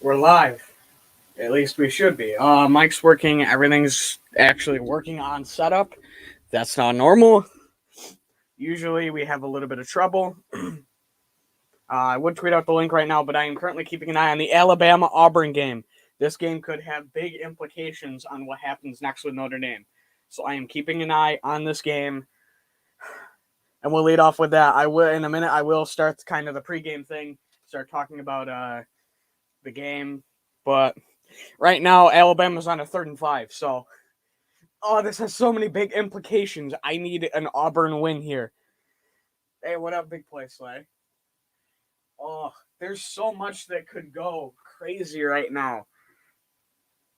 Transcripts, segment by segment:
We're live. At least we should be. Mic's working. Everything's actually working on setup. That's not normal. Usually we have a little bit of trouble. I would tweet out the link right now, but I am currently keeping an eye on the Alabama-Auburn game. This game could have big implications on what happens next with Notre Dame. So I am keeping an eye on this game. And we'll lead off with that. In a minute, I will start kind of the pregame thing. Start talking about the game. But right now, Alabama's on a 3rd and 5. So, this has so many big implications. I need an Auburn win here. Hey, what up, Big Play Slay? There's so much that could go crazy right now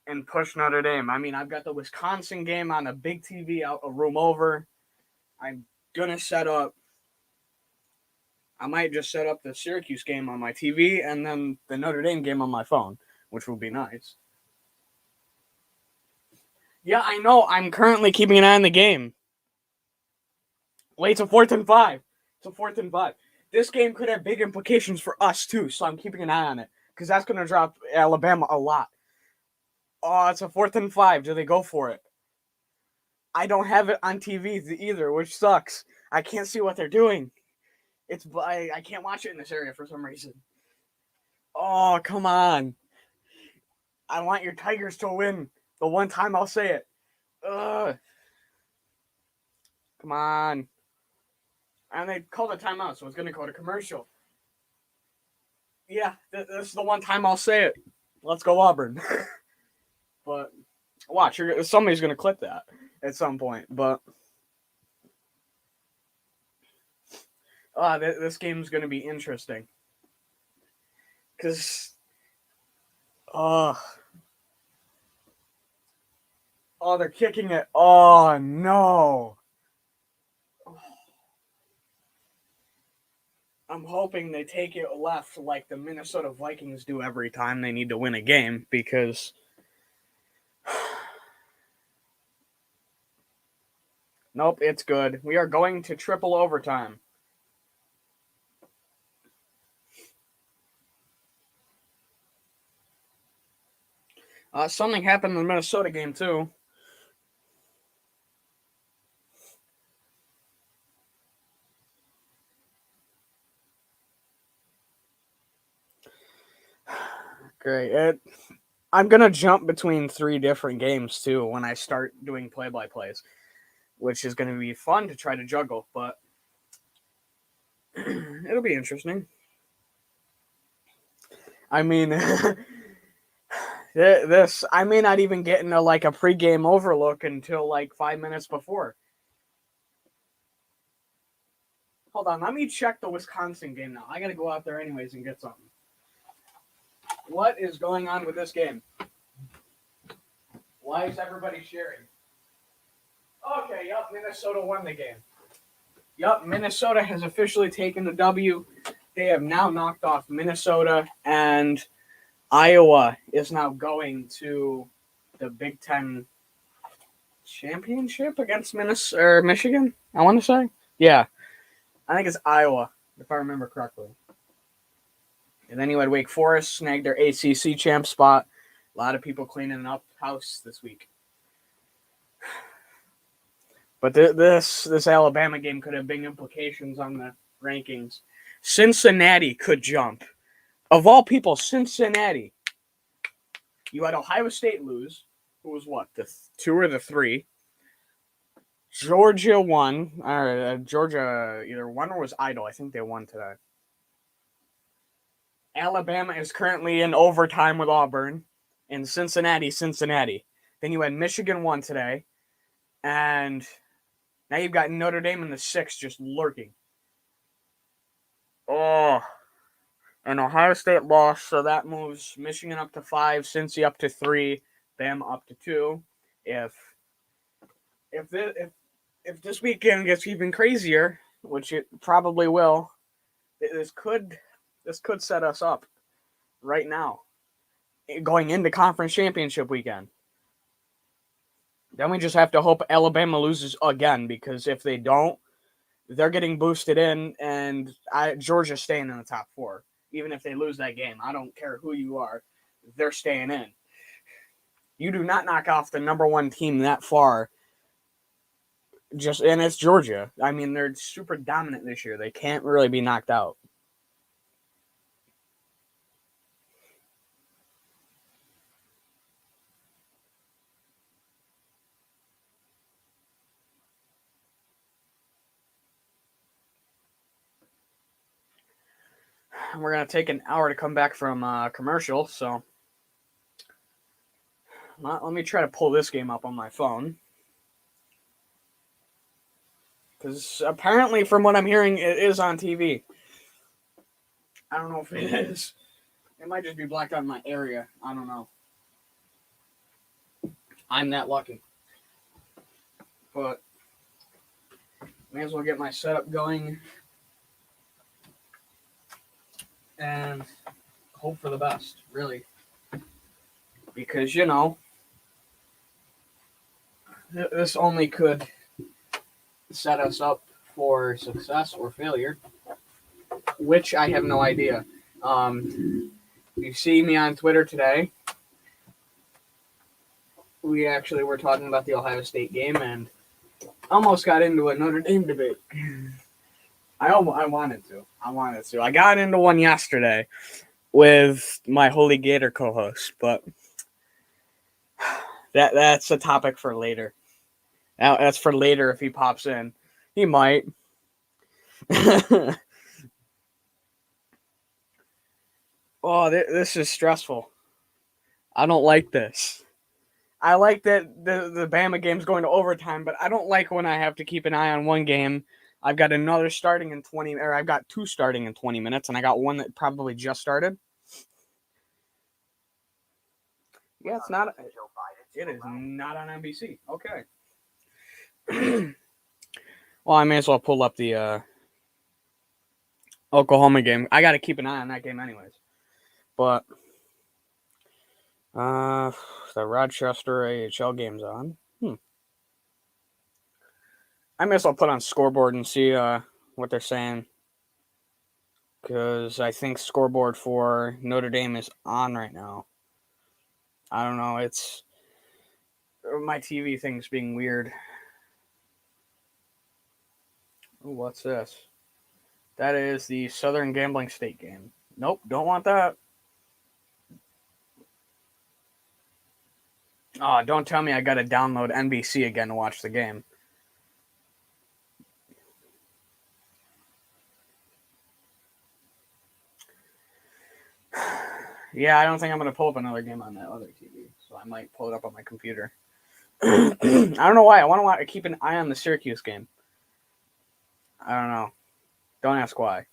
and push Notre Dame. I mean, I've got the Wisconsin game on a big TV out a room over. I'm gonna I might just set up the Syracuse game on my TV and then the Notre Dame game on my phone, which will be nice. Yeah, I know. I'm currently keeping an eye on the game. Wait, it's a 4th and 5. It's a 4th and 5. This game could have big implications for us, too, so I'm keeping an eye on it. Because that's going to drop Alabama a lot. Oh, it's a 4th and 5. Do they go for it? I don't have it on TV either, which sucks. I can't see what they're doing. I can't watch it in this area for some reason. Oh, come on. I want your Tigers to win. The one time I'll say it. Ugh. Come on. And they called a timeout, so it's going to go to commercial. Yeah, this is the one time I'll say it. Let's go Auburn. But watch, somebody's going to clip that at some point. But this game's going to be interesting. Because, they're kicking it. Oh, no. I'm hoping they take it left like the Minnesota Vikings do every time they need to win a game, because nope, it's good. We are going to triple overtime. Something happened in the Minnesota game, too. Great. I'm going to jump between 3 different games, too, when I start doing play-by-plays, which is going to be fun to try to juggle, but it'll be interesting. I mean, I may not even get into, like, a pregame overlook until, like, 5 minutes before. Hold on, let me check the Wisconsin game now. I got to go out there anyways and get something. What is going on with this game? Why is everybody sharing? Okay, yep, Minnesota won the game. Yep, Minnesota has officially taken the W. They have now knocked off Minnesota, and Iowa is now going to the Big Ten championship against Michigan, I want to say. Yeah, I think it's Iowa, if I remember correctly. And then you had Wake Forest snag their ACC champ spot. A lot of people cleaning up house this week. But this Alabama game could have big implications on the rankings. Cincinnati could jump. Of all people, Cincinnati. You had Ohio State lose. Who was what? The 2 or the 3? Georgia won. Georgia either won or was idle. I think they won today. Alabama is currently in overtime with Auburn. And Cincinnati. Then you had Michigan won today. And now you've got Notre Dame in the 6 just lurking. Oh. And Ohio State lost, so that moves Michigan up to 5, Cincy up to 3, Bama up to 2. If this weekend gets even crazier, which it probably will, this could set us up right now, going into conference championship weekend. Then we just have to hope Alabama loses again, because if they don't, they're getting boosted in, and Georgia's staying in the top 4. Even if they lose that game, I don't care who you are. they're staying in. You do not knock off the number one team that far. And it's Georgia. I mean, they're super dominant this year. They can't really be knocked out. We're going to take an hour to come back from commercial, so let me try to pull this game up on my phone. Because apparently, from what I'm hearing, it is on TV. I don't know if it is. It might just be blacked out in my area. I don't know. I'm that lucky. But may as well get my setup going and hope for the best, really. Because, this only could set us up for success or failure, which I have no idea. You see me on Twitter today. We actually were talking about the Ohio State game and almost got into a Notre Dame debate. I wanted to. I got into one yesterday with my Holy Gator co-host, but that's a topic for later. That's for later if he pops in. He might. Oh, this is stressful. I don't like this. I like that the Bama game's going to overtime, but I don't like when I have to keep an eye on one game. I've got another starting in 20, or I've got two starting in 20 minutes, and I got one that probably just started. Yeah, it's not. It is not on NBC. Okay. Well, I may as well pull up the Oklahoma game. I got to keep an eye on that game anyways. But the Rochester AHL game's on. I may as well put on scoreboard and see what they're saying. Because I think scoreboard for Notre Dame is on right now. I don't know. It's my TV thing's being weird. Ooh, what's this? That is the Southern Gambling State game. Nope, don't want that. Oh, don't tell me I got to download NBC again to watch the game. Yeah, I don't think I'm going to pull up another game on that other TV, so I might pull it up on my computer. I don't know why. I want to keep an eye on the Syracuse game. I don't know. Don't ask why.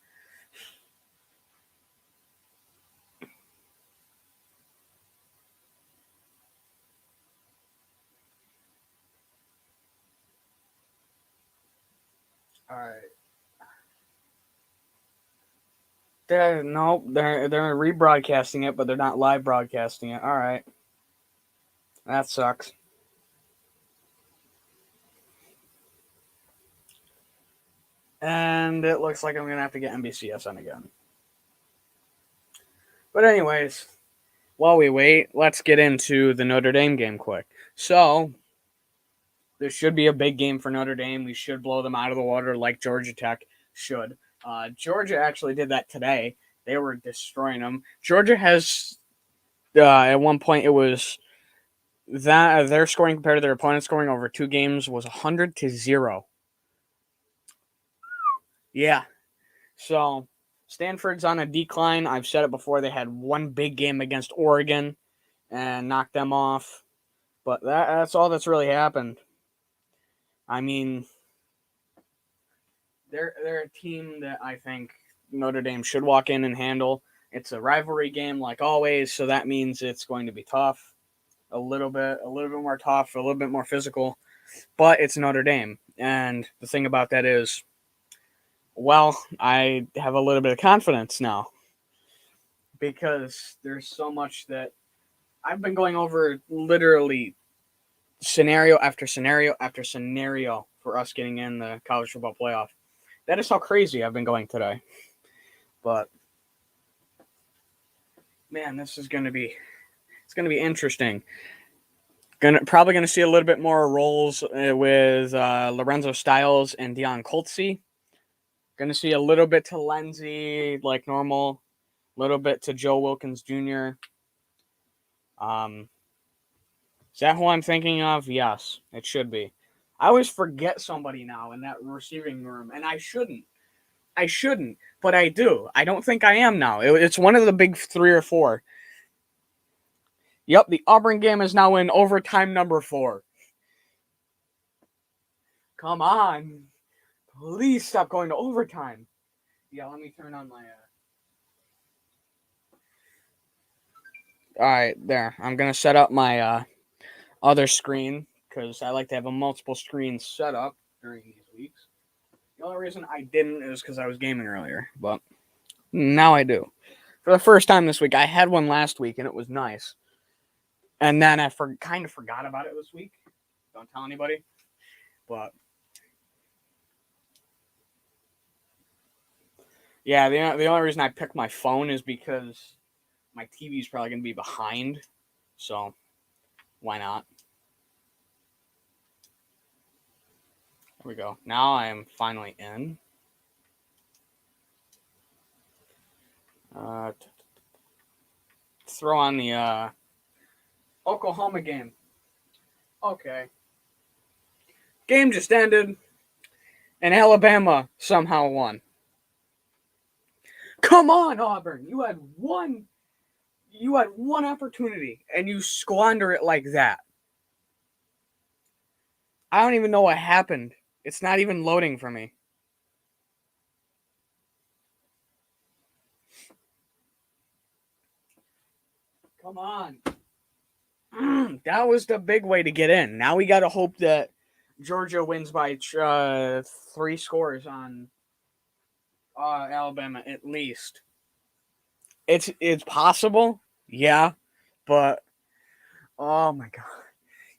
All right. They're rebroadcasting it, but they're not live broadcasting it. All right. That sucks. And it looks like I'm going to have to get NBCSN again. But anyways, while we wait, let's get into the Notre Dame game quick. So, this should be a big game for Notre Dame. We should blow them out of the water like Georgia Tech should. Georgia actually did that today. They were destroying them. Georgia has, at one point, it was that their scoring compared to their opponent's scoring over 2 games was 100-0. Yeah. So, Stanford's on a decline. I've said it before. They had one big game against Oregon and knocked them off. But that's all that's really happened. I mean, they're a team that I think Notre Dame should walk in and handle. It's a rivalry game like always, so that means it's going to be tough. A little bit more tough, a little bit more physical. But it's Notre Dame. And the thing about that is, well, I have a little bit of confidence now. Because there's so much that I've been going over literally scenario after scenario after scenario for us getting in the college football playoff. That is how crazy I've been going today. But, man, this is going to be It's going to be interesting. Probably going to see a little bit more roles with Lorenzo Styles and Deion Coltsy. Going to see a little bit to Lindsey like normal, a little bit to Joe Wilkins Jr. Is that who I'm thinking of? Yes, it should be. I always forget somebody now in that receiving room, and I shouldn't. I shouldn't, but I do. I don't think I am now. It's one of the big 3 or 4. Yep, the Auburn game is now in overtime number 4. Come on. Please stop going to overtime. Yeah, let me turn on my... Alright, there. I'm going to set up my other screen because I like to have a multiple screen set up during these weeks. The only reason I didn't is because I was gaming earlier, but now I do. For the first time this week. I had one last week, and it was nice. And then I kind of forgot about it this week. Don't tell anybody. But yeah, the only reason I picked my phone is because my TV is probably going to be behind. So why not? There we go. Now I am finally in. Throw on the Oklahoma game. Okay. Game just ended, and Alabama somehow won. Come on, Auburn! You had one opportunity, and you squander it like that. I don't even know what happened. It's not even loading for me. Come on. That was the big way to get in. Now we got to hope that Georgia wins by 3 scores on Alabama at least. It's possible, yeah, but oh my god,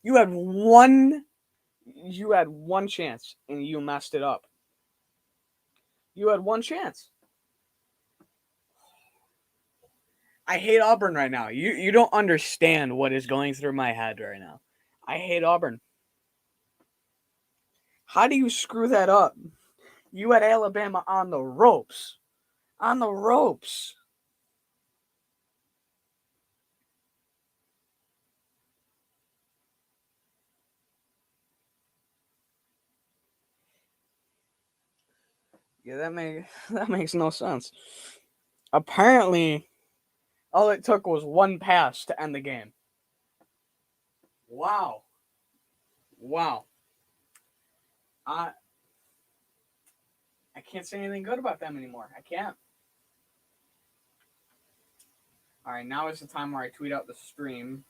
you had one chance and you messed it up. You had one chance. I hate Auburn right now. You don't understand what is going through my head right now. I hate Auburn. How do you screw that up? You had Alabama on the ropes. On the ropes. Yeah, that makes no sense. Apparently, all it took was one pass to end the game. Wow. I can't say anything good about them anymore. I can't. All right, now is the time where I tweet out the stream.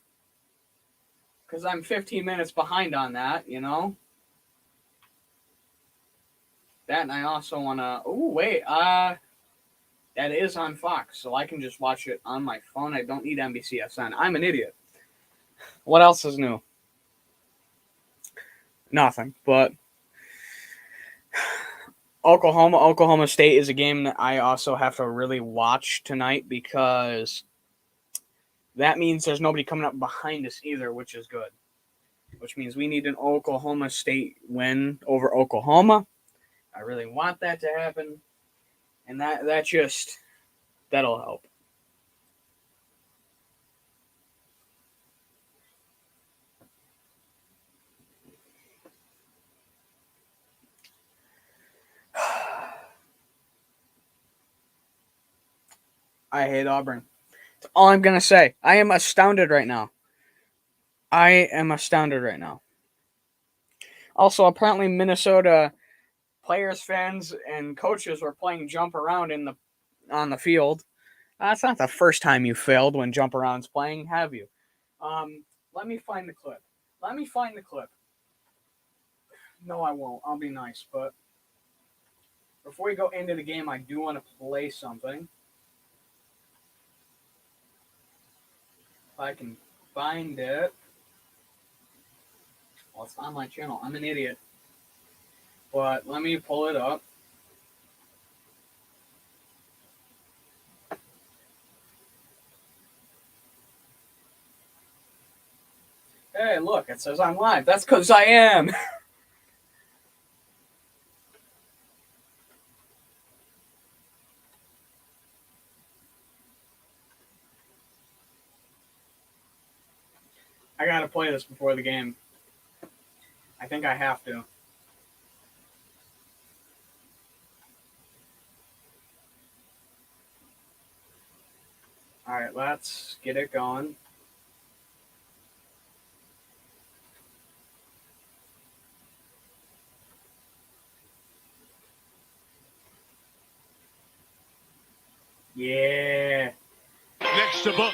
Because I'm 15 minutes behind on that, you know? That, and I also want to... Oh, wait. That is on Fox, so I can just watch it on my phone. I don't need NBCSN. I'm an idiot. What else is new? Nothing, but... Oklahoma State is a game that I also have to really watch tonight because that means there's nobody coming up behind us either, which is good. Which means we need an Oklahoma State win over Oklahoma. I really want that to happen, and that'll help. I hate Auburn. That's all I'm going to say. I am astounded right now. Also, apparently Minnesota players, fans, and coaches were playing jump around on the field. That's not the first time you failed when jump around's playing, have you? Let me find the clip. No, I won't. I'll be nice, but before we go into the game, I do want to play something. If I can find it. Well, it's on my channel. I'm an idiot. But let me pull it up. Hey, look, it says I'm live. That's because I am. I gotta play this before the game. I think I have to. Alright, let's get it going. Yeah. Next to Book.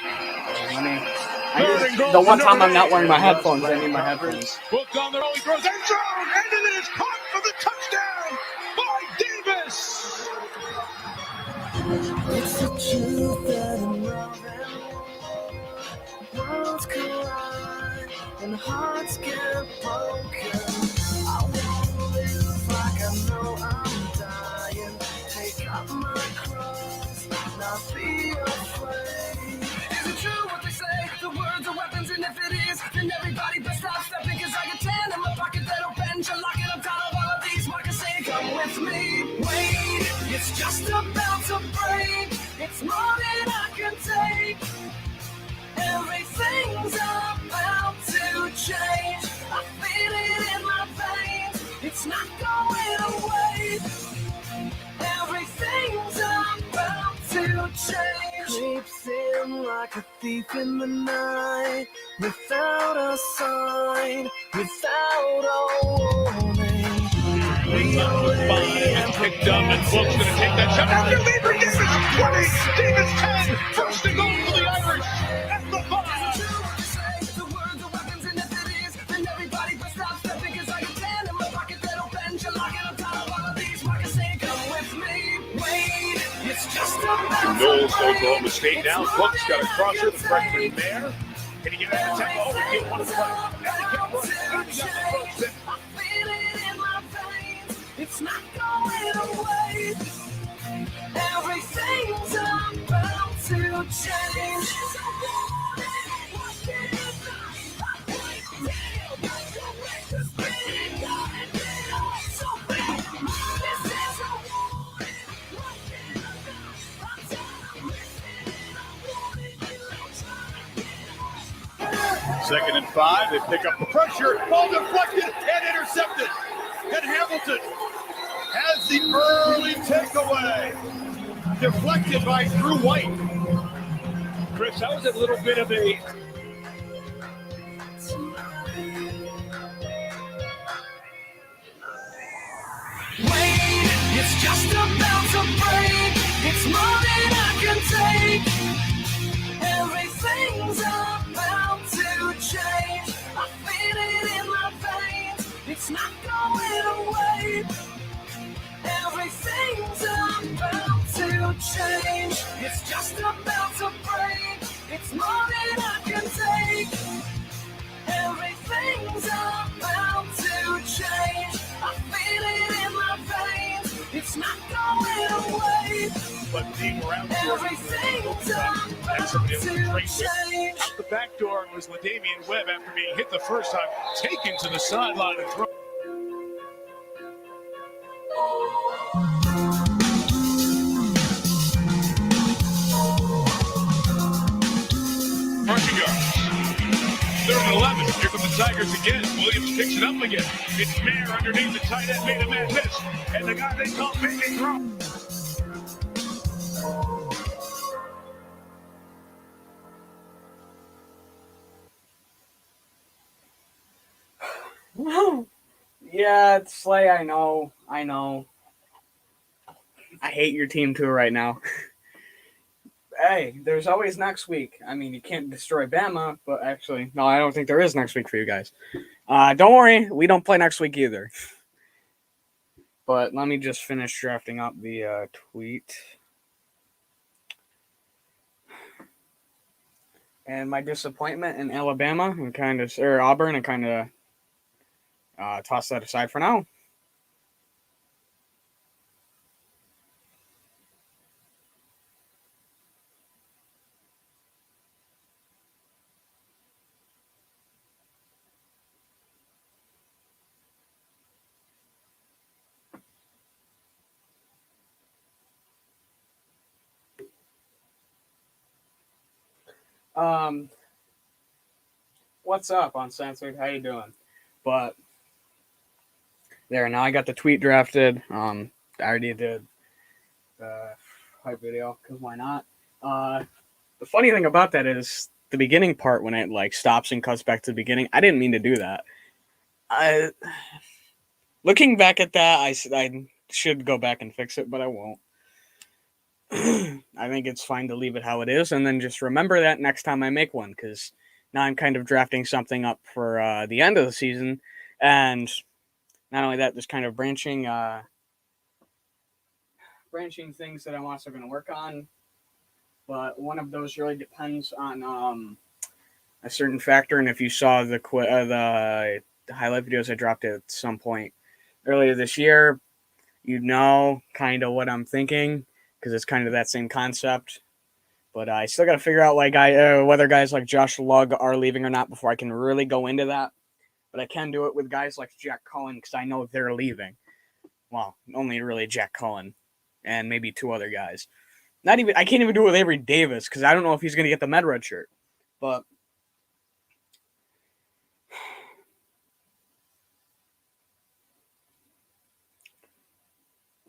The one time I'm not wearing my headphones, I need my headphones. Book on the roll, he throws end zone, and it is caught for the touchdown by Davis. It's the truth that I'm loving. Worlds collide and hearts get broken. I won't live like I know I'm dying. Take up my cross, not be afraid. Is it true what they say? The words are weapons, and if it is, then everybody best stop stepping. Cause I got 10 in my pocket that'll bend. You're locking up tight of all of these markers saying, come with me. Wait, it's just about to break. It's more than I can take. Everything's about to change. I feel it in my veins. It's not going away. Everything's about to change. Creeps in like a thief in the night, without a sign, without a warning. And picked up, and Book's going to take that shot. After Lieber, Davis 20, Davis 10. First and goal for the Irish at the 5. The words are weapons, and if it is, then everybody but stop stepping. Cause I got 10 in my pocket that'll bend. You're locking up top of all of these markers saying, come with me. Wait, it's just about Knowles, Oklahoma State now. Book's got a crosser, the freshman there. Can he get out of tempo? Oh, he did one of the and he kept running. And he got the first set. I feel it in my veins. It's not going away. Everything's about to change. Second and 5. They pick up the pressure. Ball deflected and intercepted. And Hamilton has the early takeaway. Deflected by Drew White. Chris, that was a little bit of a... Wait, it's just about to break. It's more than I can take. Everything's about to change. I feel it in my veins. It's not going away. Everything's about to change. It's just about to break. It's more than I can take. Everything's about to change. I feel it in my veins. It's not going away. But deep around Everything's about to change. Out the back door was LaDamian Webb after being hit the first time, taken to the sideline and thrown. Marching yards. 3rd and 11. Here come the Tigers again. Williams picks it up again. It's Mayer underneath the tight end, made a man miss. And the guy they call Big Drop. Yeah, it's Slay, I know. I hate your team too right now. Hey, there's always next week. I mean, you can't destroy Bama, but actually, no, I don't think there is next week for you guys. Don't worry, we don't play next week either. But let me just finish drafting up the tweet. And my disappointment in Alabama and Auburn, and kind of toss that aside for now. What's up, Uncensored? How you doing? But there, now I got the tweet drafted. I already did the hype video because why not? The funny thing about that is the beginning part when it like stops and cuts back to the beginning. I didn't mean to do that. I looking back at that, I should go back and fix it, but I won't. I think it's fine to leave it how it is, and then just remember that next time I make one, because now I'm kind of drafting something up for the end of the season, and not only that, just kind of branching things that I'm also going to work on. But one of those really depends on a certain factor, and if you saw the highlight videos I dropped at some point earlier this year, you know kind of what I'm thinking, because it's kind of that same concept. But I still got to figure out like whether guys like Josh Lugg are leaving or not before I can really go into that. But I can do it with guys like Jack Cohen because I know they're leaving. Well, only really Jack Cohen and maybe two other guys. Not even I can't even do it with Avery Davis because I don't know if he's going to get the med red shirt. But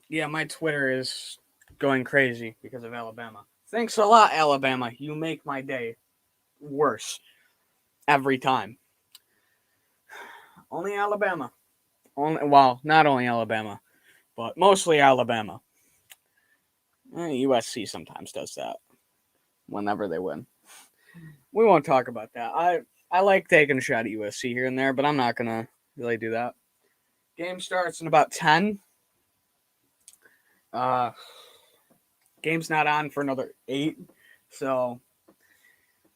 yeah, my Twitter is going crazy because of Alabama. Thanks a lot, Alabama. You make my day worse every time. Only Alabama. Not only Alabama, but mostly Alabama. USC sometimes does that whenever they win. We won't talk about that. I like taking a shot at USC here and there, but I'm not gonna really do that. Game starts in about 10. Game's not on for another 8, so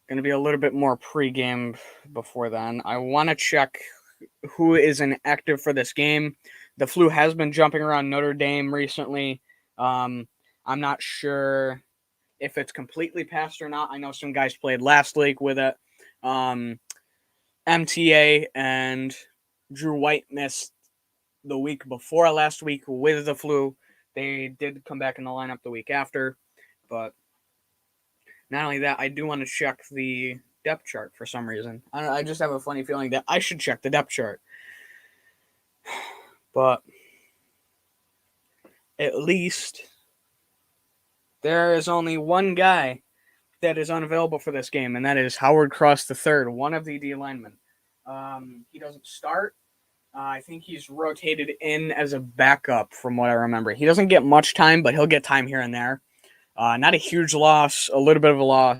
gonna be a little bit more pregame before then. I want to check who is inactive for this game. The flu has been jumping around Notre Dame recently. I'm not sure if it's completely passed or not. I know some guys played last week with it. MTA and Drew White missed the week before last week with the flu. They did come back in the lineup the week after. But not only that, I do want to check the depth chart for some reason. I just have a funny feeling that I should check the depth chart. But at least there is only one guy that is unavailable for this game, and that is Howard Cross III, one of the D linemen. He doesn't start. I think he's rotated in as a backup from what I remember. He doesn't get much time, but he'll get time here and there. Not a huge loss, a little bit of a loss.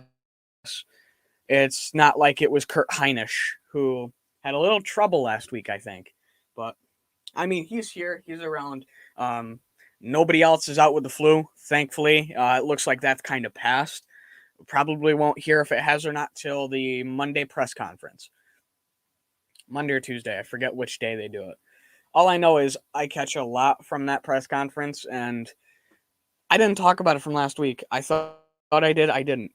It's not like it was Kurt Heinisch, who had a little trouble last week, I think. But, I mean, he's here. He's around. Nobody else is out with the flu, thankfully. It looks like that's kind of passed. Probably won't hear if it has or not till the Monday press conference. Monday or Tuesday. I forget which day they do it. All I know is I catch a lot from that press conference, and I didn't talk about it from last week. I thought I did. I didn't.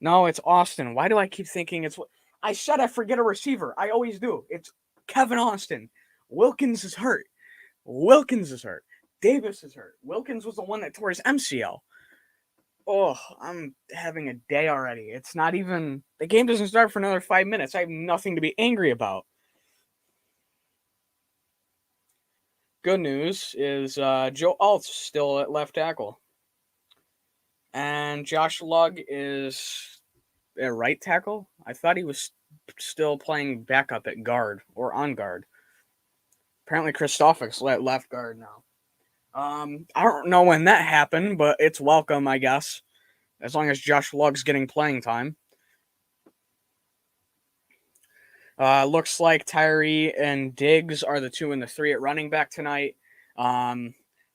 No, it's Austin. Why do I keep thinking it's... I said I forget a receiver. I always do. It's Kevin Austin. Wilkins is hurt. Davis is hurt. Wilkins was the one that tore his MCL. Oh, I'm having a day already. It's not even... The game doesn't start for another 5 minutes. I have nothing to be angry about. Good news is Joe Alt's still at left tackle. And Josh Lugg is at right tackle? I thought he was still playing backup at guard or on guard. Apparently Christophic's at left guard now. I don't know when that happened, but it's welcome, I guess. As long as Josh Lugg's getting playing time. Looks like Tyree and Diggs are the 2 and the 3 at running back tonight. So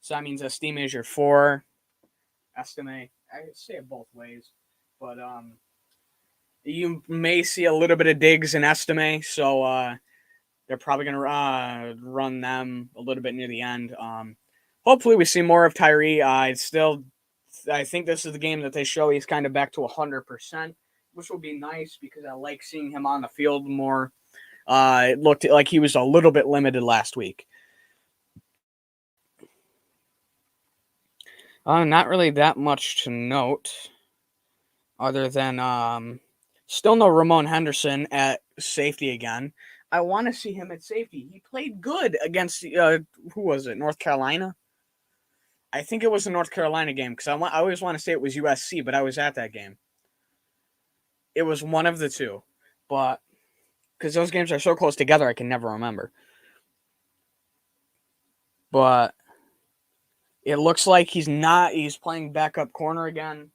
that means Estime is your 4. Estime. I say it both ways. But you may see a little bit of Diggs and Estime. So they're probably going to run them a little bit near the end. Hopefully we see more of Tyree. I think this is the game that they show he's kind of back to 100%, which will be nice because I like seeing him on the field more. It looked like he was a little bit limited last week. Not really that much to note. other than still no Ramon Henderson at safety again. I want to see him at safety. He played good against who was it? North Carolina. I think it was the North Carolina game because I always want to say it was USC, but I was at that game. It was one of the two, but because those games are so close together, I can never remember. But it looks like he's not. He's playing backup corner again.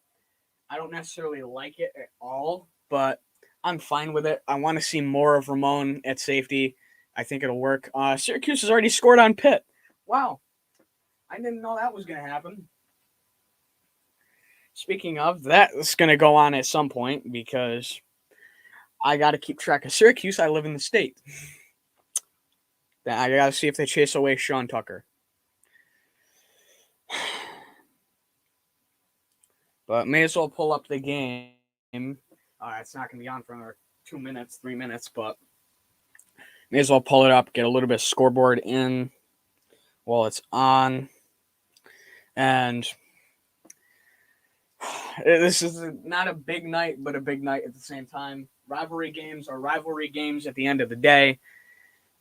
I don't necessarily like it at all, but I'm fine with it. I want to see more of Ramon at safety. I think it'll work. Syracuse has already scored on Pitt. Wow. I didn't know that was going to happen. Speaking of, that's going to go on at some point because I got to keep track of Syracuse. I live in the state. I got to see if they chase away Sean Tucker. But may as well pull up the game. It's not going to be on for another 2 minutes, 3 minutes, but may as well pull it up, get a little bit of scoreboard in while it's on. And this is not a big night, but a big night at the same time. Rivalry games are rivalry games at the end of the day.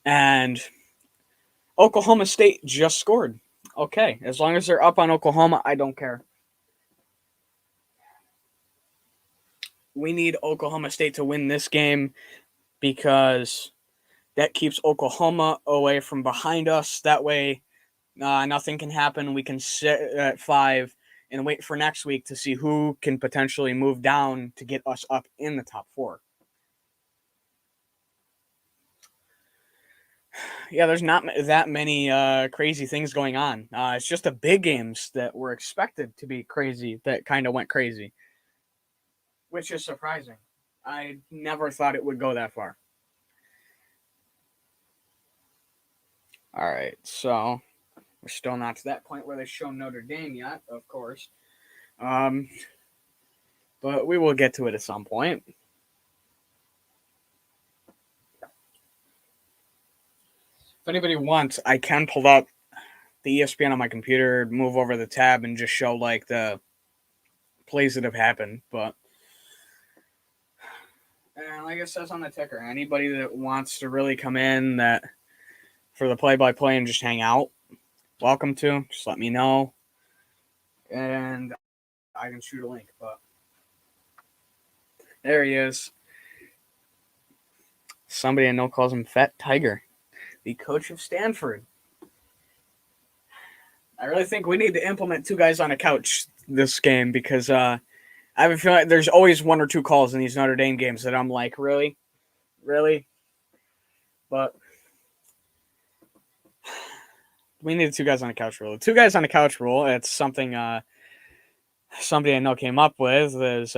And Oklahoma State just scored. Okay, as long as they're up on Oklahoma, I don't care. We need Oklahoma State to win this game because that keeps Oklahoma away from behind us. That way, nothing can happen. We can sit at 5 and wait for next week to see who can potentially move down to get us up in the top 4. Yeah, there's not that many crazy things going on. It's just the big games that were expected to be crazy that kind of went crazy, which is surprising. I never thought it would go that far. All right, so we're still not to that point where they show Notre Dame yet, of course. But we will get to it at some point. If anybody wants, I can pull up the ESPN on my computer, move over the tab, and just show like the plays that have happened. But and like it says on the ticker, anybody that wants to really come in that for the play-by-play and just hang out, welcome to. Just let me know, and I can shoot a link. But there he is. Somebody I know calls him Fat Tiger, the coach of Stanford. I really think we need to implement 2 guys on a couch this game because I have a feeling there's always 1 or 2 calls in these Notre Dame games that I'm like, really? Really? But we need 2 guys on a couch rule. 2 guys on a couch rule, it's something somebody I know came up with is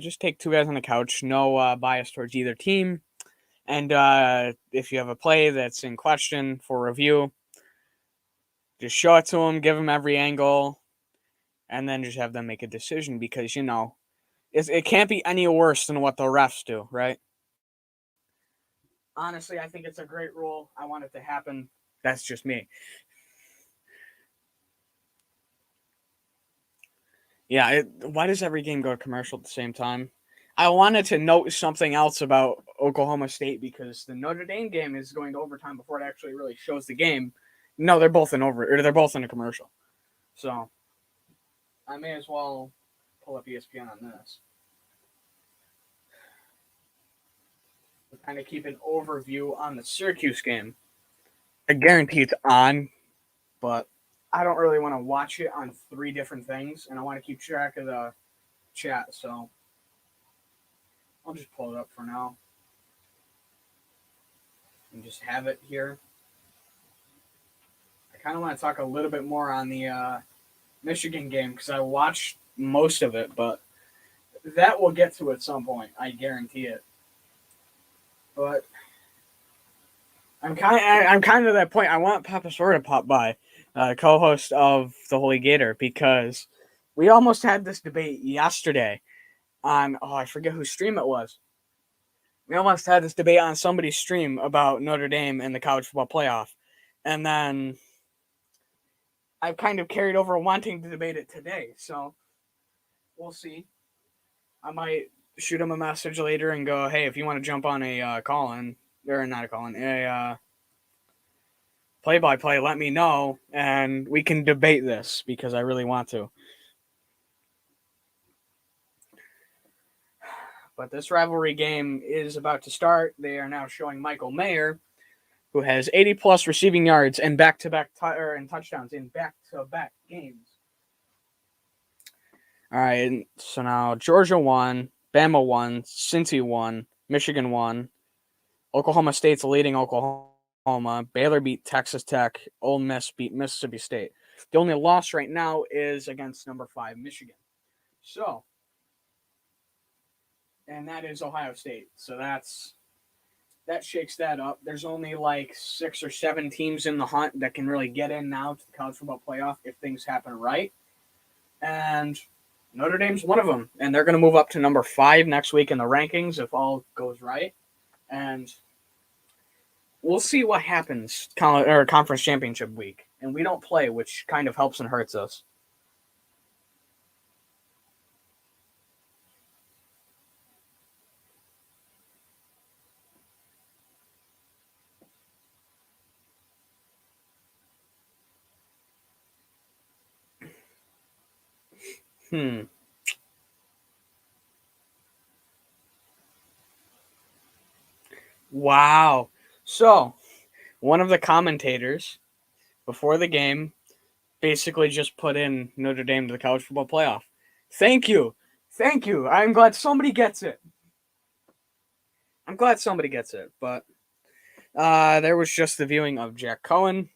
just take 2 guys on the couch, no bias towards either team. And if you have a play that's in question for review, just show it to them, give them every angle, and then just have them make a decision because, it can't be any worse than what the refs do, right? Honestly, I think it's a great rule. I want it to happen. That's just me. Yeah, why does every game go to commercial at the same time? I wanted to note something else about Oklahoma State because the Notre Dame game is going to overtime before it actually really shows the game. No, they're both in a commercial. So I may as well pull up ESPN on this. We'll kind of keep an overview on the Syracuse game. I guarantee it's on, but I don't really want to watch it on 3 different things, and I want to keep track of the chat, so I'll just pull it up for now and just have it here. I kind of want to talk a little bit more on the Michigan game because I watched most of it, but that we'll get to at some point. I guarantee it. But I'm kind of at that point. I want Papa Sore to pop by, co-host of the Holy Gator, because we almost had this debate yesterday on I forget whose stream it was. We almost had this debate on somebody's stream about Notre Dame and the college football playoff, and then I've kind of carried over wanting to debate it today. So we'll see. I might shoot him a message later and go, hey, if you want to jump on a call-in, or not a call-in, a play-by-play, let me know, and we can debate this because I really want to. But this rivalry game is about to start. They are now showing Michael Mayer, who has 80-plus receiving yards and back-to-back and touchdowns in back-to-back games. All right, so now Georgia won, Bama won, Cincy won, Michigan won, Oklahoma State's leading Oklahoma, Baylor beat Texas Tech, Ole Miss beat Mississippi State. The only loss right now is against number 5 Michigan. So, and that is Ohio State. So that shakes that up. There's only like 6 or 7 teams in the hunt that can really get in now to the college football playoff if things happen right. And Notre Dame's one of them. And they're going to move up to number 5 next week in the rankings if all goes right. And we'll see what happens conference championship week. And we don't play, which kind of helps and hurts us. Wow. So, one of the commentators before the game basically just put in Notre Dame to the college football playoff. Thank you. Thank you. I'm glad somebody gets it. But there was just the viewing of Jack Cohen.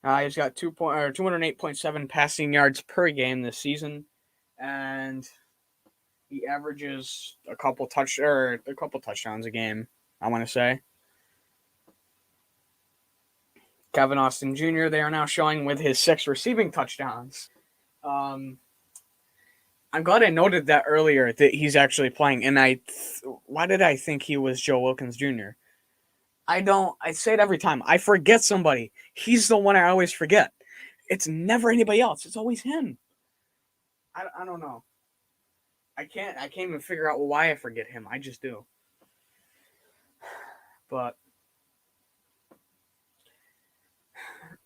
He's got 208.7 passing yards per game this season, and he averages a couple touchdowns a game, I want to say. Kevin Austin Jr., they are now showing with his 6 receiving touchdowns. I'm glad I noted that earlier that he's actually playing. And why did I think he was Joe Wilkins Jr.? I say it every time. I forget somebody. He's the one I always forget. It's never anybody else. It's always him. I don't know. I can't even figure out why I forget him. I just do. But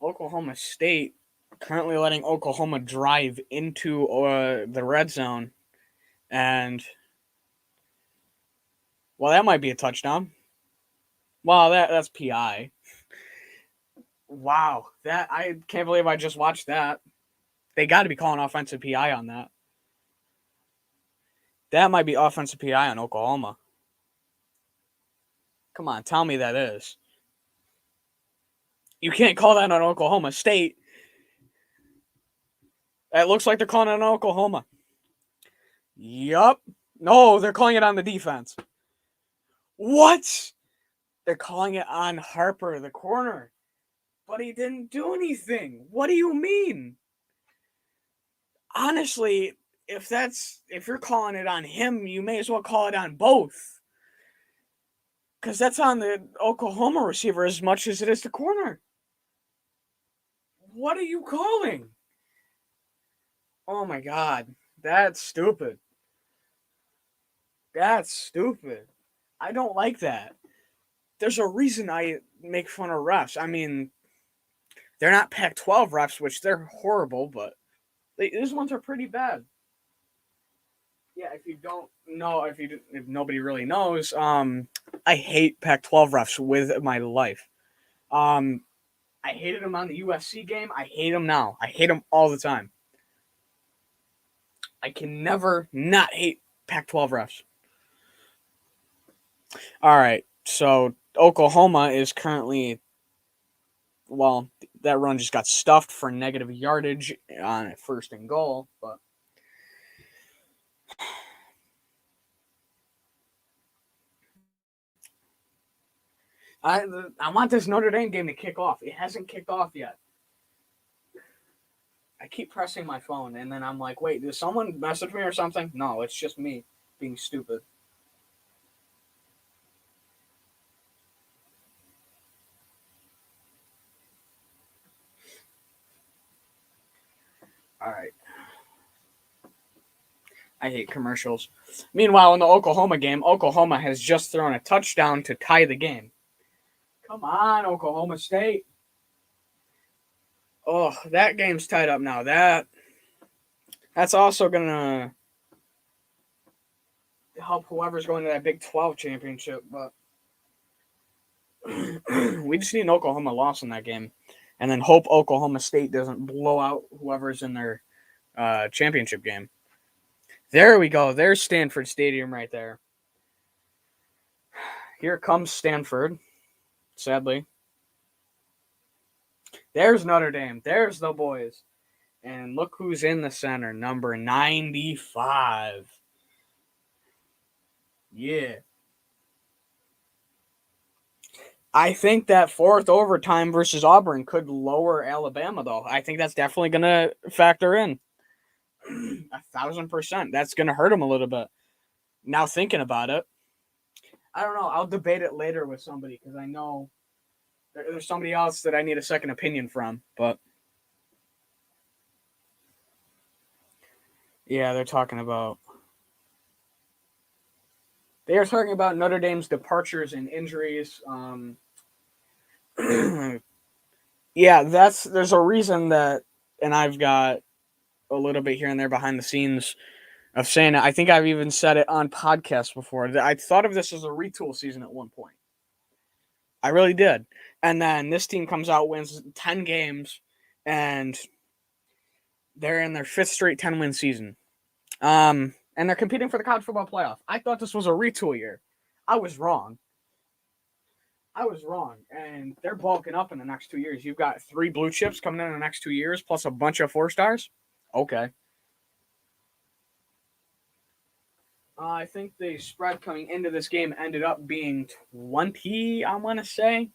Oklahoma State currently letting Oklahoma drive into the red zone. And, well, that might be a touchdown. Well, that's PI. Wow. I can't believe I just watched that. They got to be calling offensive PI on that. That might be offensive PI on Oklahoma. Come on, tell me that is. You can't call that on Oklahoma State. It looks like they're calling it on Oklahoma. Yup. No, they're calling it on the defense. What? They're calling it on Harper, the corner. But he didn't do anything. What do you mean? Honestly, if you're calling it on him, you may as well call it on both. Because that's on the Oklahoma receiver as much as it is the corner. What are you calling? Oh my God. That's stupid. That's stupid. I don't like that. There's a reason I make fun of refs. I mean, they're not Pac-12 refs, which they're horrible, but these ones are pretty bad. Yeah, if you don't know, if nobody really knows, I hate Pac-12 refs with my life. I hated them on the USC game. I hate them now. I hate them all the time. I can never not hate Pac-12 refs. All right, so Oklahoma is currently, well, that run just got stuffed for negative yardage on first and goal, but I want this Notre Dame game to kick off. It hasn't kicked off yet. I keep pressing my phone, and then I'm like, wait, did someone message me or something? No, it's just me being stupid. All right. I hate commercials. Meanwhile, in the Oklahoma game, Oklahoma has just thrown a touchdown to tie the game. Come on, Oklahoma State. Oh, that game's tied up now. That's also gonna help whoever's going to that Big 12 championship. But we just need an Oklahoma loss in that game, and then hope Oklahoma State doesn't blow out whoever's in their championship game. There we go. There's Stanford Stadium right there. Here comes Stanford. Sadly, there's Notre Dame. There's the boys. And look who's in the center, number 95. Yeah. I think that fourth overtime versus Auburn could lower Alabama, though. I think that's definitely going to factor in. 1,000%. That's going to hurt them a little bit. Now thinking about it, I don't know. I'll debate it later with somebody because I know there's somebody else that I need a second opinion from. But yeah, they are talking about Notre Dame's departures and injuries. Yeah, there's a reason that, and I've got a little bit here and there behind the scenes of saying it. I think I've even said it on podcasts before. I thought of this as a retool season at one point. I really did. And then this team comes out, wins 10 games, and they're in their 5th straight 10-win season. And they're competing for the college football playoff. I thought this was a retool year. I was wrong. And they're bulking up in the next 2 years. You've got 3 blue chips coming in the next 2 years, plus a bunch of 4-stars. Okay. I think the spread coming into this game ended up being 20, I want to say.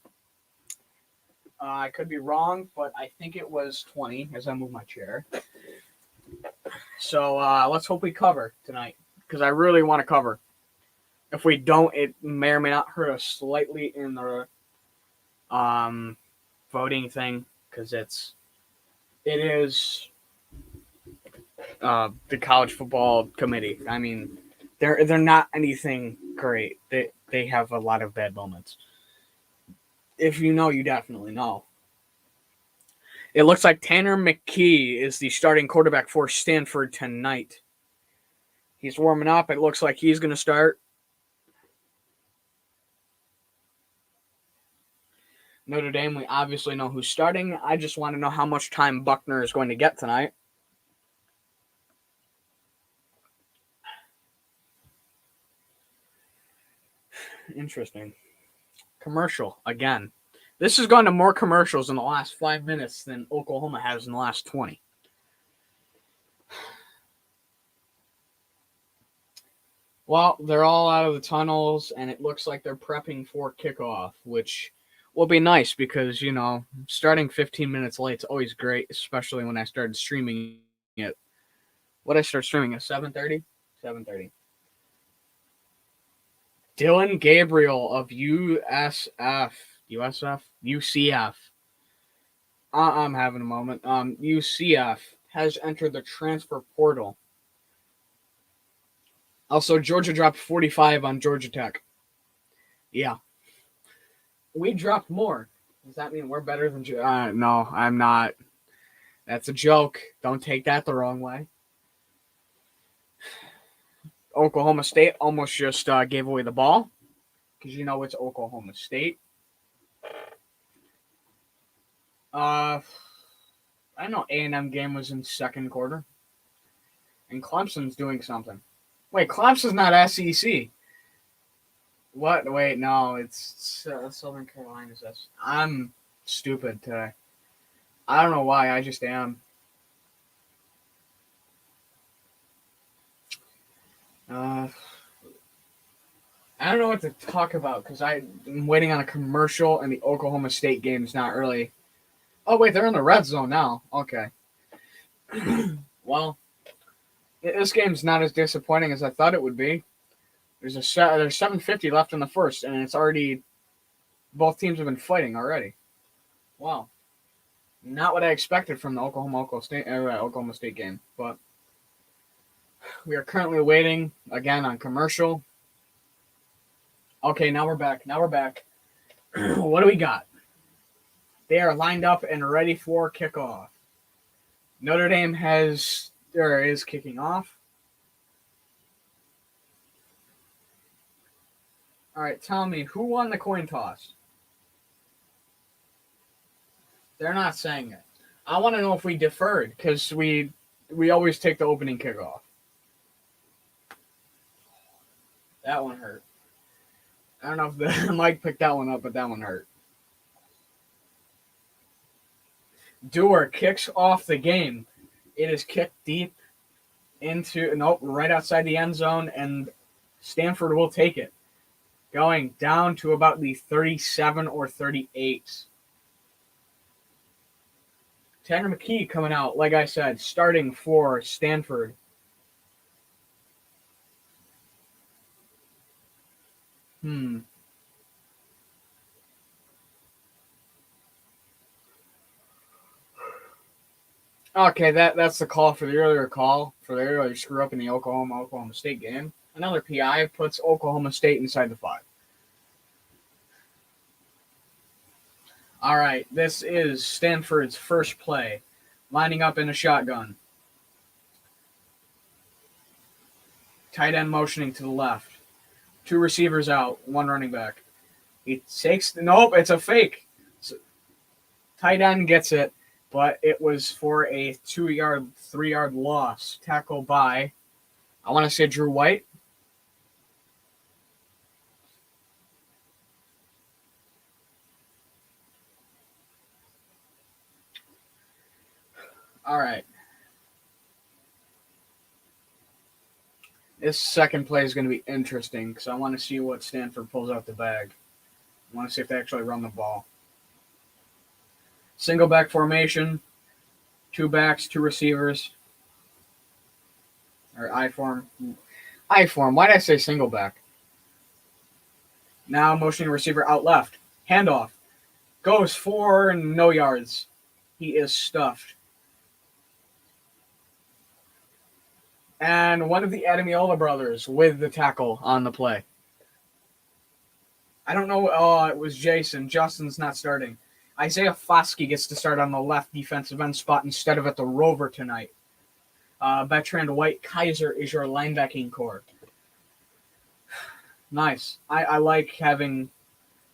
I could be wrong, but I think it was 20 as I move my chair. So let's hope we cover tonight because I really want to cover. If we don't, it may or may not hurt us slightly in the voting thing because it is the college football committee. I mean, they're not anything great. They have a lot of bad moments. If you know, you definitely know. It looks like Tanner McKee is the starting quarterback for Stanford tonight. He's warming up. It looks like he's going to start. Notre Dame, we obviously know who's starting. I just want to know how much time Buckner is going to get tonight. Interesting. Commercial, again. This has gone to more commercials in the last 5 minutes than Oklahoma has in the last 20. Well, they're all out of the tunnels, and it looks like they're prepping for kickoff, which will be nice because, starting 15 minutes late is always great, especially when I started streaming it. What I start streaming at 7:30? 7:30. Dylan Gabriel of UCF. I'm having a moment. UCF has entered the transfer portal. Also, Georgia dropped 45 on Georgia Tech. Yeah. We dropped more. Does that mean we're better than Georgia? No, I'm not. That's a joke. Don't take that the wrong way. Oklahoma State almost just gave away the ball because it's Oklahoma State. I know A&M game was in second quarter, and Clemson's doing something. Wait, Clemson's not SEC. What? Wait, no, it's Southern Carolina. I'm stupid today. I don't know why. I just am. I don't know what to talk about because I'm waiting on a commercial and the Oklahoma State game is not really. Oh, wait, they're in the red zone now. Okay. Well, this game's not as disappointing as I thought it would be. There's 7:50 left in the first, and it's already both teams have been fighting already. Wow. Not what I expected from the Oklahoma State game, but We are currently waiting again on commercial. Okay, now we're back. What do we got? They are lined up and ready for kickoff. Notre Dame is kicking off. All right, tell me, who won the coin toss? They're not saying it. I want to know if we deferred, because we always take the opening kickoff. That one hurt. I don't know if the Mike picked that one up, but that one hurt. Dewar kicks off the game. It is kicked deep right outside the end zone, and Stanford will take it. Going down to about the 37 or 38. Tanner McKee coming out, like I said, starting for Stanford. Okay, that's the call for the earlier screw up in the Oklahoma State game. Another PI puts Oklahoma State inside the 5. All right, this is Stanford's first play, lining up in a shotgun. Tight end motioning to the left. 2 receivers out, 1 running back. He takes nope, it's a fake. Tight end gets it, but it was for a 3-yard loss. Tackle by, I want to say Drew White. All right. This second play is going to be interesting because I want to see what Stanford pulls out the bag. I want to see if they actually run the ball. Single back formation, 2 backs, 2 receivers. Or I form. Why did I say single back? Now motioning receiver out left. Handoff. Goes for no yards. He is stuffed. And one of the Adamiola brothers with the tackle on the play. I don't know. It was Jason. Justin's not starting. Isaiah Foskey gets to start on the left defensive end spot instead of at the Rover tonight. Bertrand White Kaiser is your linebacking core. Nice. I like having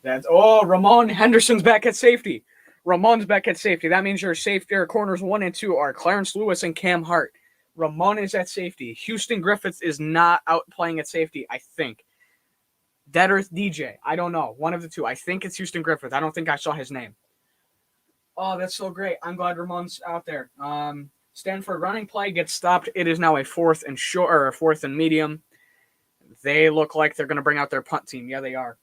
that. Oh, Ramon Henderson's back at safety. Ramon's back at safety. That means your corners 1 and 2 are Clarence Lewis and Cam Hart. Ramon is at safety. Houston Griffiths is not out playing at safety, I think. Dead Earth DJ. I don't know. One of the two. I think it's Houston Griffith. I don't think I saw his name. Oh, that's so great. I'm glad Ramon's out there. Stanford running play gets stopped. It is now a 4th and short or a 4th and medium. They look like they're going to bring out their punt team. Yeah, they are.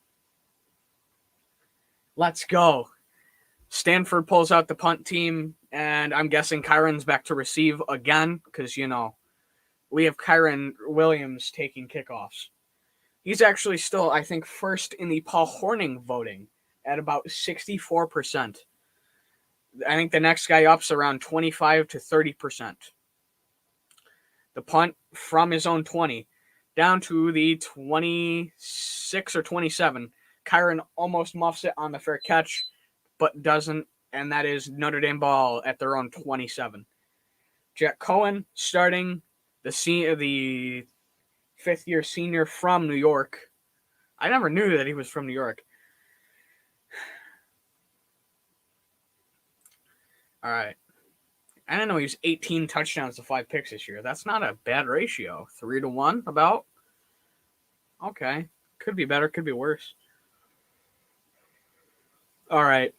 Let's go. Stanford pulls out the punt team, and I'm guessing Kyron's back to receive again because, we have Kyron Williams taking kickoffs. He's actually still, I think, first in the Paul Hornung voting at about 64%. I think the next guy up's around 25 to 30%. The punt from his own 20 down to the 26 or 27. Kyron almost muffs it on the fair catch, but doesn't, and that is Notre Dame ball at their own 27. Jack Cohen starting, the 5th-year senior from New York. I never knew that he was from New York. All right. I didn't know he was 18 touchdowns to 5 picks this year. That's not a bad ratio. 3-1 about? Okay. Could be better, could be worse. All right.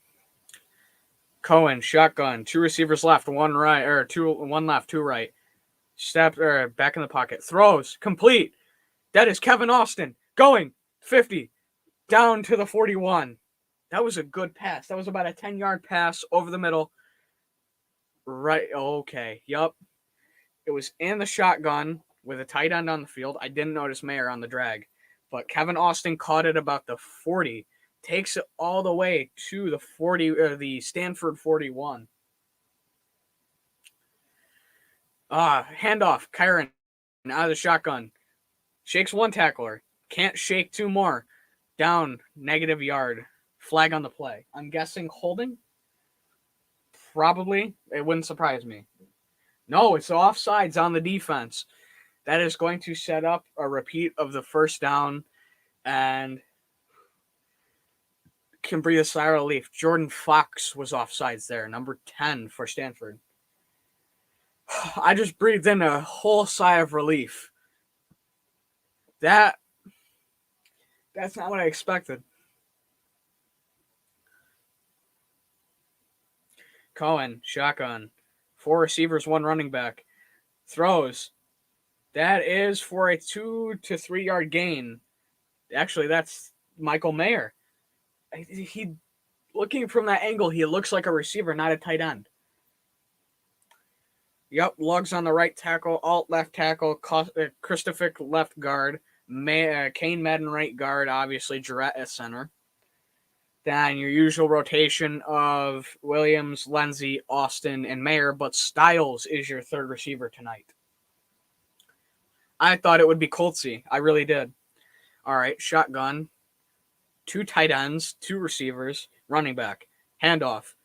Cohen, shotgun, 2 receivers left, 1 right, or 1 left, 2 right. Back in the pocket. Throws, complete. That is Kevin Austin. Going, 50, down to the 41. That was a good pass. That was about a 10-yard pass over the middle. Right, okay, yup. It was in the shotgun with a tight end on the field. I didn't notice Mayer on the drag. But Kevin Austin caught it about the 40. Takes it all the way to the 40, or the Stanford 41. Handoff, Kyron out of the shotgun. Shakes one tackler. Can't shake two more. Down, negative yard. Flag on the play. I'm guessing holding? Probably. It wouldn't surprise me. No, it's offsides on the defense. That is going to set up a repeat of the first down and can breathe a sigh of relief. Jordan Fox was offsides there, number 10 for Stanford. I just breathed in a whole sigh of relief. That's not what I expected. Cohen, shotgun. 4 receivers, 1 running back. Throws. That is for a 2 to 3 yard gain. Actually, that's Michael Mayer. He looking from that angle, he looks like a receiver, not a tight end. Yep, Lugs on the right tackle, Alt left tackle, Christopher left guard, Kane Madden right guard, obviously Jarrett at center. Then your usual rotation of Williams, Lindsey, Austin, and Mayer, but Styles is your third receiver tonight. I thought it would be Coltsy. I really did. All right, shotgun. 2 tight ends, 2 receivers, running back, handoff,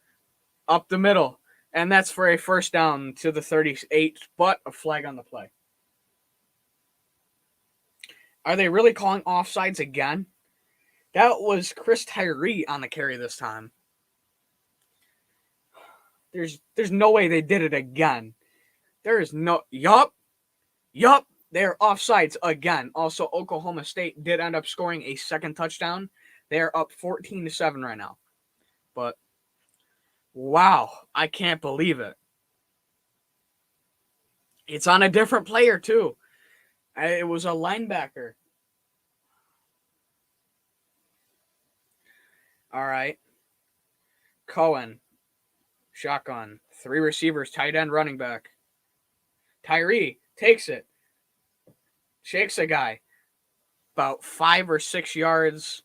up the middle, and that's for a first down to the 38, but a flag on the play. Are they really calling offsides again? That was Chris Tyree on the carry this time. There's no way they did it again. There is no... Yup. They're offsides again. Also, Oklahoma State did end up scoring a second touchdown. They're up 14-7 right now. But, wow, I can't believe it. It's on a different player, too. It was a linebacker. All right. Cohen, shotgun. 3 receivers, tight end, running back. Tyree takes it. Shakes a guy. About 5 or 6 yards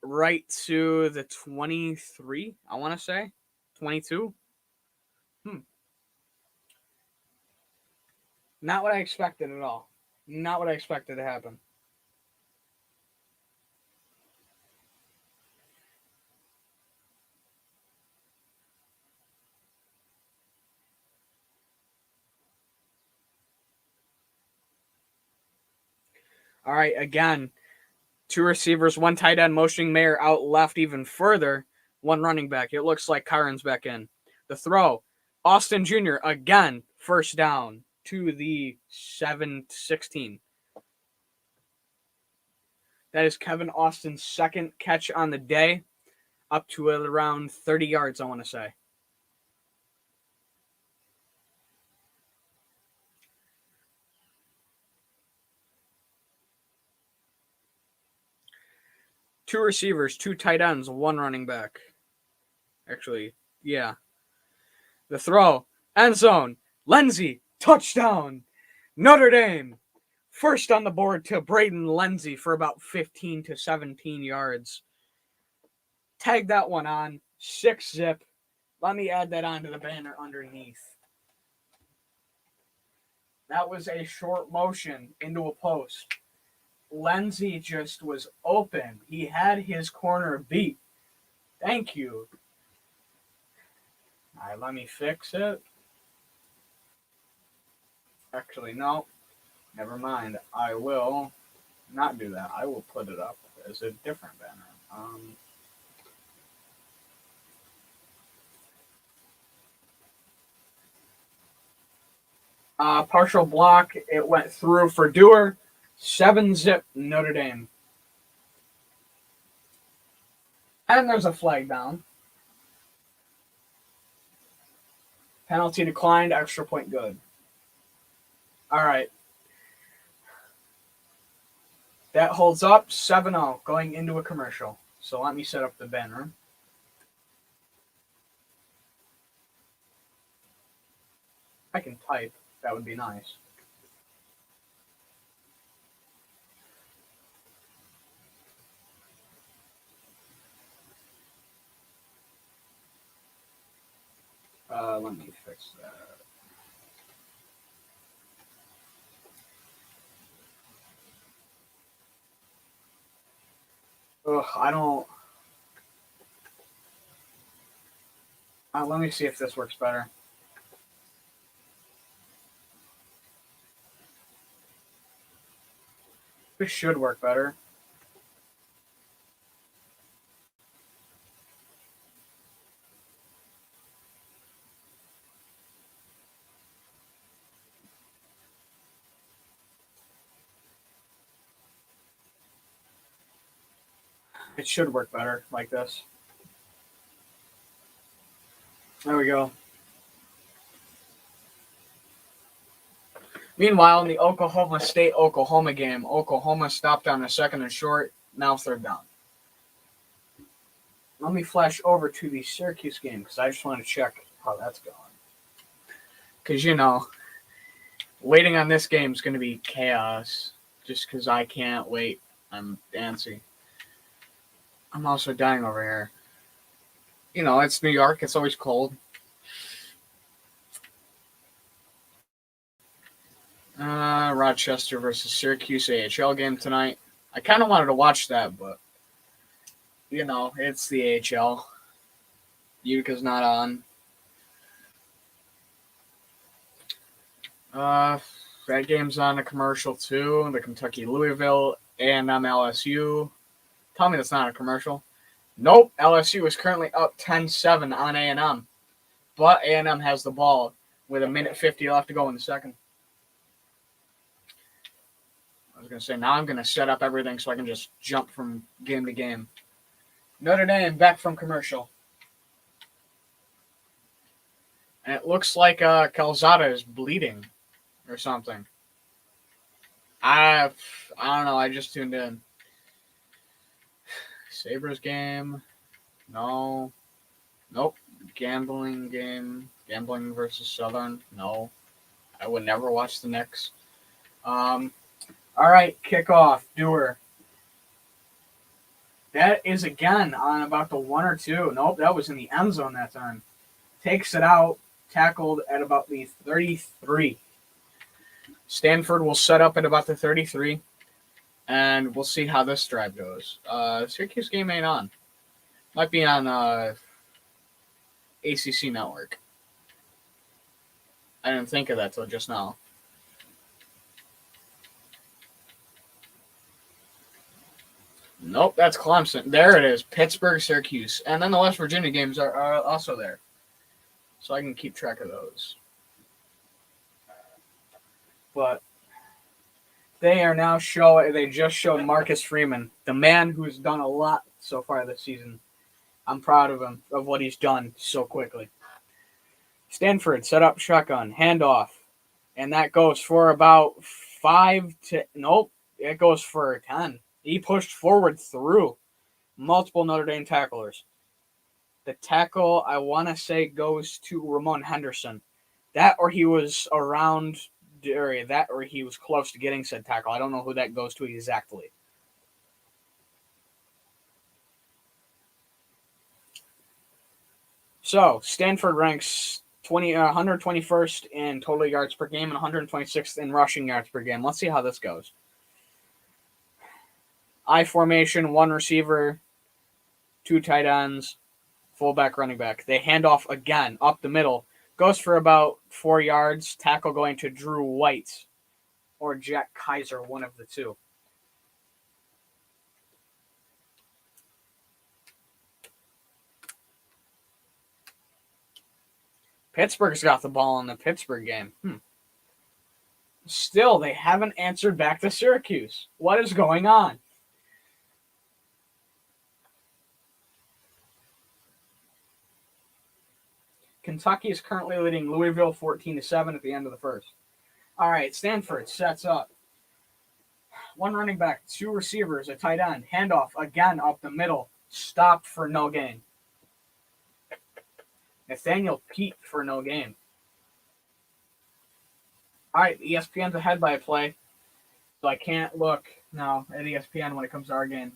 right to the 23, I want to say. 22. Not what I expected at all. Not what I expected to happen. All right, again, 2 receivers, 1 tight end, motioning Mayer out left even further, 1 running back. It looks like Kyron's back in. The throw, Austin Jr., again, first down to the 7-16. That is Kevin Austin's second catch on the day, up to around 30 yards, I want to say. Two receivers, 2 tight ends, 1 running back. Actually, yeah. The throw, end zone, Lindsey, touchdown. Notre Dame, first on the board to Braden Lindsey for about 15 to 17 yards. Tag that one on, 6-zip. Let me add that onto the banner underneath. That was a short motion into a post. Lindsey just was open. He had his corner beat. Thank you. All right, let me fix it. Actually, no. Never mind. I will not do that. I will put it up as a different banner. Partial block. It went through for Dewar. 7-zip Notre Dame. And there's a flag down. Penalty declined. Extra point good. All right. That holds up. 7-0 going into a commercial. So let me set up the banner. I can type. That would be nice. Let me fix that. Ugh, I don't. Let me see if this works better. This should work better. It should work better like this. There we go. Meanwhile, in the Oklahoma State-Oklahoma game, Oklahoma stopped on a 2nd and short, now 3rd down. Let me flash over to the Syracuse game because I just want to check how that's going. Because, waiting on this game is going to be chaos just because I can't wait. I'm antsy. I'm also dying over here. It's New York. It's always cold. Rochester versus Syracuse AHL game tonight. I kind of wanted to watch that, but, it's the AHL. Utica's not on. That game's on a commercial, too. The Kentucky-Louisville, A&M LSU. Tell me that's not a commercial. Nope, LSU is currently up 10-7 on A&M. But A&M has the ball with 1:50 left to go in the second. I was going to say, now I'm going to set up everything so I can just jump from game to game. Notre Dame back from commercial. And it looks like Calzada is bleeding or something. I don't know. I just tuned in. Sabres game. No. Nope. Gambling game. Gambling versus Southern. No. I would never watch the Knicks. All right, kickoff, Dewar. That is again on about the 1 or 2. Nope, that was in the end zone that time. Takes it out, tackled at about the 33. Stanford will set up at about the 33, and we'll see how this drive goes. Syracuse game ain't on. Might be on ACC Network. I didn't think of that till just now. Nope, that's Clemson. There it is. Pittsburgh, Syracuse. And then the West Virginia games are also there. So I can keep track of those. But they just showed Marcus Freeman, the man who's done a lot so far this season. I'm proud of him, of what he's done so quickly. Stanford set up shotgun, handoff. And that goes for about it goes for 10. He pushed forward through multiple Notre Dame tacklers. The tackle, I want to say, goes to Ramon Henderson. That or he was around the area. That or he was close to getting said tackle. I don't know who that goes to exactly. So, Stanford ranks 121st in total yards per game and 126th in rushing yards per game. Let's see how this goes. I formation, 1 receiver, 2 tight ends, fullback, running back. They hand off again up the middle. Goes for about 4 yards. Tackle going to Drew White or Jack Kaiser, one of the two. Pittsburgh's got the ball in the Pittsburgh game. Still, they haven't answered back to Syracuse. What is going on? Kentucky is currently leading Louisville 14-7 at the end of the first. All right, Stanford sets up. 1 running back, 2 receivers, a tight end. Handoff again up the middle. Stopped for no gain. Nathaniel Pete for no gain. All right, ESPN's ahead by a play, so I can't look now at ESPN when it comes to our game.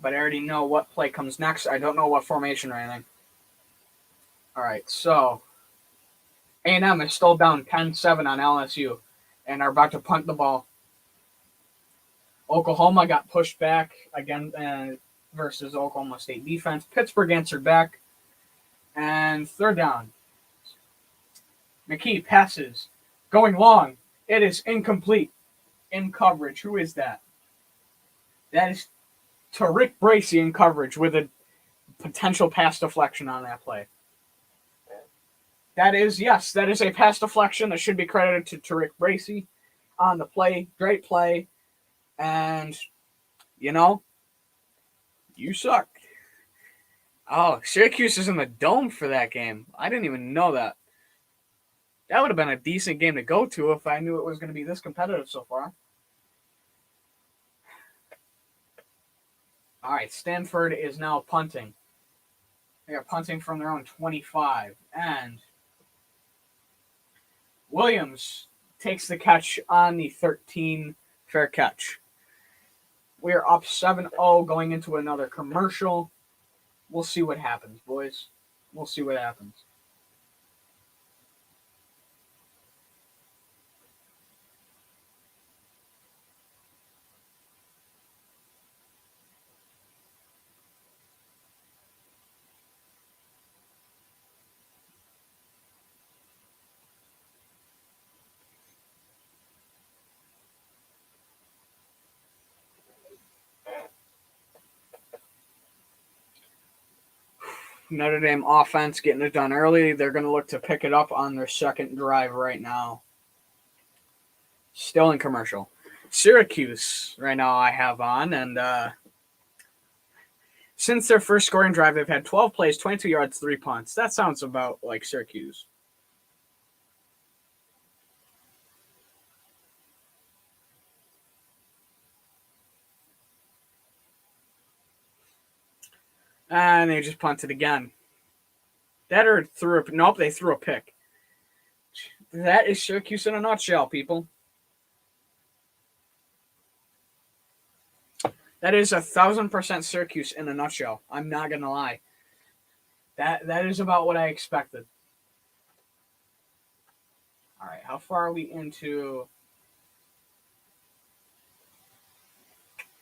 But I already know what play comes next. I don't know what formation or anything. All right, so A&M is still down 10-7 on LSU and are about to punt the ball. Oklahoma got pushed back again versus Oklahoma State defense. Pittsburgh answered back. And third down. McKee passes. Going long. It is incomplete. In coverage. Who is that? That is Tariq Bracy in coverage with a potential pass deflection on that play. That is a pass deflection that should be credited to Tariq Bracy on the play. Great play. And, you suck. Oh, Syracuse is in the dome for that game. I didn't even know that. That would have been a decent game to go to if I knew it was going to be this competitive so far. All right, Stanford is now punting. They are punting from their own 25. And Williams takes the catch on the 13 fair catch. We are up 7-0 going into another commercial. We'll see what happens, boys. We'll see what happens. Notre Dame offense getting it done early. They're going to look to pick it up on their second drive right now. Still in commercial. Syracuse right now I have on, and since their first scoring drive, they've had 12 plays, 22 yards, 3 punts. That sounds about like Syracuse. And they just punted again. Nope, they threw a pick. That is Syracuse in a nutshell, people. That is 1,000% Syracuse in a nutshell. I'm not going to lie. That is about what I expected. All right, how far are we into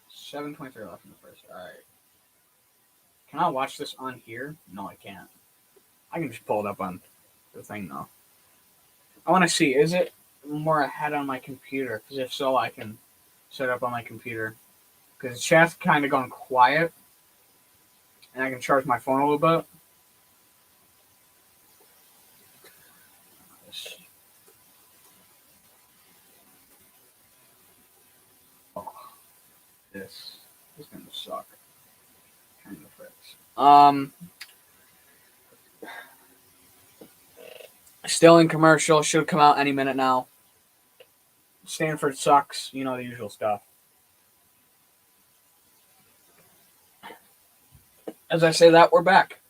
7:23 left in the first? All right. Can I watch this on here? No, I can't. I can just pull it up on the thing, though. I want to see, is it more ahead on my computer? Because if so, I can set it up on my computer. Because the chat's kind of gone quiet. And I can charge my phone a little bit. Oh, this is going to suck. Kind of fix. Still in commercial. Should come out any minute now. Stanford sucks. You know the usual stuff. As I say that, we're back.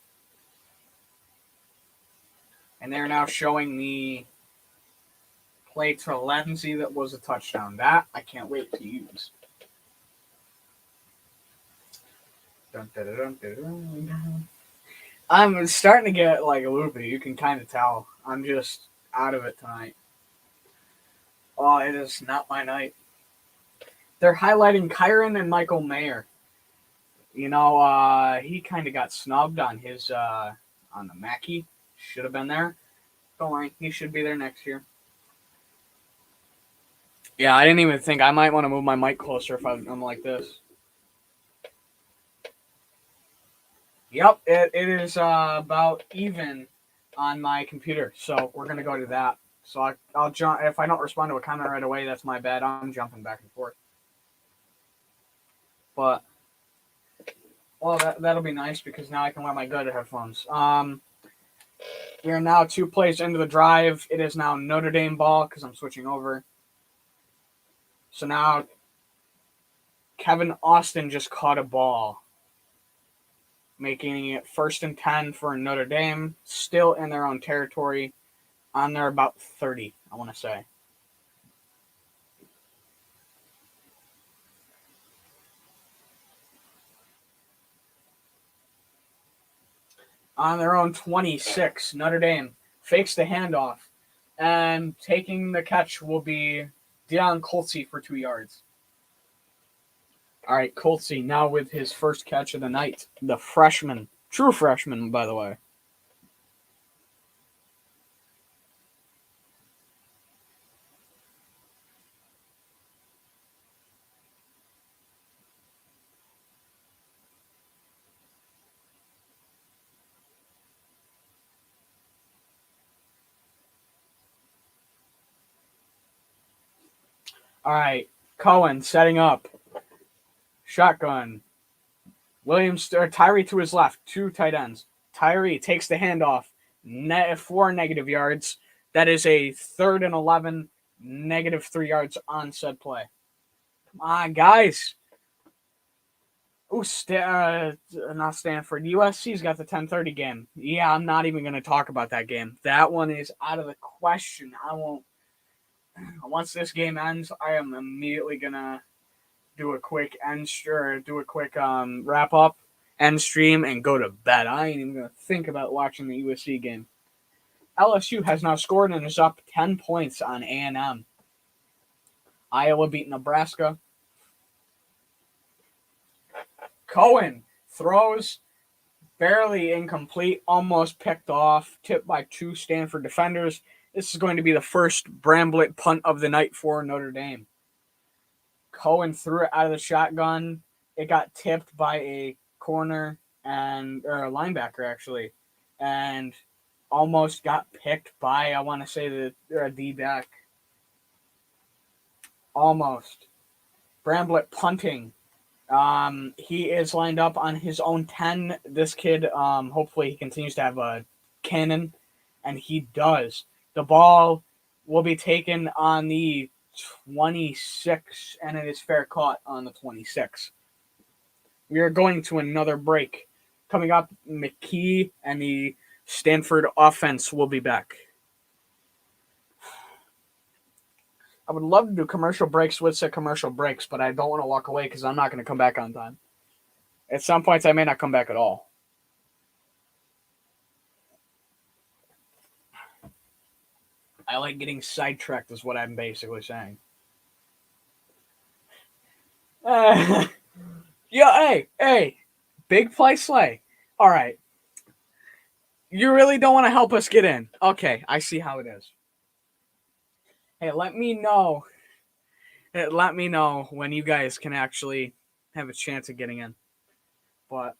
And they're now showing the play to Latency that was a touchdown. That I can't wait to use. I'm starting to get like loopy. You can kind of tell. I'm just out of it tonight. Oh, it is not my night. They're highlighting Kyron and Michael Mayer. You know, he kind of got snubbed on his on the Mackey. Should have been there. Don't worry, he should be there next year. Yeah, I didn't even think I might want to move my mic closer if I'm like this. Yep, it is about even on my computer, so we're gonna go to that. So I'll jump. If I don't respond to a comment right away, that's my bad. I'm jumping back and forth. But well, that'll be nice because now I can wear my good headphones. We are now 2 plays into the drive. It is now Notre Dame ball because I'm switching over. So now Kevin Austin just caught a ball, making it 1st and 10 for Notre Dame, still in their own territory, on their about 30, I want to say. On their own 26, Notre Dame fakes the handoff, and taking the catch will be Deion Colsey for 2 yards. All right, Coltsy now with his first catch of the night. The freshman, true freshman, by the way. All right, Cohen setting up. Shotgun. Tyree to his left, two tight ends. Tyree takes the handoff, 4 negative yards. That is a 3rd and 11, negative 3 yards on said play. Come on, guys. Ooh, not Stanford. USC's got the 10:30 game. Yeah, I'm not even going to talk about that game. That one is out of the question. I won't. Once this game ends, I am immediately going to do a quick wrap up, end stream, and go to bed. I ain't even going to think about watching the USC game. LSU has now scored and is up 10 points on A&M. Iowa beat Nebraska. Cohen throws, barely incomplete, almost picked off, tipped by 2 Stanford defenders. This is going to be the first Bramblett punt of the night for Notre Dame. Cohen threw it out of the shotgun. It got tipped by a corner or a linebacker, actually, and almost got picked by, I want to say, the D-back. Almost. Bramblett punting. He is lined up on his own 10. This kid, hopefully he continues to have a cannon, and he does. The ball will be taken on the 26, and it is fair caught on the 26. We are going to another break. Coming up, McKee and the Stanford offense will be back. I would love to do commercial breaks with said commercial breaks, but I don't want to walk away because I'm not going to come back on time. At some points, I may not come back at all. I like getting sidetracked is what I'm basically saying. Yeah, hey. Big play Slay. All right. You really don't want to help us get in. Okay, I see how it is. Hey, let me know. Let me know when you guys can actually have a chance of getting in. But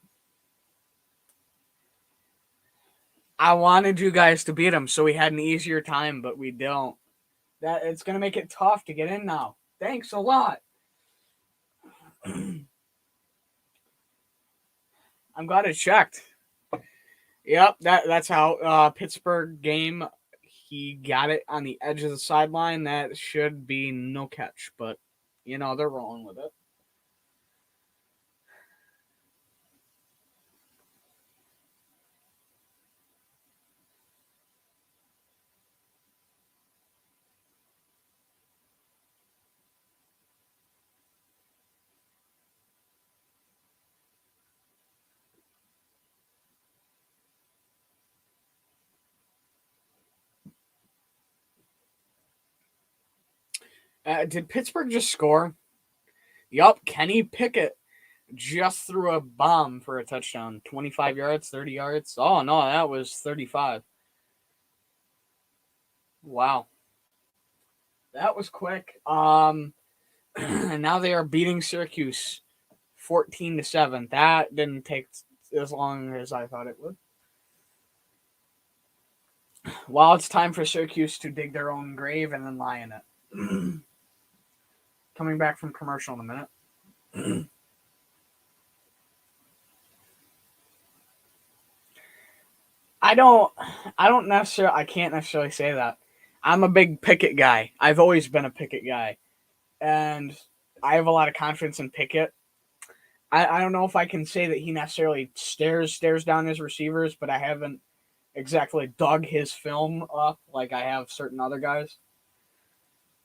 I wanted you guys to beat them so we had an easier time, but we don't. It's going to make it tough to get in now. Thanks a lot. I'm glad it checked. Yep, that's how Pittsburgh game. He got it on the edge of the sideline. That should be no catch, but they're rolling with it. Did Pittsburgh just score? Yup, Kenny Pickett just threw a bomb for a touchdown. 25 yards, 30 yards. Oh, no, that was 35. Wow. That was quick. And now they are beating Syracuse 14-7. That didn't take as long as I thought it would. Well, it's time for Syracuse to dig their own grave and then lie in it. Coming back from commercial in a minute. I can't necessarily say that. I'm a big Pickett guy. I've always been a Pickett guy. And I have a lot of confidence in Pickett. I don't know if I can say that he necessarily stares down his receivers, but I haven't exactly dug his film up like I have certain other guys.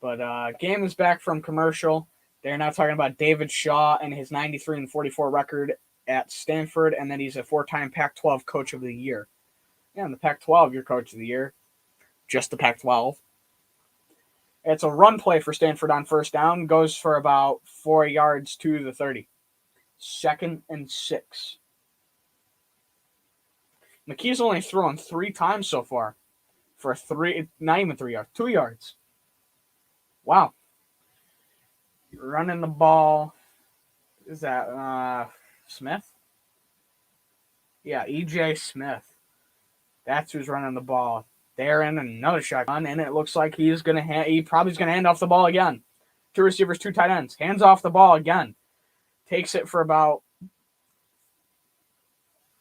But game is back from commercial. They're now talking about David Shaw and his 93-44 record at Stanford, and then he's a 4-time Pac-12 Coach of the Year. Yeah, in the Pac-12, you're Coach of the Year. Just the Pac-12. It's a run play for Stanford on first down. Goes for about 4 yards to the 30. 2nd and 6. McKee's only thrown 3 times so far for 3, not even 3 yards, 2 yards. Wow. Running the ball. Is that Smith? Yeah, EJ Smith. That's who's running the ball. They're in another shotgun, and it looks like he probably's gonna hand off the ball again. 2 receivers, 2 tight ends. Hands off the ball again. Takes it for about.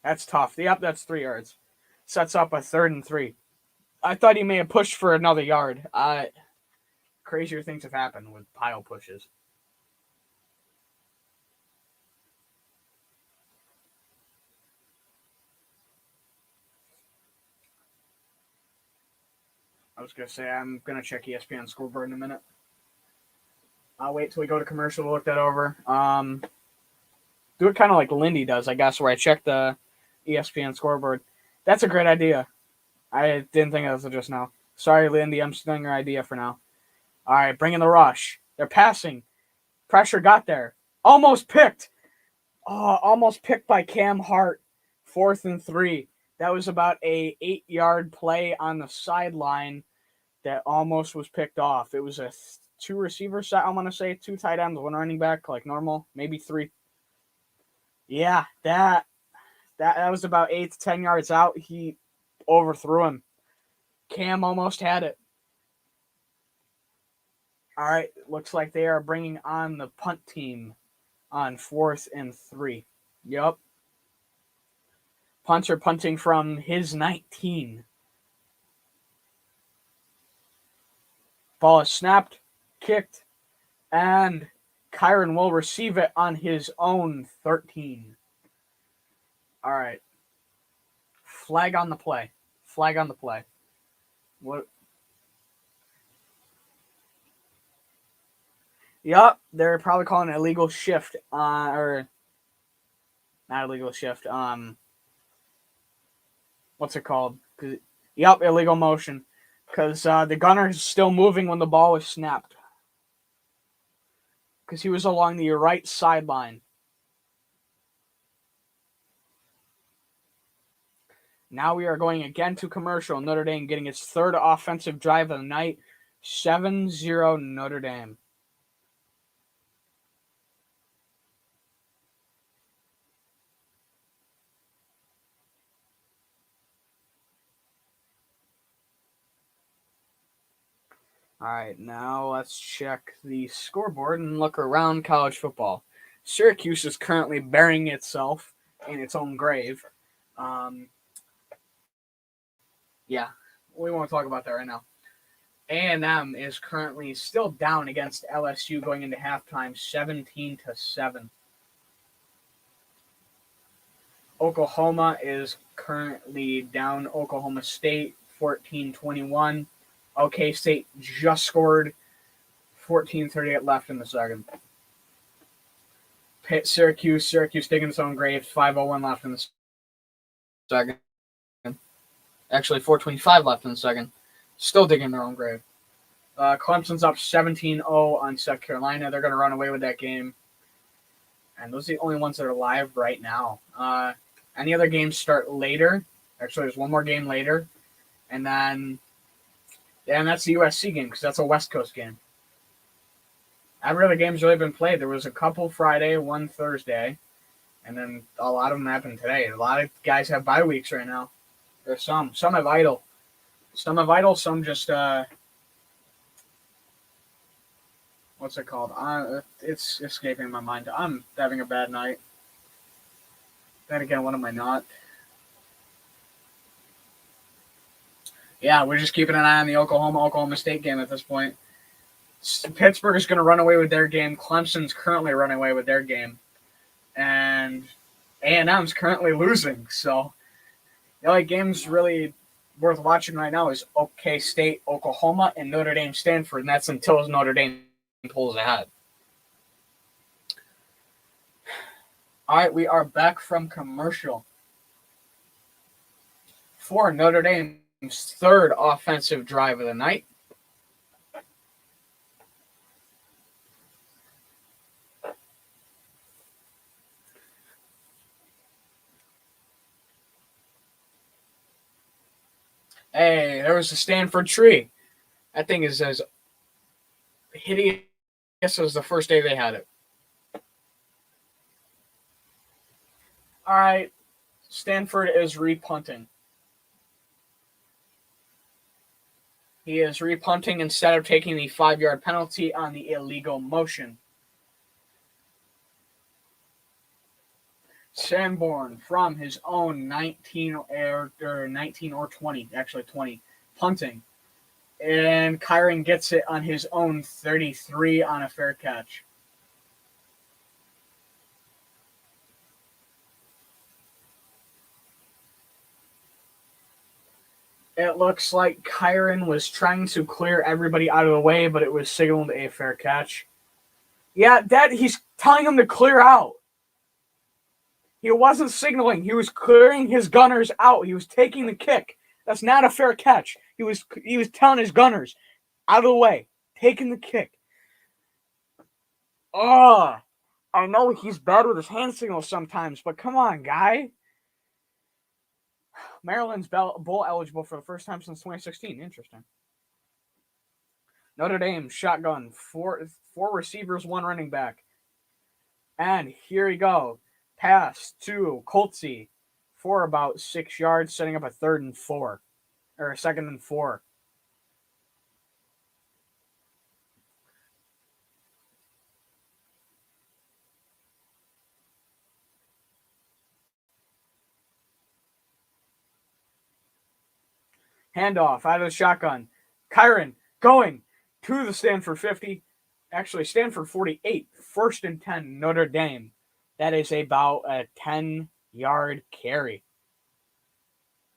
That's tough. Yep, that's 3 yards. Sets up a 3rd and 3. I thought he may have pushed for another yard. Crazier things have happened with pile pushes. I was going to say, I'm going to check ESPN scoreboard in a minute. I'll wait till we go to commercial to look that over. Do it kind of like Lindy does, I guess, where I check the ESPN scoreboard. That's a great idea. I didn't think of it just now. Sorry, Lindy, I'm stealing your idea for now. All right, bring in the rush. They're passing. Pressure got there. Almost picked. Oh, almost picked by Cam Hart. 4th and 3. That was about a 8-yard play on the sideline that almost was picked off. It was a 2 receiver set, I'm going to say. 2 tight ends, 1 running back, like normal. Maybe 3. Yeah, that was about 8 to 10 yards out. He overthrew him. Cam almost had it. All right, looks like they are bringing on the punt team on 4th and 3. Yep. Punter punting from his 19. Ball is snapped, kicked, and Kyron will receive it on his own 13. All right. Flag on the play. Flag on the play. What? Yep, they're probably calling it illegal shift, or not illegal shift. What's it called? Yep, illegal motion, because the gunner is still moving when the ball was snapped, because he was along the right sideline. Now we are going again to commercial. Notre Dame getting its 3rd offensive drive of the night. 7-0 Notre Dame. All right, now let's check the scoreboard and look around college football. Syracuse is currently burying itself in its own grave. Yeah, we won't talk about that right now. A&M is currently still down against LSU going into halftime, 17-7. Oklahoma is currently down. Oklahoma State, 14-21. OK State just scored. 14:38 left in the second. Pitt, Syracuse digging its own grave. 5:01 left in the second. Actually, 4:25 left in the second. Still digging their own grave. Clemson's up 17-0 on South Carolina. They're going to run away with that game. And those are the only ones that are live right now. Any other games start later. Actually, there's one more game later. And that's the USC game because that's a West Coast game. Every other game's really been played. There was a couple Friday, one Thursday, and then a lot of them happened today. A lot of guys have bye weeks right now. There's some have idle. Some just what's it called? It's escaping my mind. I'm having a bad night. Then again, what am I not? Yeah, we're just keeping an eye on the Oklahoma State game at this point. Pittsburgh is going to run away with their game. Clemson's currently running away with their game. And A&M's currently losing. So the only games really worth watching right now is OK State, Oklahoma, and Notre Dame, Stanford. And that's until Notre Dame pulls ahead. All right, we are back from commercial. For Notre Dame's 3rd offensive drive of the night. Hey, there was a Stanford tree. That thing is as hideous as the first day they had it. All right, Stanford is repunting. He is repunting instead of taking the 5-yard penalty on the illegal motion. Sanborn from his own 19 or 20, actually 20, punting. And Kyron gets it on his own 33 on a fair catch. It looks like Kyron was trying to clear everybody out of the way, but it was signaled a fair catch. Yeah, he's telling him to clear out. He wasn't signaling. He was clearing his gunners out. He was taking the kick. That's not a fair catch. He was telling his gunners, out of the way, taking the kick. Oh, I know he's bad with his hand signals sometimes, but come on, guy. Maryland's bowl eligible for the first time since 2016. Interesting. Notre Dame shotgun, four receivers, 1 running back. And here we go. Pass to Coltsy for about 6 yards, setting up a 3rd and 4. Or a 2nd and 4. Handoff out of the shotgun. Kyron going to the Stanford 50. Actually, Stanford 48. 1st and 10, Notre Dame. That is about a 10-yard carry.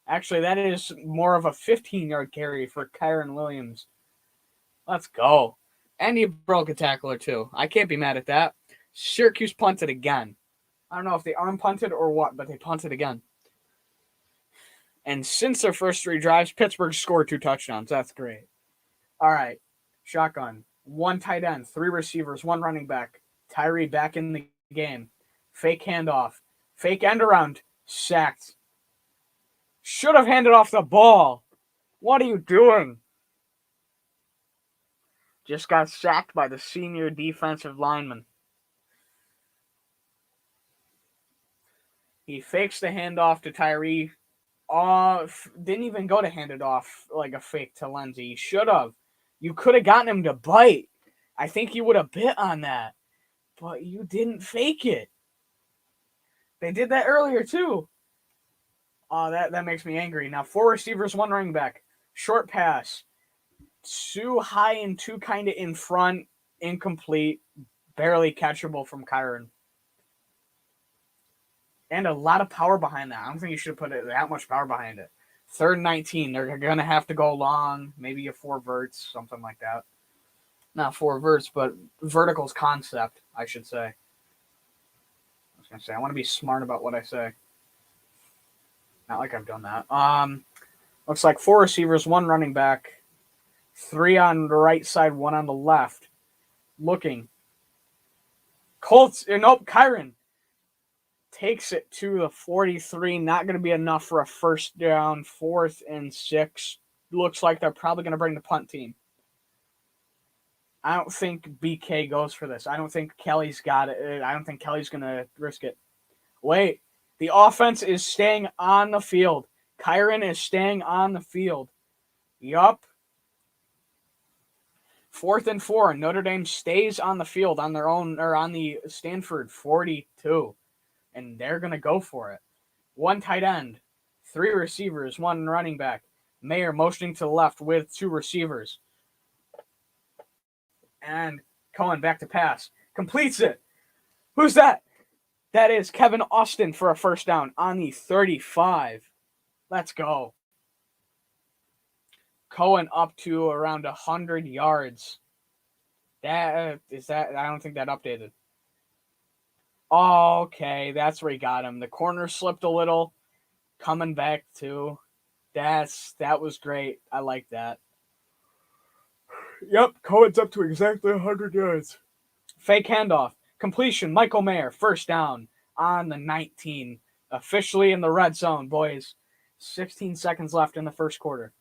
Actually, that is more of a 15-yard carry for Kyron Williams. Let's go. And he broke a tackler, too. I can't be mad at that. Syracuse punted again. I don't know if they arm punted or what, but they punted again. And since their first 3 drives, Pittsburgh scored 2 touchdowns. That's great. All right. Shotgun. 1 tight end, 3 receivers, 1 running back. Tyree back in the game. Fake handoff. Fake end around. Sacked. Should have handed off the ball. What are you doing? Just got sacked by the senior defensive lineman. He fakes the handoff to Tyree. Didn't even go to hand it off like a fake to Lindsey. He should have. You could have gotten him to bite. I think you would have bit on that. But you didn't fake it. They did that earlier too. That makes me angry. Now 4 receivers, 1 running back. Short pass. 2 high and 2 kind of in front. Incomplete. Barely catchable from Kyron. And a lot of power behind that. I don't think you should put that much power behind it. 3rd and 19. They're going to have to go long. Maybe a 4 verts, something like that. Not 4 verts, but verticals concept, I should say. I was going to say, I want to be smart about what I say. Not like I've done that. Looks like 4 receivers, 1 running back. 3 on the right side, 1 on the left. Looking. Kyron takes it to the 43. Not going to be enough for a first down. 4th and 6. Looks like they're probably going to bring the punt team. I don't think BK goes for this. I don't think Kelly's got it. I don't think Kelly's going to risk it. Wait. The offense is staying on the field. Kyron is staying on the field. Yup. 4th and 4. Notre Dame stays on the field on their own, or on the Stanford 42. And they're going to go for it. 1 tight end, 3 receivers, 1 running back. Mayer motioning to the left with 2 receivers. And Cohen back to pass. Completes it. Who's that? That is Kevin Austin for a first down on the 35. Let's go. Cohen up to around 100 yards. I don't think that updated. Oh, okay, that's where he got him. The corner slipped a little. Coming back to. That was great. I like that. Yep, Cohen's up to exactly 100 yards. Fake handoff. Completion. Michael Mayer. First down on the 19. Officially in the red zone, boys. 16 seconds left in the first quarter.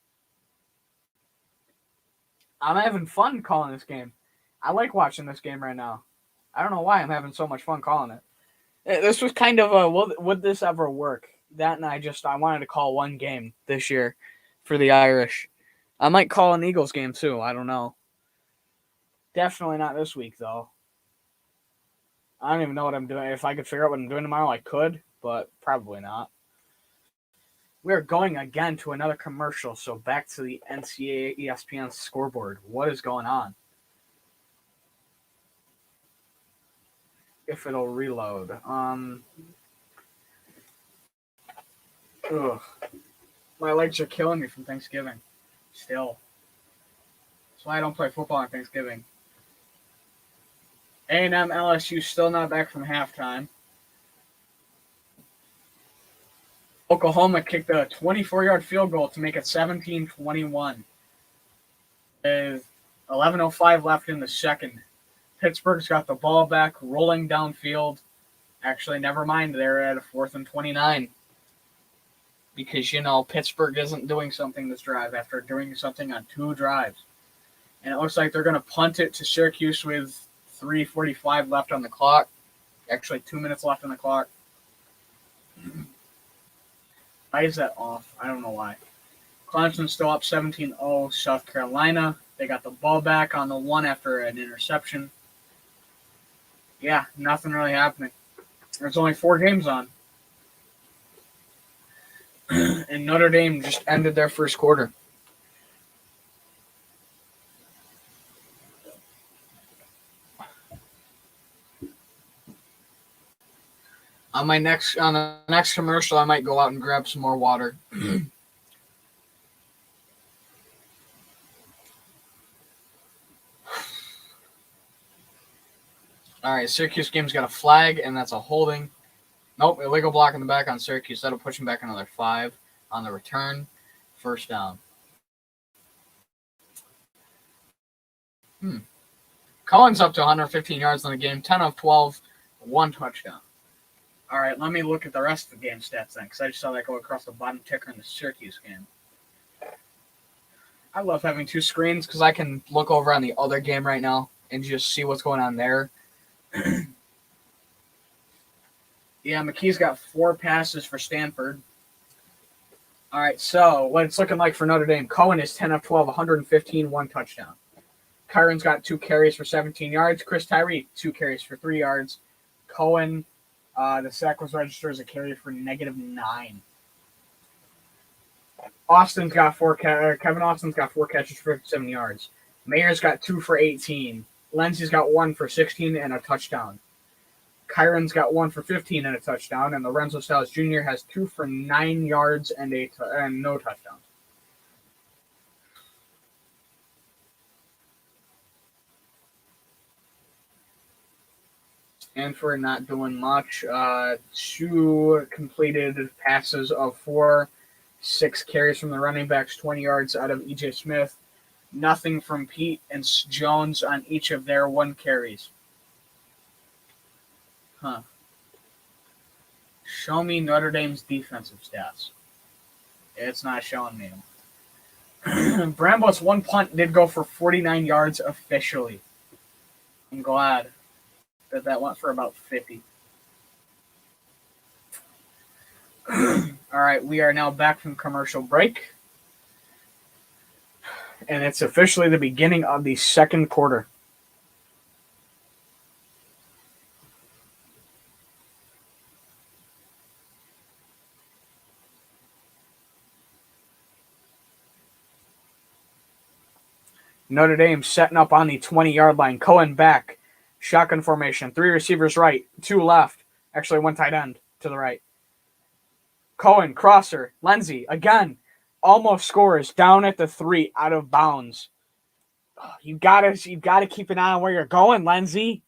I'm having fun calling this game. I like watching this game right now. I don't know why I'm having so much fun calling it. This was kind of a would this ever work? That and I wanted to call one game this year for the Irish. I might call an Eagles game too. I don't know. Definitely not this week though. I don't even know what I'm doing. If I could figure out what I'm doing tomorrow, I could, but probably not. We're going again to another commercial, so back to the NCAA ESPN scoreboard. What is going on? If it'll reload. Ugh. My legs are killing me from Thanksgiving. Still. That's why I don't play football on Thanksgiving. A&M LSU still not back from halftime. Oklahoma kicked a 24-yard field goal to make it 17-21. With 11:05 left in the second. Pittsburgh's got the ball back, rolling downfield. Actually, never mind. They're at a 4th and 29. Because, Pittsburgh isn't doing something this drive after doing something on 2 drives. And it looks like they're going to punt it to Syracuse with 3:45 left on the clock. Actually, 2 minutes left on the clock. Why is that off? I don't know why. Clemson's still up 17-0 South Carolina. They got the ball back on the 1 after an interception. Yeah, nothing really happening. There's only 4 games on. And Notre Dame just ended their first quarter. On the next commercial, I might go out and grab some more water. All right, Syracuse game's got a flag, and that's a holding. Nope, illegal block in the back on Syracuse. That'll push him back another 5 on the return. First down. Collins up to 115 yards in the game. 10 of 12, 1 touchdown. All right, let me look at the rest of the game stats then, because I just saw that go across the bottom ticker in the Syracuse game. I love having 2 screens because I can look over on the other game right now and just see what's going on there. Yeah, McKee's got 4 passes for Stanford. All right, so what it's looking like for Notre Dame. Cohen is 10 of 12, 115, 1 touchdown. Kyron's got 2 carries for 17 yards. Chris Tyree, 2 carries for 3 yards. Cohen, the sack was registered as a carry for -9. Austin's got 4. Kevin Austin's got 4 catches for 57 yards. Mayer's got 2 for 18. Lindsey's got 1 for 16 and a touchdown. Kyron's got 1 for 15 and a touchdown, and Lorenzo Styles Jr. has 2 for 9 yards and no touchdowns. Stanford not doing much. 2 completed passes of 4, 6 carries from the running backs, 20 yards out of E.J. Smith. Nothing from Pete and Jones on each of their 1 carries. Huh. Show me Notre Dame's defensive stats. It's not showing me them. Brambo's 1 punt did go for 49 yards officially. I'm glad that went for about 50. All right, we are now back from commercial break. And it's officially the beginning of the second quarter. Notre Dame setting up on the 20-yard line. Cohen back. Shotgun formation. 3 receivers right. 2 left. Actually, 1 tight end to the right. Cohen, crosser. Lindsey, again. Almost scores. Down at the 3, out of bounds. You gotta keep an eye on where you're going, Lindsey.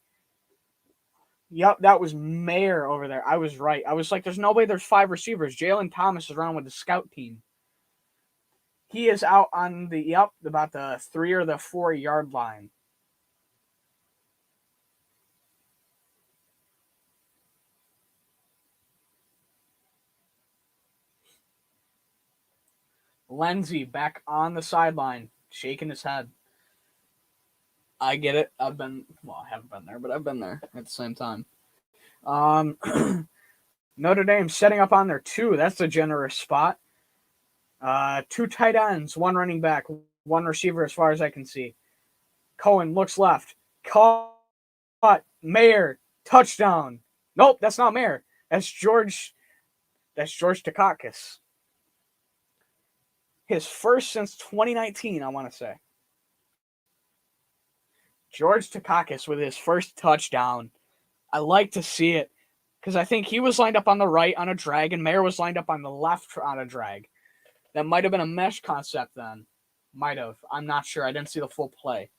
Yep, that was Mayer over there. I was right. I was like, there's no way there's 5 receivers. Jalen Thomas is around with the scout team. He is out on about the 3 or the 4 yard line. Lindsey back on the sideline, shaking his head. I get it. I haven't been there, but I've been there at the same time. Notre Dame setting up on their 2. That's a generous spot. 2 tight ends, 1 running back, 1 receiver as far as I can see. Cohen looks left. Caught. Mayer. Touchdown. Nope, that's not Mayer. That's George Takakis. His first since 2019, I want to say. George Takakis with his first touchdown. I like to see it because I think he was lined up on the right on a drag and Mayer was lined up on the left on a drag. That might have been a mesh concept then. Might have. I'm not sure. I didn't see the full play.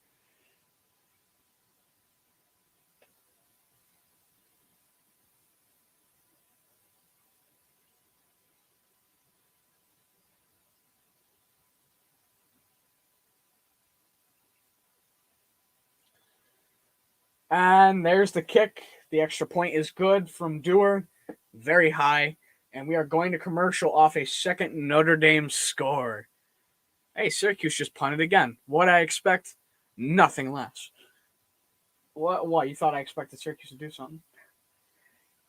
And there's the kick. The extra point is good from Dewar. Very high. And we are going to commercial off a second Notre Dame score. Hey, Syracuse just punted again. What I expect? Nothing less. What? You thought I expected Syracuse to do something?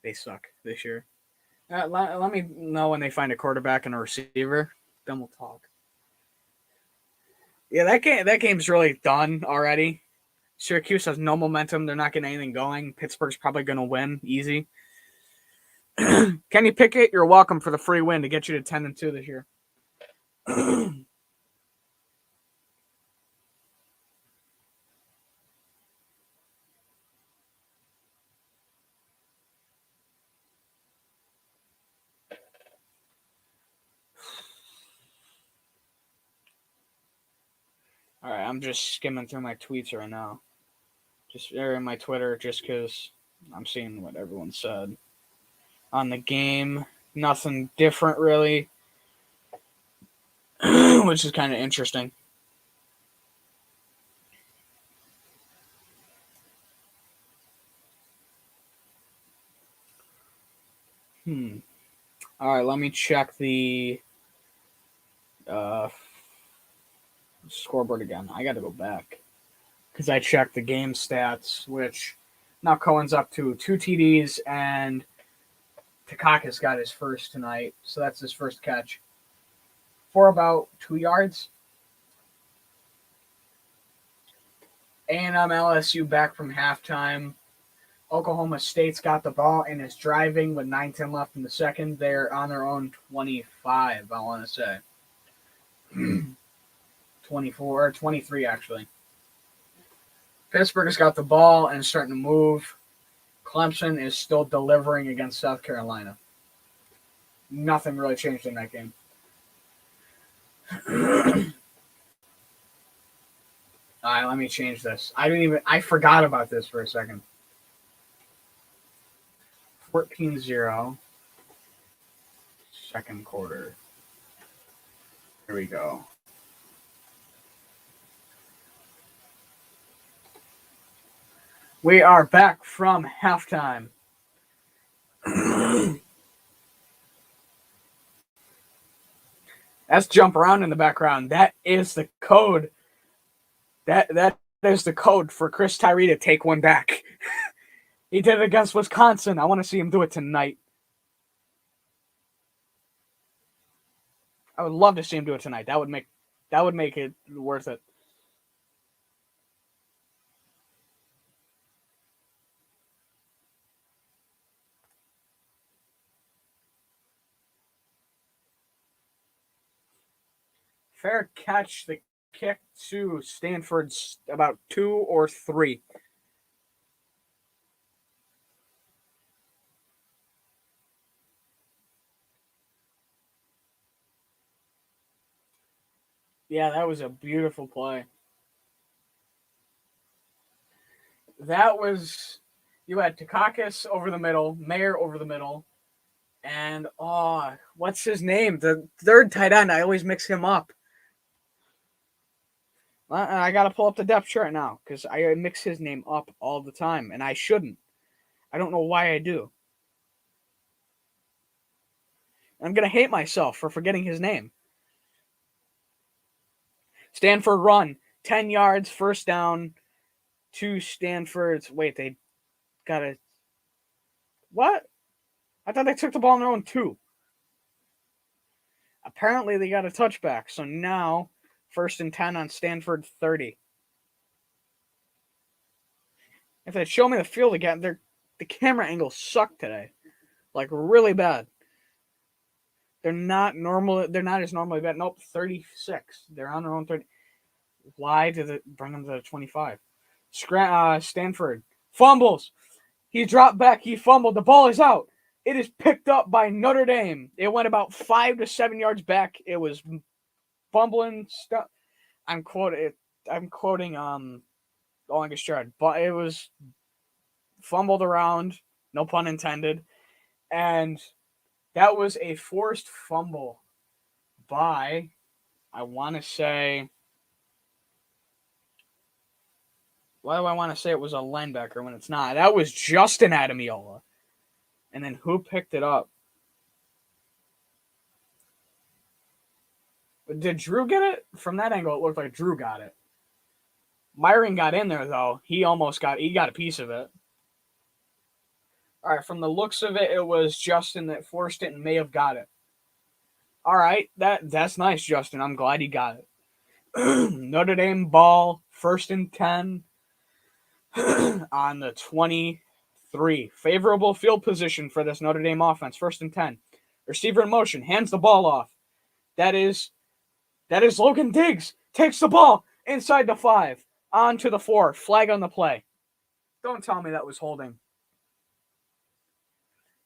They suck this year. Let me know when they find a quarterback and a receiver. Then we'll talk. Yeah, that game's really done already. Syracuse has no momentum. They're not getting anything going. Pittsburgh's probably going to win easy. Kenny Pickett, you're welcome for the free win to get you to 10-2 this year. All right, I'm just skimming through my tweets right now. Just in my Twitter, just because I'm seeing what everyone said on the game. Nothing different, really, which is kind of interesting. All right, let me check the scoreboard again. I got to go back because I checked the game stats, which now Cohen's up to 2 TDs and Takakis got his first tonight, so that's his first catch for about 2 yards. A&M LSU back from halftime. Oklahoma State's got the ball and is driving with 9:10 left in the second. They're on their own 25, I want to say. 24 or 23, actually. Pittsburgh has got the ball and is starting to move. Clemson is still delivering against South Carolina. Nothing really changed in that game. All right, let me change this. I forgot about this for a second. 14-0. Second quarter. Here we go. We are back from halftime. That's jump around in the background. That is the code. That is the code for Chris Tyree to take one back. He did it against Wisconsin. I want to see him do it tonight. I would love to see him do it tonight. That would make it worth it. Fair catch, the kick to Stanford's about 2 or 3. Yeah, that was a beautiful play. That was, you had Takakis over the middle, Mayer over the middle, and what's his name? The third tight end. I always mix him up. I got to pull up the depth chart now because I mix his name up all the time, and I shouldn't. I don't know why I do. I'm going to hate myself for forgetting his name. Stanford run, 10 yards, first down. to Stanford's. Wait, they got a what? I thought they took the ball on their own 2. Apparently, they got a touchback. So now, 1st and 10 on Stanford 30. If they show me the field again, the camera angles suck today, like really bad. They're not normal. They're not as normally bad. Nope, 36. They're on their own 30. Why did it bring them to the 25? Stanford fumbles. He dropped back. He fumbled. The ball is out. It is picked up by Notre Dame. It went about 5 to 7 yards back. It was fumbling stuff. I'm quoting Olinga Strad, but it was fumbled around, no pun intended, and that was a forced fumble by, I want to say, why do I want to say it was a linebacker when it's not? That was Justin Adamiola. And then who picked it up? Did Drew get it? From that angle, it looked like Drew got it. Myron got in there, though. He got a piece of it. All right, from the looks of it, it was Justin that forced it and may have got it. All right, that's nice, Justin. I'm glad he got it. Notre Dame ball, 1st and 10 on the 23. Favorable field position for this Notre Dame offense, 1st and 10. Receiver in motion, hands the ball off. That is Logan Diggs. Takes the ball inside the 5, onto the 4. Flag on the play. Don't tell me that was holding.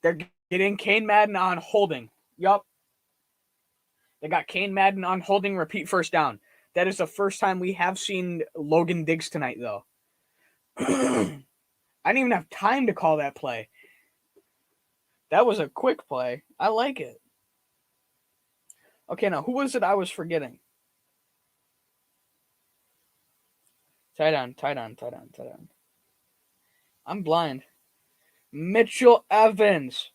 They're getting Kane Madden on holding. Yup. They got Kane Madden on holding, repeat 1st down. That is the first time we have seen Logan Diggs tonight, though. I didn't even have time to call that play. That was a quick play. I like it. Okay, now, who was it I was forgetting? Tight end. I'm blind. Mitchell Evans.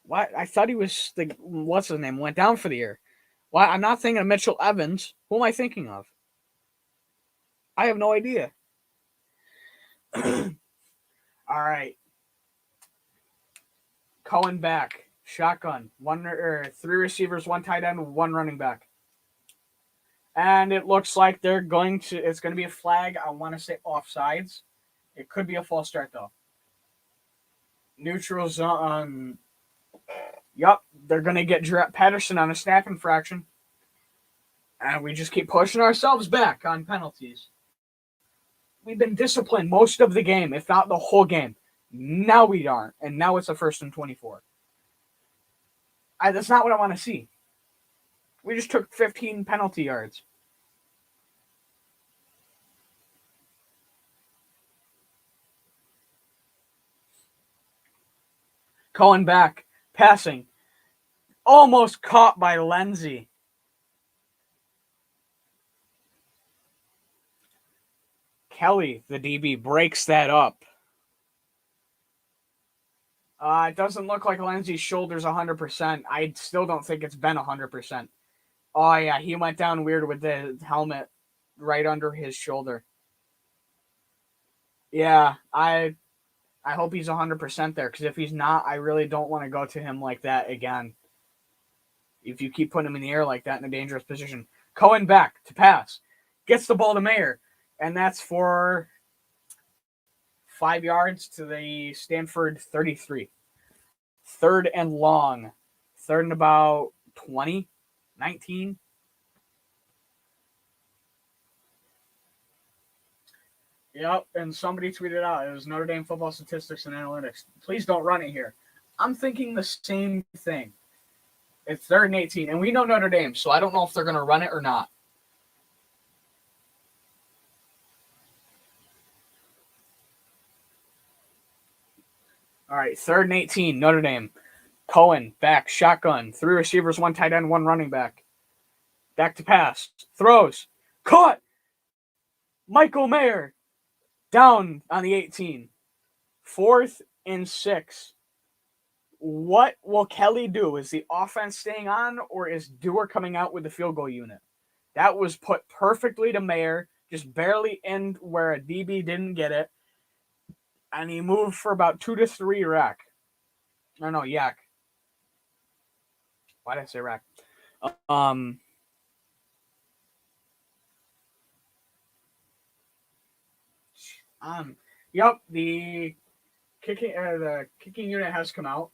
Why? I thought he was what's his name? Went down for the year. Why? I'm not thinking of Mitchell Evans. Who am I thinking of? I have no idea. All right. Cohen back. Shotgun. 3 receivers, 1 tight end, 1 running back. And it looks like it's going to be a flag. I want to say offsides. It could be a false start, though. Neutral zone. Yup, they're going to get Patterson on a snap infraction. And we just keep pushing ourselves back on penalties. We've been disciplined most of the game, if not the whole game. Now we aren't. And now it's a 1st and 24. That's not what I want to see. We just took 15 penalty yards. Cohen back. Passing. Almost caught by Lindsey. Kelly, the DB, breaks that up. It doesn't look like Lindsey's shoulder's 100%. I still don't think it's been 100%. Oh, yeah, he went down weird with the helmet right under his shoulder. Yeah, I hope he's 100% there, because if he's not, I really don't want to go to him like that again. If you keep putting him in the air like that in a dangerous position. Cohen back to pass. Gets the ball to Mayer. And that's for 5 yards to the Stanford 33. 3rd and long. 3rd and about 20, 19. Yep, and somebody tweeted out, it was Notre Dame football statistics and analytics. Please don't run it here. I'm thinking the same thing. It's 3rd and 18, and we know Notre Dame, so I don't know if they're going to run it or not. All right, 3rd and 18, Notre Dame. Cohen, back, shotgun. 3 receivers, 1 tight end, 1 running back. Back to pass. Throws. Caught! Michael Mayer. Down on the 18. 4th and 6. What will Kelly do? Is the offense staying on, or is Dewar coming out with the field goal unit? That was put perfectly to Mayer. just barely in where a DB didn't get it, and he moved for about 2 to 3 rack. No, yak. Why did I say rack? Um, yep, the kicking unit has come out.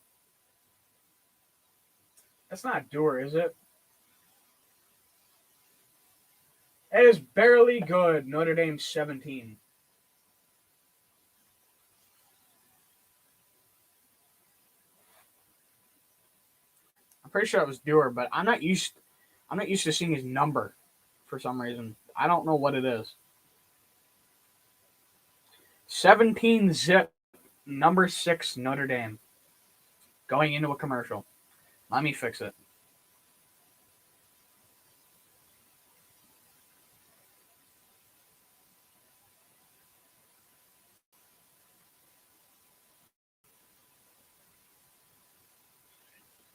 That's not Dewar, is it? It is barely good. Notre Dame 17. I'm pretty sure it was Dewar, but I'm not used to seeing his number for some reason. I don't know what it is. 17 zip, number 6 Notre Dame. Going into a commercial. Let me fix it.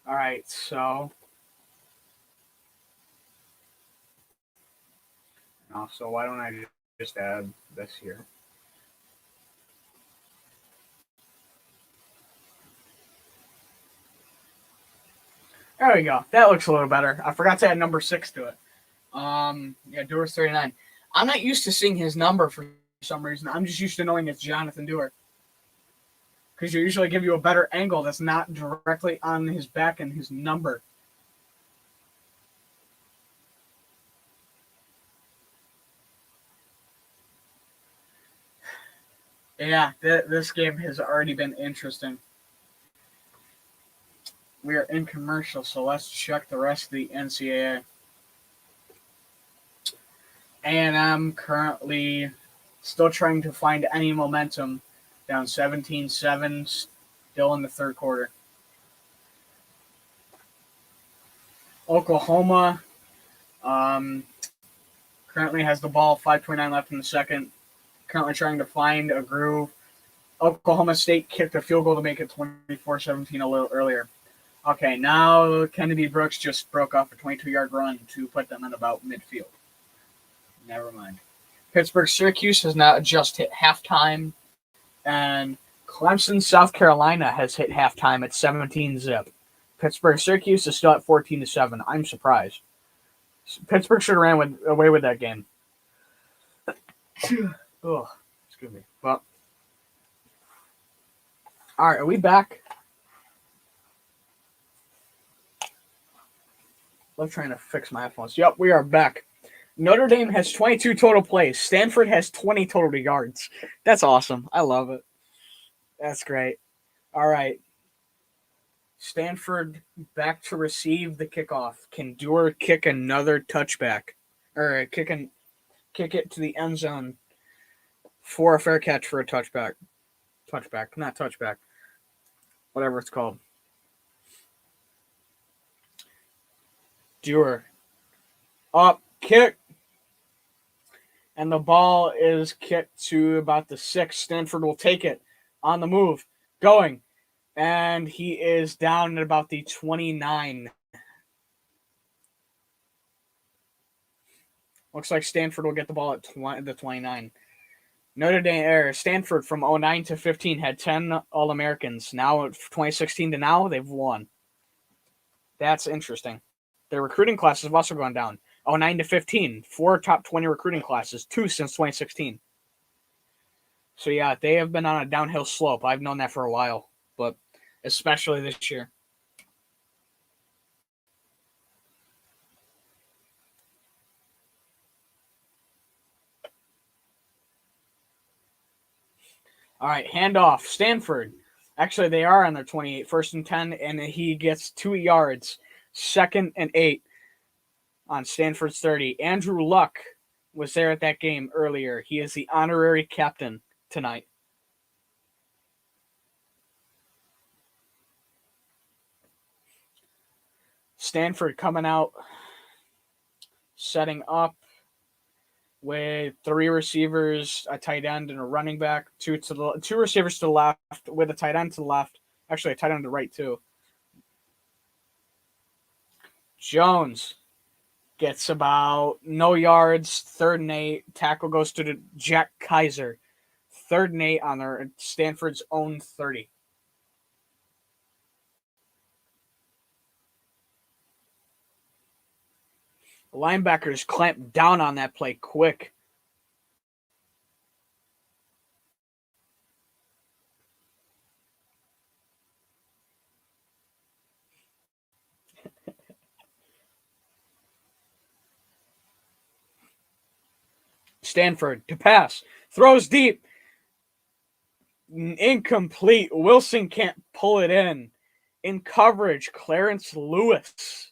All right, so why don't I just add this here? There we go. That looks a little better. I forgot to add number 6 to it. Yeah, Dewar's 39. I'm not used to seeing his number for some reason. I'm just used to knowing it's Jonathan Dewar. Because you usually give you a better angle that's not directly on his back and his number. Yeah, this game has already been interesting. We are in commercial, so let's check the rest of the NCAA. A&M currently still trying to find any momentum, down 17-7, still in the third quarter. Oklahoma currently has the ball, 5:29 left in the second, currently trying to find a groove. Oklahoma State kicked a field goal to make it 24-17 a little earlier. Okay, now Kennedy Brooks just broke off a 22-yard run to put them in about midfield. Never mind. Pittsburgh-Syracuse has now just hit halftime, and Clemson-South Carolina has hit halftime at 17 zip. Pittsburgh-Syracuse is still at 14-7. I'm surprised. Pittsburgh should have ran away with that game. Oh, excuse me. Well, all right, are we back? I'm trying to fix my headphones. Yep, we are back. Notre Dame has 22 total plays. Stanford has 20 total yards. That's awesome. I love it. That's great. All right. Stanford back to receive the kickoff. Can Dewar kick another touchback? Or kick it to the end zone for a fair catch for a touchback. Not touchback. Whatever it's called. Dewar. Up, kick. And the ball is kicked to about the 6. Stanford will take it on the move. Going. And he is down at about the 29. Looks like Stanford will get the ball at the 29. Stanford from 09 to 15 had 10 All-Americans. Now, 2016 to now, they've won. That's interesting. Their recruiting classes have also gone down. 09 to 15, 4 top 20 recruiting classes, 2 since 2016. So, yeah, they have been on a downhill slope. I've known that for a while, but especially this year. All right, handoff. Stanford. Actually, they are on their 28, 1st and 10, and he gets 2 yards. 2nd and 8 on Stanford's 30. Andrew Luck was there at that game earlier. He is the honorary captain tonight. Stanford coming out, setting up with 3 receivers, a tight end, and a running back. 2 receivers to the left with a tight end to the left. Actually, a tight end to the right, too. Jones gets about no yards, 3rd and 8. Tackle goes to Jack Kaiser, 3rd and 8 on their Stanford's own 30. The linebackers clamped down on that play quick. Stanford to pass. Throws deep. Incomplete. Wilson can't pull it in. In coverage, Clarence Lewis.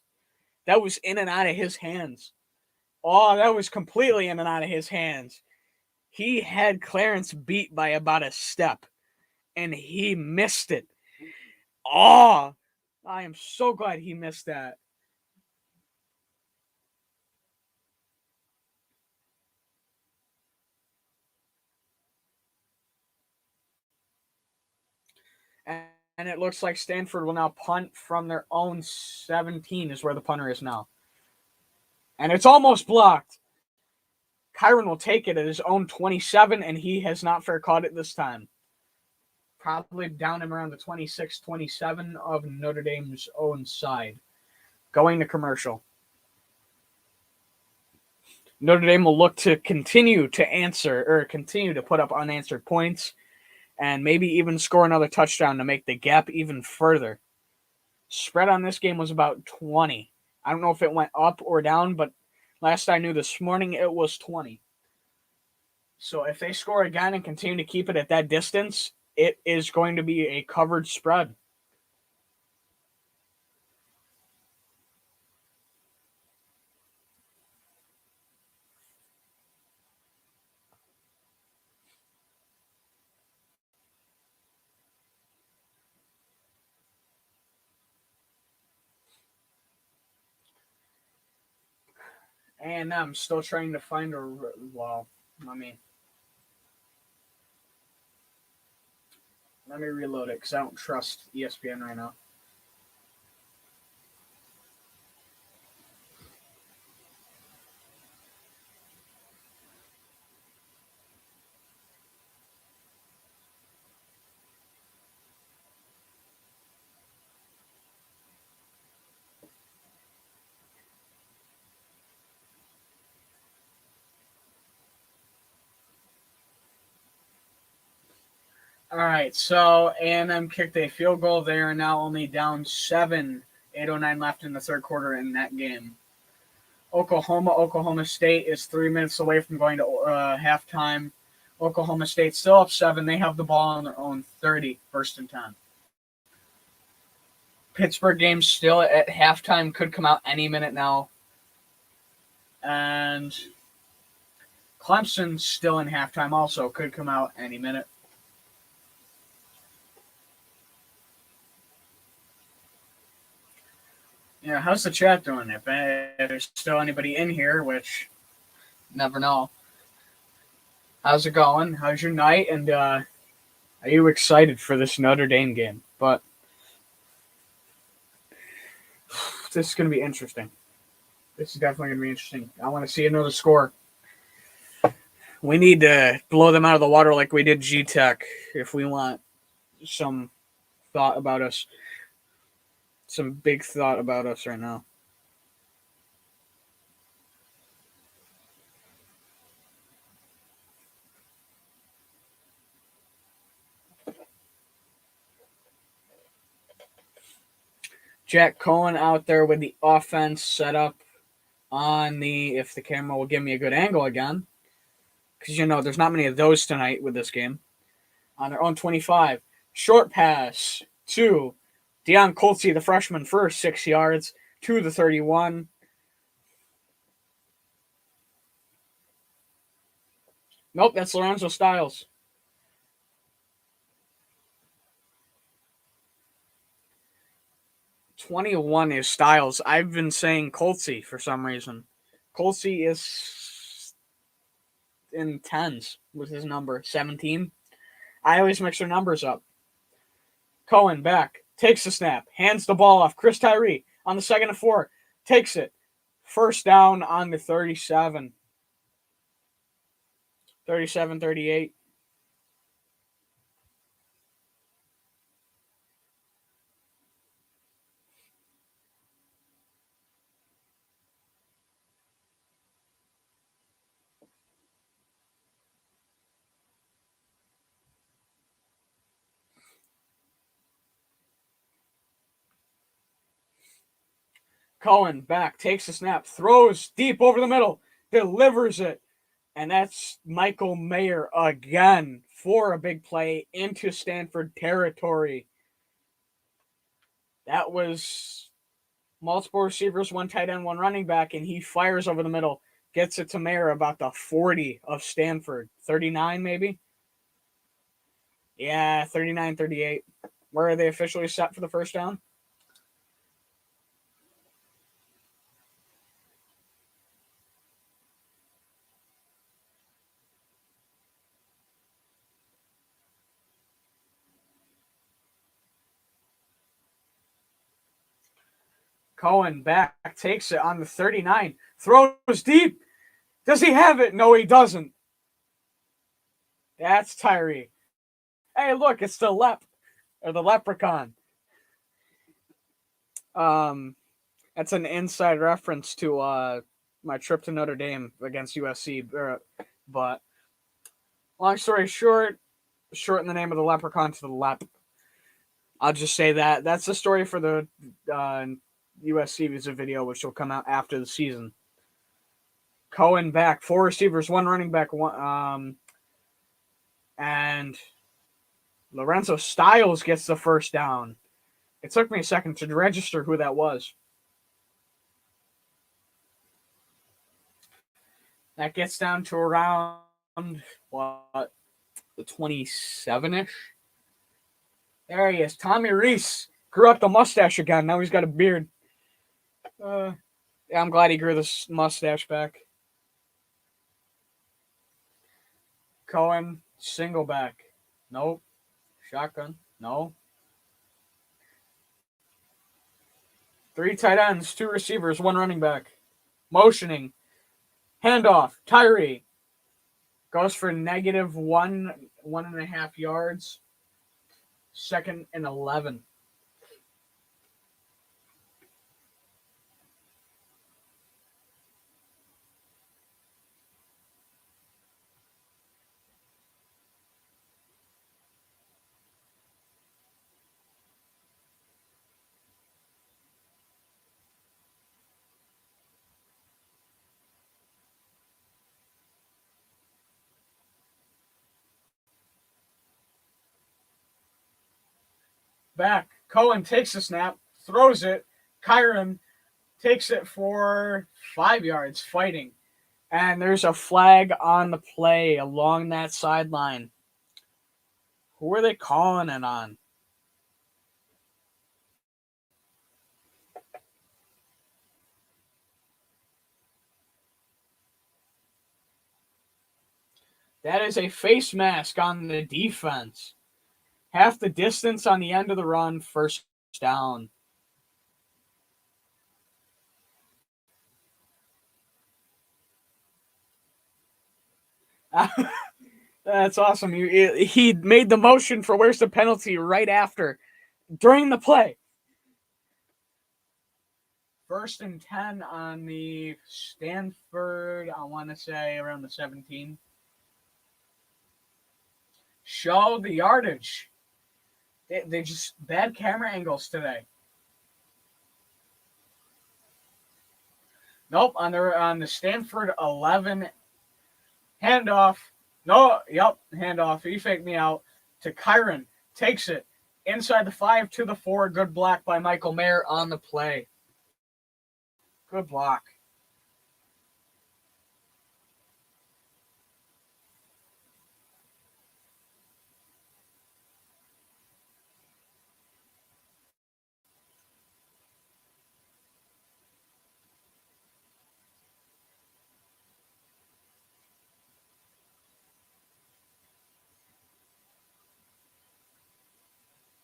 That was in and out of his hands. Oh, that was completely in and out of his hands. He had Clarence beat by about a step, and he missed it. Oh, I am so glad he missed that. And it looks like Stanford will now punt from their own 17 is where the punter is now. And it's almost blocked. Kyron will take it at his own 27, and he has not fair caught it this time. Probably down him around the 26-27 of Notre Dame's own side. Going to commercial. Notre Dame will look to continue to put up unanswered points and maybe even score another touchdown to make the gap even further. Spread on this game was about 20. I don't know if it went up or down, but last I knew this morning it was 20. So if they score again and continue to keep it at that distance, it is going to be a covered spread. And I'm still trying to find let me reload it because I don't trust ESPN right now. All right, so A&M kicked a field goal. They are now only down 7, 8:09 left in the third quarter in that game. Oklahoma State is 3 minutes away from going to halftime. Oklahoma State still up 7. They have the ball on their own 30, 1st and 10. Pittsburgh game still at halftime, could come out any minute now. And Clemson still in halftime also, could come out any minute. Yeah, how's the chat doing? If there's still anybody in here, which never know. How's it going? How's your night? And are you excited for this Notre Dame game? But this is going to be interesting. This is definitely going to be interesting. I want to see another score. We need to blow them out of the water like we did G-Tech if we want some thought about us. Some big thought about us right now. Jack Cohen out there with the offense set up on if the camera will give me a good angle again. Because, there's not many of those tonight with this game. On their own 25. Short pass to Deion Coltsy, the freshman, for 6 yards to the 31. Nope, that's Lorenzo Styles. '21 is Styles. I've been saying Coltsy for some reason. Coltsy is in tens with his number 17. I always mix their numbers up. Cohen back. Takes the snap, hands the ball off. Chris Tyree on the 2nd and 4, takes it, First down on the 37. 37-38. Cohen back, takes the snap, throws deep over the middle, delivers it. And that's Michael Mayer again for a big play into Stanford territory. That was multiple receivers, one tight end, one running back, and he fires over the middle, gets it to Mayer about the 40 of Stanford. 39 maybe? Yeah, 39-38. Where are they officially set for the first down? Cohen back, takes it on the 39, throws deep. Does he have it? No, he doesn't. That's Tyree. Hey, look, it's the leprechaun. That's an inside reference to my trip to Notre Dame against USC. But long story short, shorten the name of the leprechaun to the Lep. I'll just say that. That's the story for the USC visa video, which will come out after the season. Cohen back, 4 receivers, 1 running back, and Lorenzo Styles gets the first down. It took me a second to register who that was. That gets down to around, what, the 27-ish? There he is, Tommy Reese. Grew up the mustache again. Now he's got a beard. Yeah, I'm glad he grew this mustache back. Cohen, single back. Nope. Shotgun. No. 3 tight ends, 2 receivers, 1 running back. Motioning. Handoff. Tyree. Goes for negative 1.5 yards. 2nd and 11. Back. Cohen takes the snap, throws it. Kyron takes it for 5 yards, fighting. And there's a flag on the play along that sideline. Who are they calling it on? That is a face mask on the defense. Half the distance on the end of the run, first down. That's awesome. He made the motion for where's the penalty right after, during the play. 1st and 10 on the Stanford, I want to say around the 17. Show the yardage. They just bad camera angles today. Nope, on the Stanford 11 handoff. No, yep, handoff. He faked me out to Kyron. Takes it inside the 5 to the 4. Good block by Michael Mayer on the play. Good block.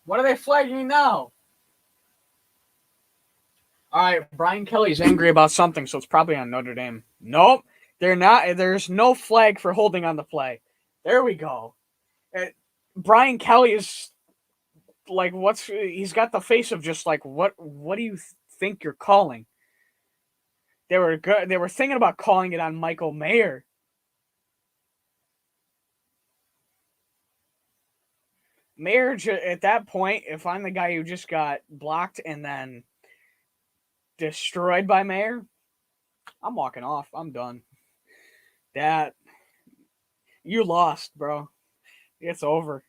What are they flagging now? All right, Brian Kelly's angry about something, so it's probably on Notre Dame. Nope, they're not. There's no flag for holding on the play. There we go. Brian Kelly is like, he's got the face of just like, what do you think you're calling? They were good. They were thinking about calling it on Michael Mayer. Mayer, at that point, if I'm the guy who just got blocked and then destroyed by Mayer, I'm walking off. I'm done. That you lost, bro. It's over.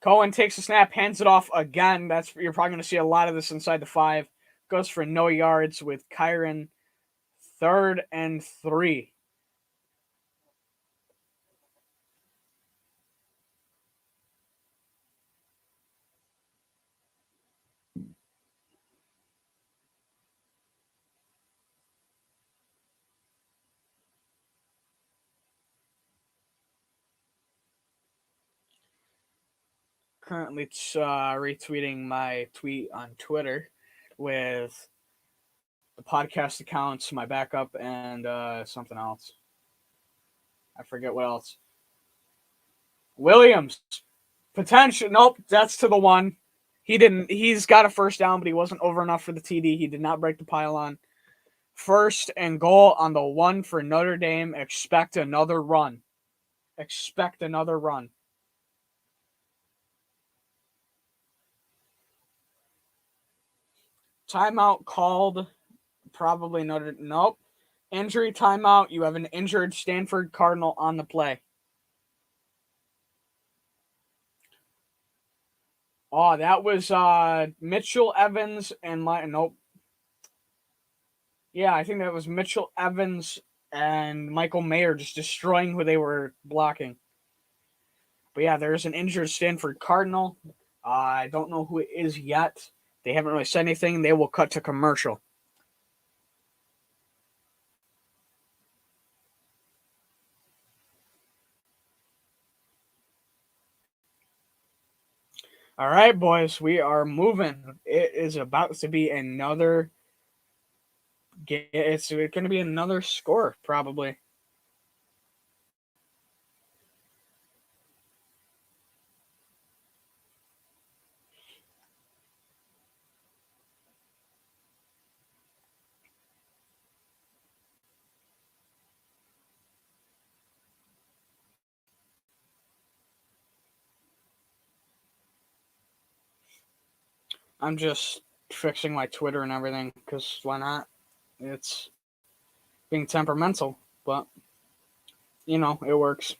Cohen takes a snap, hands it off again. You're probably going to see a lot of this inside the 5. Goes for no yards with Kyron. 3rd and 3. Currently retweeting my tweet on Twitter with the podcast accounts, my backup, and something else. I forget what else. Williams. Potential. Nope, that's to the 1. He's got a first down, but he wasn't over enough for the TD. He did not break the pylon. 1st and goal on the 1 for Notre Dame. Expect another run. Expect another run. Timeout called. Probably Notre. Nope. Injury timeout. You have an injured Stanford Cardinal on the play. Oh, that was Mitchell Evans and nope. Yeah, I think that was Mitchell Evans and Michael Mayer just destroying who they were blocking. But yeah, there's an injured Stanford Cardinal. I don't know who it is yet. They haven't really said anything. They will cut to commercial. All right, boys, we are moving. It is about to be another game. It's going to be another score, probably. I'm just fixing my Twitter and everything, because why not? It's being temperamental, but, it works.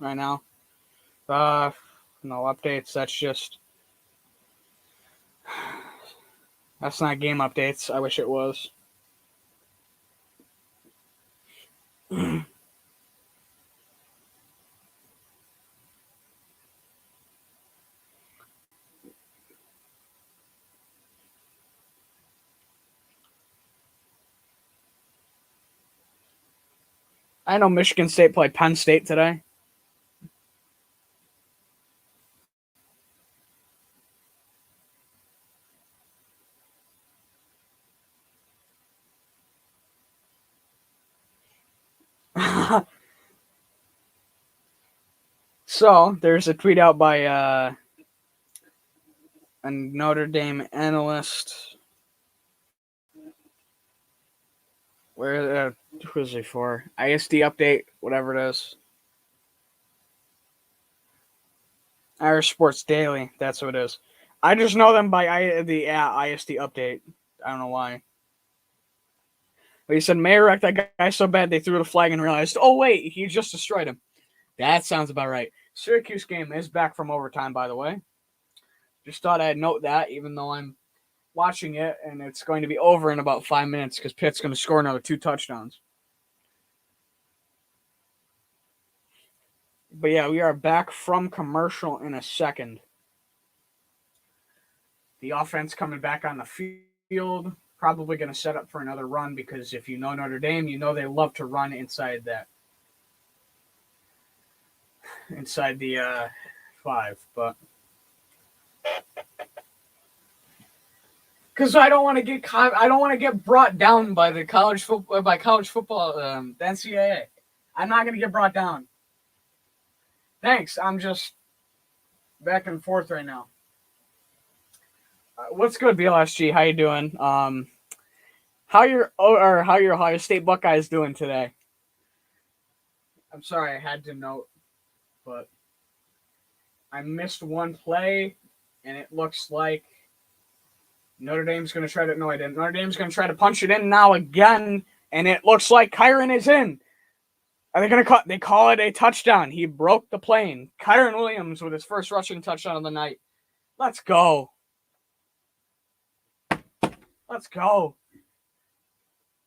Right now. No updates. That's not game updates. I wish it was. I know Michigan State played Penn State today. So, there's a tweet out by a Notre Dame analyst. Who is he for? ISD update, whatever it is. Irish Sports Daily, that's what it is. I just know them by the ISD update. I don't know why. But he said Mayer wrecked that guy so bad they threw the flag and realized, oh wait, he just destroyed him. That sounds about right. Syracuse game is back from overtime, by the way. Just thought I'd note that, even though I'm watching it and it's going to be over in about 5 minutes because Pitt's going to score another 2 touchdowns. But yeah, we are back from commercial in a second. The offense coming back on the field. Probably going to set up for another run because if you know Notre Dame, you know they love to run inside that inside the 5, but because I don't want to get brought down by the college football the NCAA. I'm not going to get brought down. Thanks. I'm just back and forth right now. What's good, BLSG? How you doing? How your Ohio State Buckeyes doing today? I'm sorry I had to note, but I missed one play, and it looks like Notre Dame's going to try to. No, I didn't. Notre Dame's going to try to punch it in now again, and it looks like Kyron is in. Are they going to They call it a touchdown. He broke the plane. Kyron Williams with his first rushing touchdown of the night. Let's go. Let's go.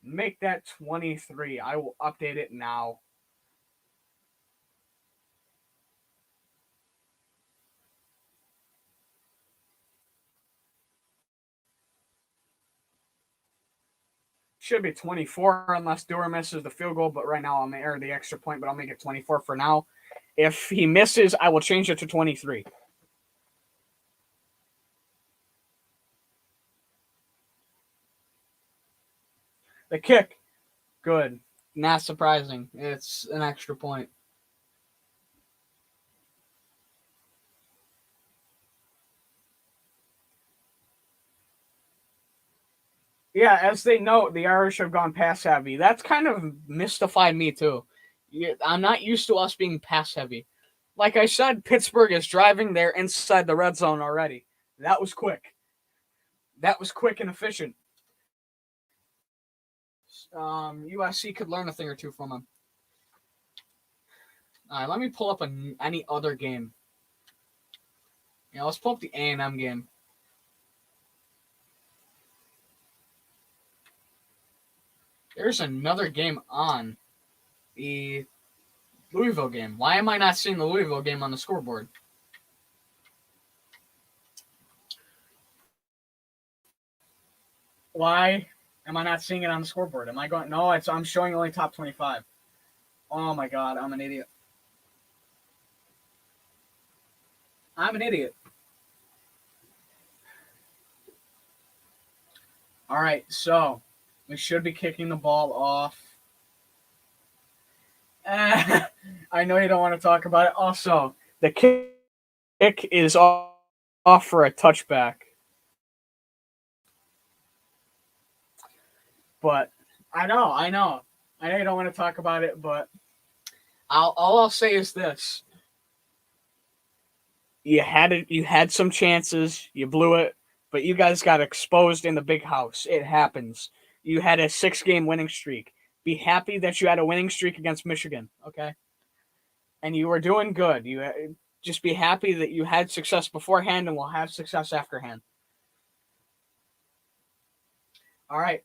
Make that 23. I will update it now. Should be 24 unless Dewar misses the field goal, but right now I'm err the extra point, but I'll make it 24 for now. If he misses, I will change it to 23. The kick, good. Not surprising. It's an extra point. Yeah, as they note, the Irish have gone pass heavy. That's kind of mystified me too. I'm not used to us being pass heavy. Like I said, Pittsburgh is driving there inside the red zone already. That was quick. That was quick and efficient. USC could learn a thing or two from them. All right, let me pull up any other game. Yeah, let's pull up the A&M game. There's another game on the Louisville game. Why am I not seeing the Louisville game on the scoreboard? Why am I not seeing it on the scoreboard? Am I going? No, I'm showing only top 25. Oh my God, I'm an idiot. I'm an idiot. All right, so we should be kicking the ball off. I know you don't want to talk about it. Also, the kick is off for a touchback. But I know you don't want to talk about it, but all I'll say is this. You had some chances, you blew it, but you guys got exposed in the big house. It happens. You had a 6-game winning streak. Be happy that you had a winning streak against Michigan, okay? And you were doing good. You just be happy that you had success beforehand and will have success afterhand. All right.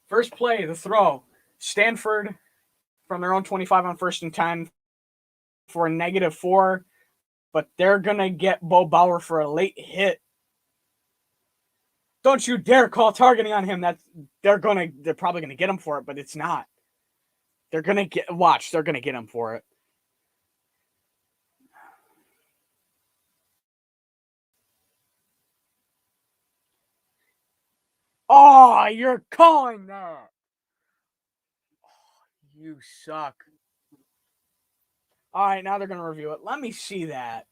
First play, the throw. Stanford from their own 25 on 1st and 10 for a -4, but they're going to get Bo Bauer for a late hit. Don't you dare call targeting on him. They're probably going to get him for it, but it's not. They're going to get him for it. Oh, you're calling that. Oh, you suck. All right, now they're going to review it. Let me see that.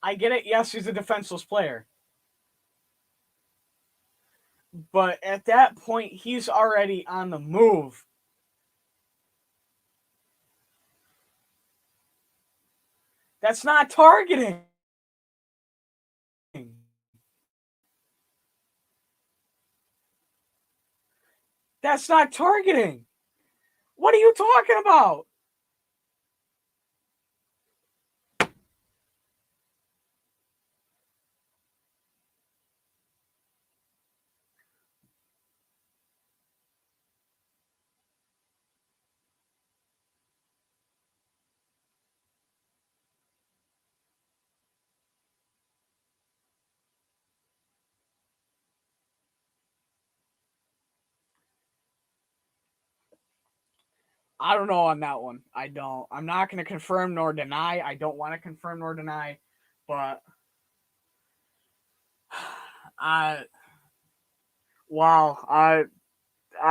I get it. Yes, he's a defenseless player. But at that point, he's already on the move. That's not targeting. That's not targeting. What are you talking about? I don't know on that one. I don't. I'm not going to confirm nor deny. I don't want to confirm nor deny, but I wow, I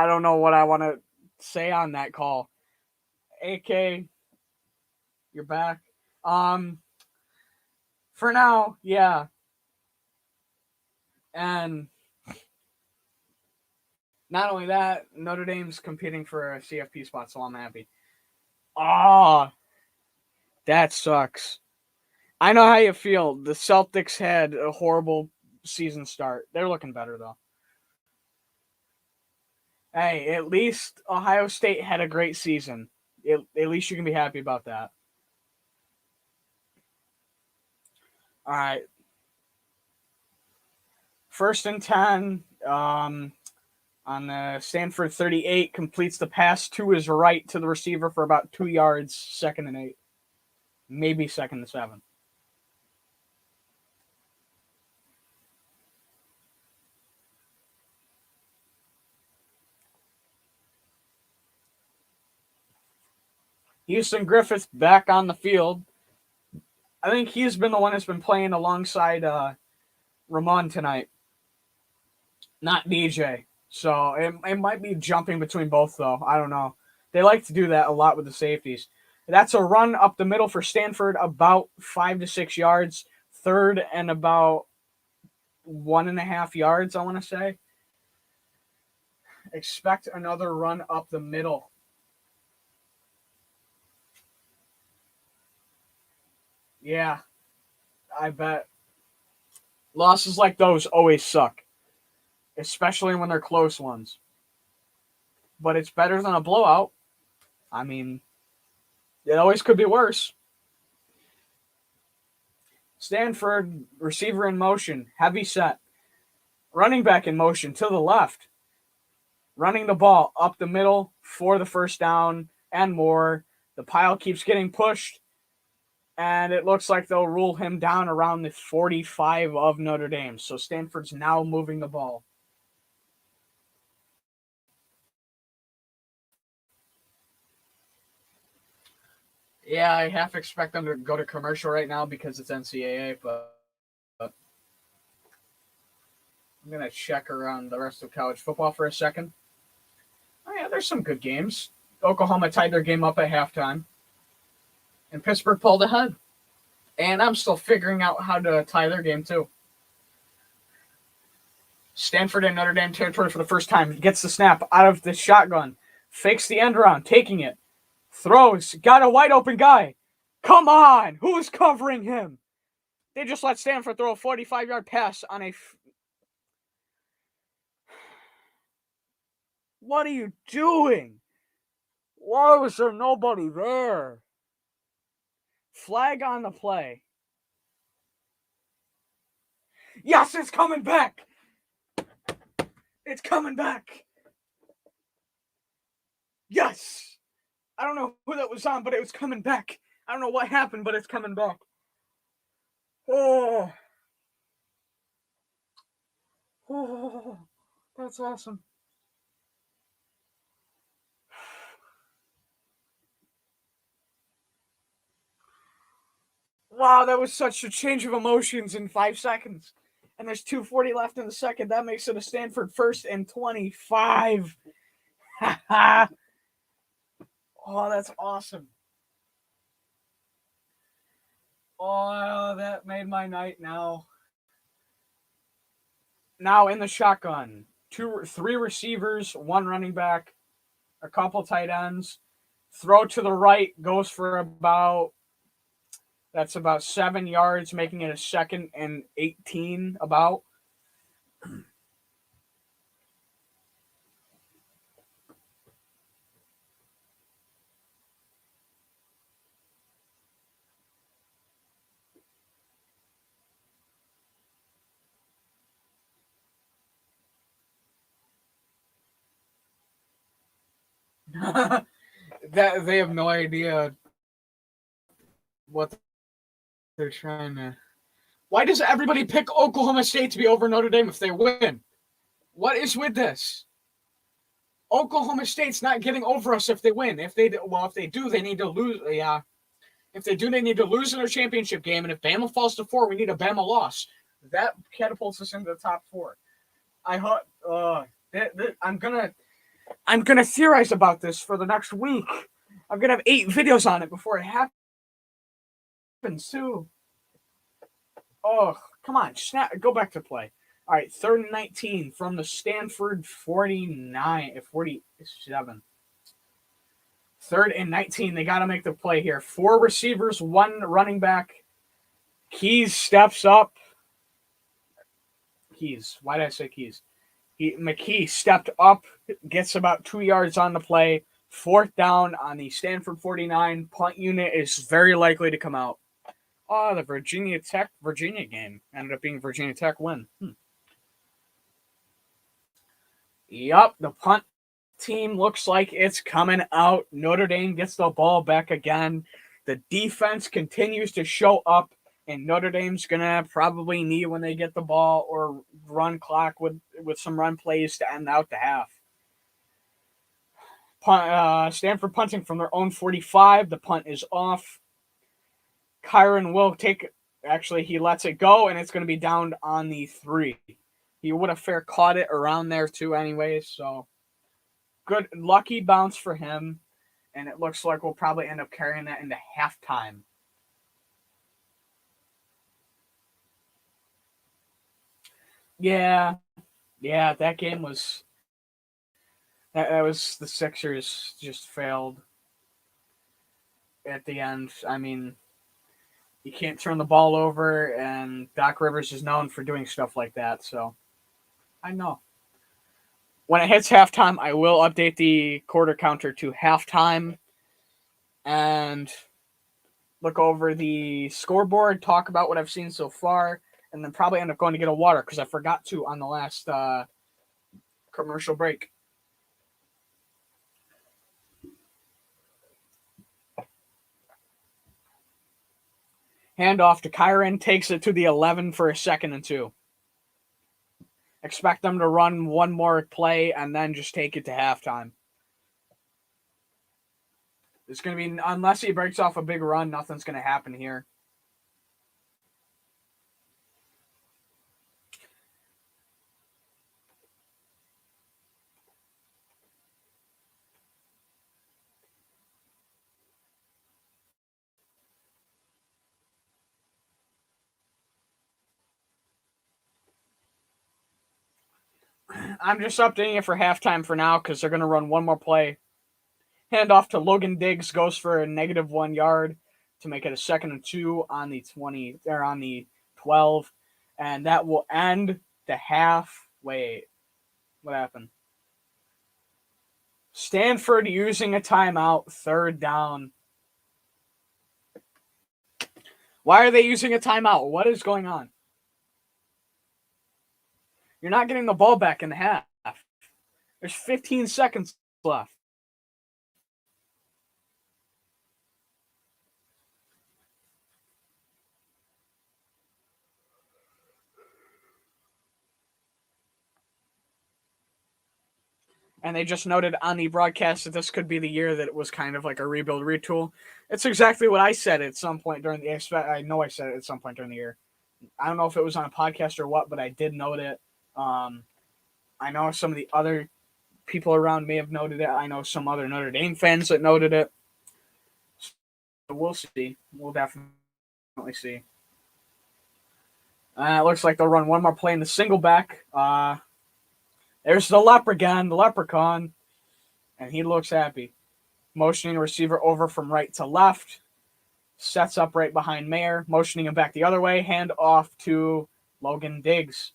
don't know what I want to say on that call. AK, you're back. For now, yeah. And not only that, Notre Dame's competing for a CFP spot, so I'm happy. Ah, that sucks. I know how you feel. The Celtics had a horrible season start. They're looking better though. Hey, at least Ohio State had a great season. At least you can be happy about that. All right. 1st and 10. On the Stanford 38, completes the pass to his right to the receiver for about 2 yards. 2nd and 8, maybe 2nd and 7. Houston Griffith back on the field. I think he's been the one that's been playing alongside Ramon tonight, not DJ. So it might be jumping between both, though. I don't know. They like to do that a lot with the safeties. That's a run up the middle for Stanford, about 5 to 6 yards. 3rd and about 1.5 yards, I want to say. Expect another run up the middle. Yeah, I bet. Losses like those always suck, especially when they're close ones. But it's better than a blowout. I mean, it always could be worse. Stanford, receiver in motion, heavy set. Running back in motion to the left. Running the ball up the middle for the first down and more. The pile keeps getting pushed, and it looks like they'll rule him down around the 45 of Notre Dame. So Stanford's now moving the ball. Yeah, I half expect them to go to commercial right now because it's NCAA, but I'm going to check around the rest of college football for a second. Oh, yeah, there's some good games. Oklahoma tied their game up at halftime, and Pittsburgh pulled ahead. And I'm still figuring out how to tie their game, too. Stanford and Notre Dame territory for the first time. Gets the snap out of the shotgun. Fakes the end around, taking it. Throws. Got a wide open guy. Come on. Who is covering him? They just let Stanford throw a 45-yard pass on a... What are you doing? Why was there nobody there? Flag on the play. Yes, it's coming back. It's coming back. Yes. I don't know who that was on, but it was coming back. I don't know what happened, but it's coming back. Oh. Oh, that's awesome. Wow, that was such a change of emotions in 5 seconds. And there's 2:40 left in the second. That makes it a Stanford 1st and 25. Oh, that's awesome. Oh, that made my night now. Now in the shotgun. 3 receivers, 1 running back, a couple tight ends. Throw to the right goes for that's about 7 yards, making it a 2nd and 18 about. That they have no idea what they're trying to. Why does everybody pick Oklahoma State to be over Notre Dame if they win? What is with this? Oklahoma State's not getting over us if they win. If they do, they need to lose. Yeah. If they do, they need to lose in their championship game. And if Bama falls to 4, we need a Bama loss. That catapults us into the top 4. I hope. I'm gonna theorize about this for the next week. I'm gonna have 8 videos on it before it happens too. Oh, come on, go back to play. All right, 3rd and 19 from the Stanford 47. 3rd and 19. They got to make the play here. 4 receivers, 1 running back. Keys steps up. Keys. Why did I say Keys? McKee stepped up, gets about 2 yards on the play. 4th down on the Stanford 49. Punt unit is very likely to come out. Oh, the Virginia game ended up being Virginia Tech win. Yup, the punt team looks like it's coming out. Notre Dame gets the ball back again. The defense continues to show up, and Notre Dame's gonna probably need when they get the ball or run clock with some run plays to end out the half. Stanford punting from their own 45. The punt is off. Kyron will take it. Actually, he lets it go, and it's going to be down on the 3. He would have fair caught it around there too anyways, so good, lucky bounce for him, and it looks like we'll probably end up carrying that into halftime. Yeah, that game was that was the Sixers just failed at the end. I mean, you can't turn the ball over, and Doc Rivers is known for doing stuff like that, so I know. When it hits halftime, I will update the quarter counter to halftime and look over the scoreboard, talk about what I've seen so far, and then probably end up going to get a water because I forgot to on the last commercial break. Handoff to Kyron, takes it to the 11 for a 2nd and 2. Expect them to run one more play and then just take it to halftime. It's going to be, unless he breaks off a big run, nothing's going to happen here. I'm just updating it for halftime for now because they're going to run one more play. Handoff to Logan Diggs, goes for a -1 yard to make it a 2nd and 2 on the 20 or on the 12, and that will end the half. Wait, what happened? Stanford using a timeout, 3rd down. Why are they using a timeout? What is going on? You're not getting the ball back in the half. There's 15 seconds left. And they just noted on the broadcast that this could be the year that it was kind of like a rebuild retool. It's exactly what I said at some point during the. I know I said it at some point during the year. I don't know if it was on a podcast or what, but I did note it. I know some of the other people around may have noted it. I know some other Notre Dame fans that noted it. So we'll see. We'll definitely see. It looks like they'll run one more play in the single back. There's the leprechaun, and he looks happy. Motioning a receiver over from right to left. Sets up right behind Mayer, motioning him back the other way. Hand off to Logan Diggs.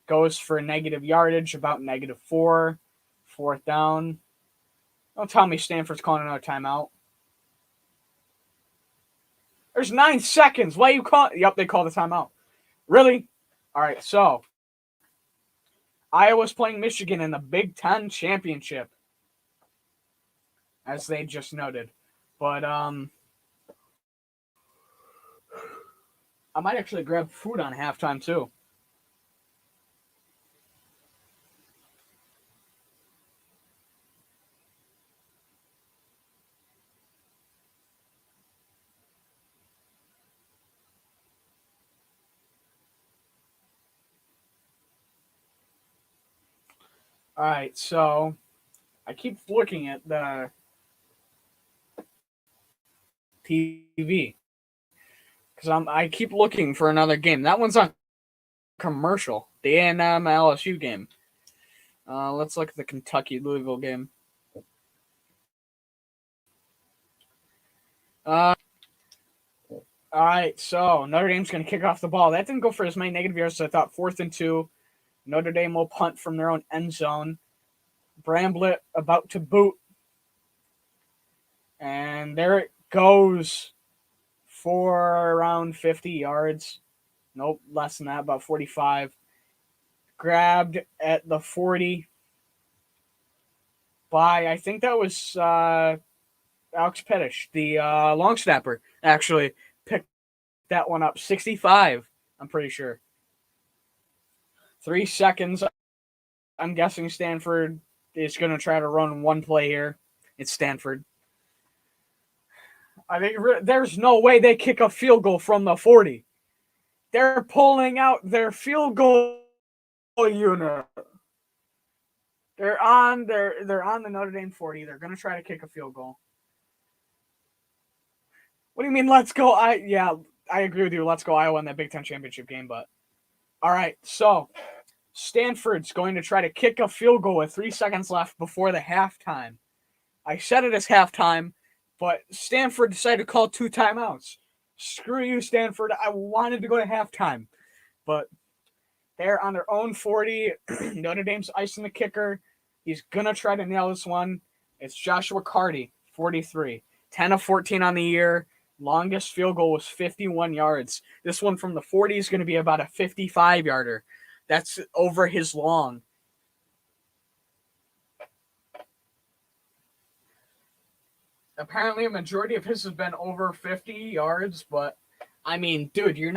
Goes for negative yardage, about -4. 4th down. Don't tell me Stanford's calling another timeout. There's 9 seconds. Why are you calling? Yep, they called the timeout. Really? All right, so Iowa's playing Michigan in the Big Ten Championship, as they just noted. But I might actually grab food on halftime too. All right, so I keep looking at the TV because I keep looking for another game. That one's on commercial. The A&M LSU game. Let's look at the Kentucky Louisville game. Uh, all right, so Notre Dame's going to kick off the ball. That didn't go for as many negative yards as I thought. 4th and 2. Notre Dame will punt from their own end zone. Bramblett about to boot. And there it goes for around 50 yards. Nope, less than that, about 45. Grabbed at the 40 by, I think that was Alex Pettish, the long snapper, actually picked that one up. 65, I'm pretty sure. 3 seconds. I'm guessing Stanford is going to try to run one play here. It's Stanford. I think there's no way they kick a field goal from the 40. They're pulling out their field goal unit. They're on the Notre Dame 40. They're going to try to kick a field goal. What do you mean, let's go? I agree with you. Let's go Iowa in that Big Ten championship game. But all right, so Stanford's going to try to kick a field goal with 3 seconds left before the halftime. I said it as halftime, but Stanford decided to call 2 timeouts. Screw you, Stanford. I wanted to go to halftime, but they're on their own 40. Notre Dame's icing the kicker. He's going to try to nail this one. It's Joshua Carty, 43. 10 of 14 on the year. Longest field goal was 51 yards. This one from the 40 is going to be about a 55-yarder. That's over his long. Apparently, a majority of his has been over 50 yards, but I mean, dude, your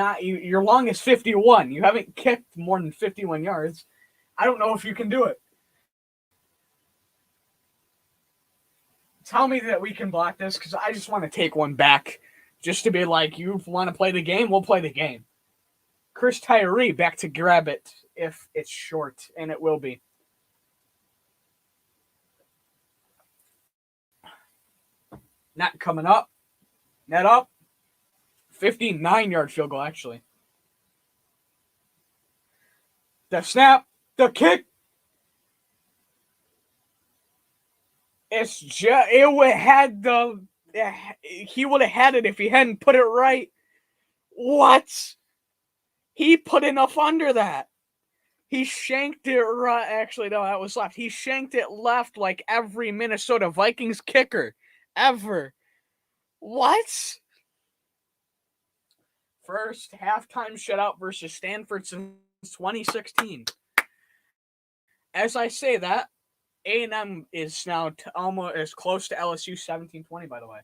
long is 51. You haven't kicked more than 51 yards. I don't know if you can do it. Tell me that we can block this, because I just want to take one back. Just to be like, you want to play the game? We'll play the game. Chris Tyree back to grab it if it's short, and it will be. Not coming up. Net up. 59-yard field goal, actually. The snap. The kick. He would have had it if he hadn't put it right. What? He put enough under that. He shanked it right. Actually, no, that was left. He shanked it left like every Minnesota Vikings kicker ever. What? First halftime shutout versus Stanford since 2016. As I say that, A&M is now almost as close to LSU 17-20, by the way.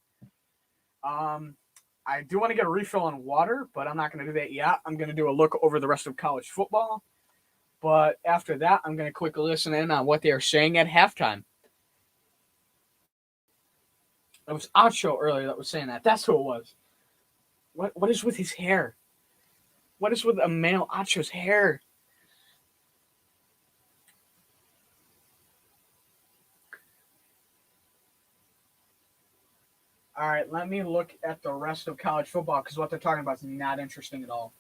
I do want to get a refill on water, but I'm not going to do that yet. I'm going to do a look over the rest of college football. But after that, I'm going to quickly listen in on what they are saying at halftime. It was Acho earlier that was saying that. That's who it was. What is with his hair? What is with Emmanuel Acho's hair? All right, let me look at the rest of college football, because what they're talking about is not interesting at all.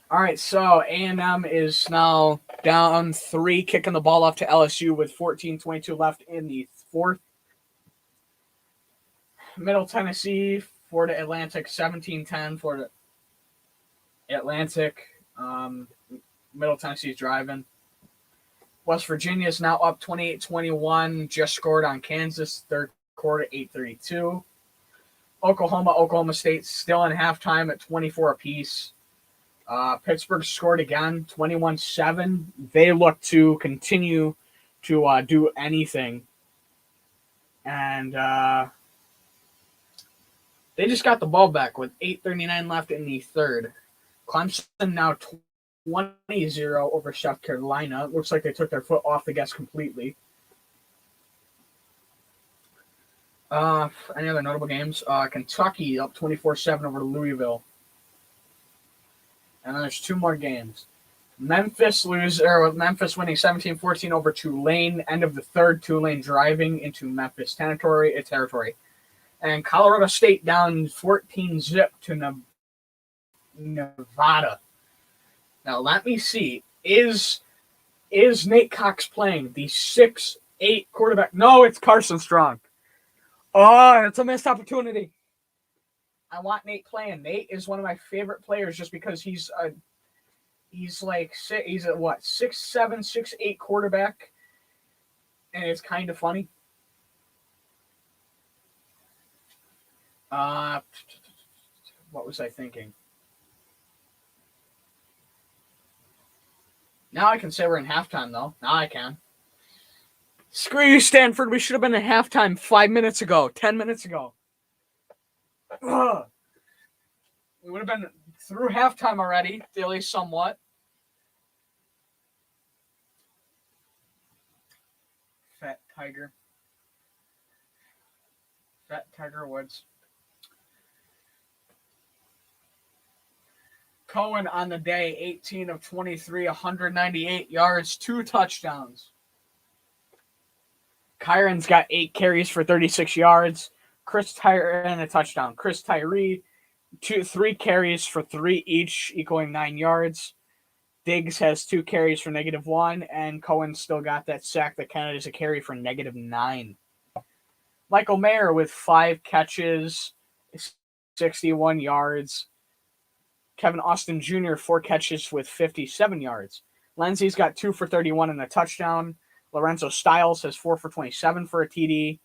All right, so A&M is now down 3, kicking the ball off to LSU with 14:22 left in the fourth. Middle Tennessee, Florida Atlantic, 17-10. Florida Atlantic. Middle Tennessee's driving. West Virginia is now up 28-21. Just scored on Kansas, third quarter, 8:32. Oklahoma State still in halftime at 24 apiece. Pittsburgh scored again, 21-7. They look to continue to do anything. And they just got the ball back with 8:39 left in the third. Clemson now 20-0 over South Carolina. Looks like they took their foot off the gas completely. Any other notable games? Kentucky up 24-7 over Louisville. And then there's 2 more games. Memphis winning 17-14 over Tulane. End of the third, Tulane driving into Memphis territory. And Colorado State down 14-0 to Nevada. Now let me see. Is Nate Cox playing the 6'8" quarterback? No, it's Carson Strong. Oh, it's a missed opportunity. I want Nate playing. Nate is one of my favorite players just because he's a 6'7", 6'8" quarterback, and it's kind of funny. What was I thinking? Now I can say we're in halftime, though. Now I can. Screw you, Stanford. We should have been in halftime 5 minutes ago, 10 minutes ago. Ugh. We would have been through halftime already, at least somewhat. Fat Tiger Woods. Cohen on the day, 18 of 23, 198 yards, 2 touchdowns. Kyron's got 8 carries for 36 yards. Chris Tyree and a touchdown. Chris Tyree, 3 carries for 3 each, equaling 9 yards. Diggs has 2 carries for -1, and Cohen still got that sack that counted as a carry for -9. Michael Mayer with 5 catches, 61 yards. Kevin Austin Jr., 4 catches with 57 yards. Lindsey's got 2 for 31 and a touchdown. Lorenzo Styles has 4 for 27 for a TD,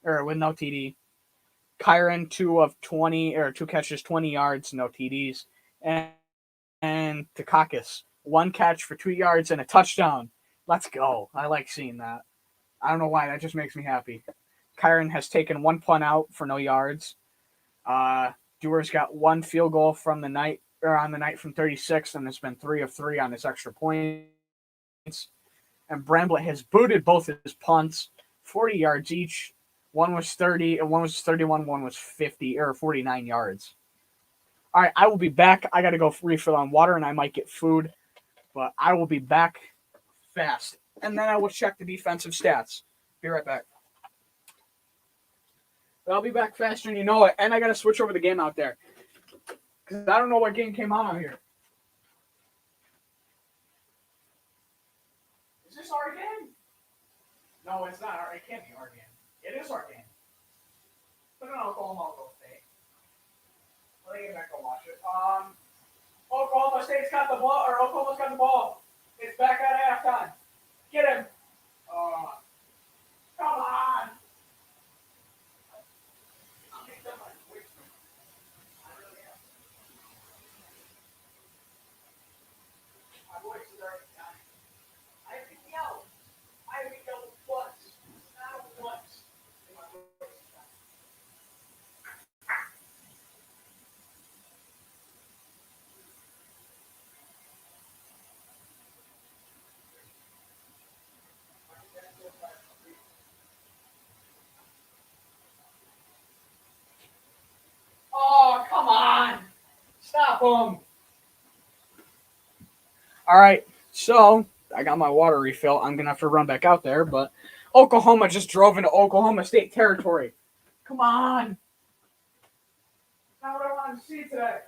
or with no TD. Kyron, 2 of 20, or 2 catches, 20 yards, no TDs. And Takakis, 1 catch for 2 yards and a touchdown. Let's go. I like seeing that. I don't know why. That just makes me happy. Kyron has taken 1 punt out for no yards. Dewar's got 1 field goal from the night, or on the night from 36, and it's been 3 of 3 on his extra points. And Bramblett has booted both his punts, 40 yards each. One was 30, and one was 31. One was 50 or 49 yards. All right, I will be back. I got to go refill on water, and I might get food, but I will be back fast. And then I will check the defensive stats. Be right back. But I'll be back faster than you know it, and I got to switch over the game out there because I don't know what game came on out here. Is this our game? No, it's not. It can't be our game. It is our game. Put it on Oklahoma State. Let me get back and watch it. Oklahoma State's got the ball, or Oklahoma's got the ball. It's back at halftime. Get him. Come on. Oh, come on. Stop them. All right, so I got my water refill. I'm going to have to run back out there, but Oklahoma just drove into Oklahoma State territory. Come on. Not what I wanted to see today.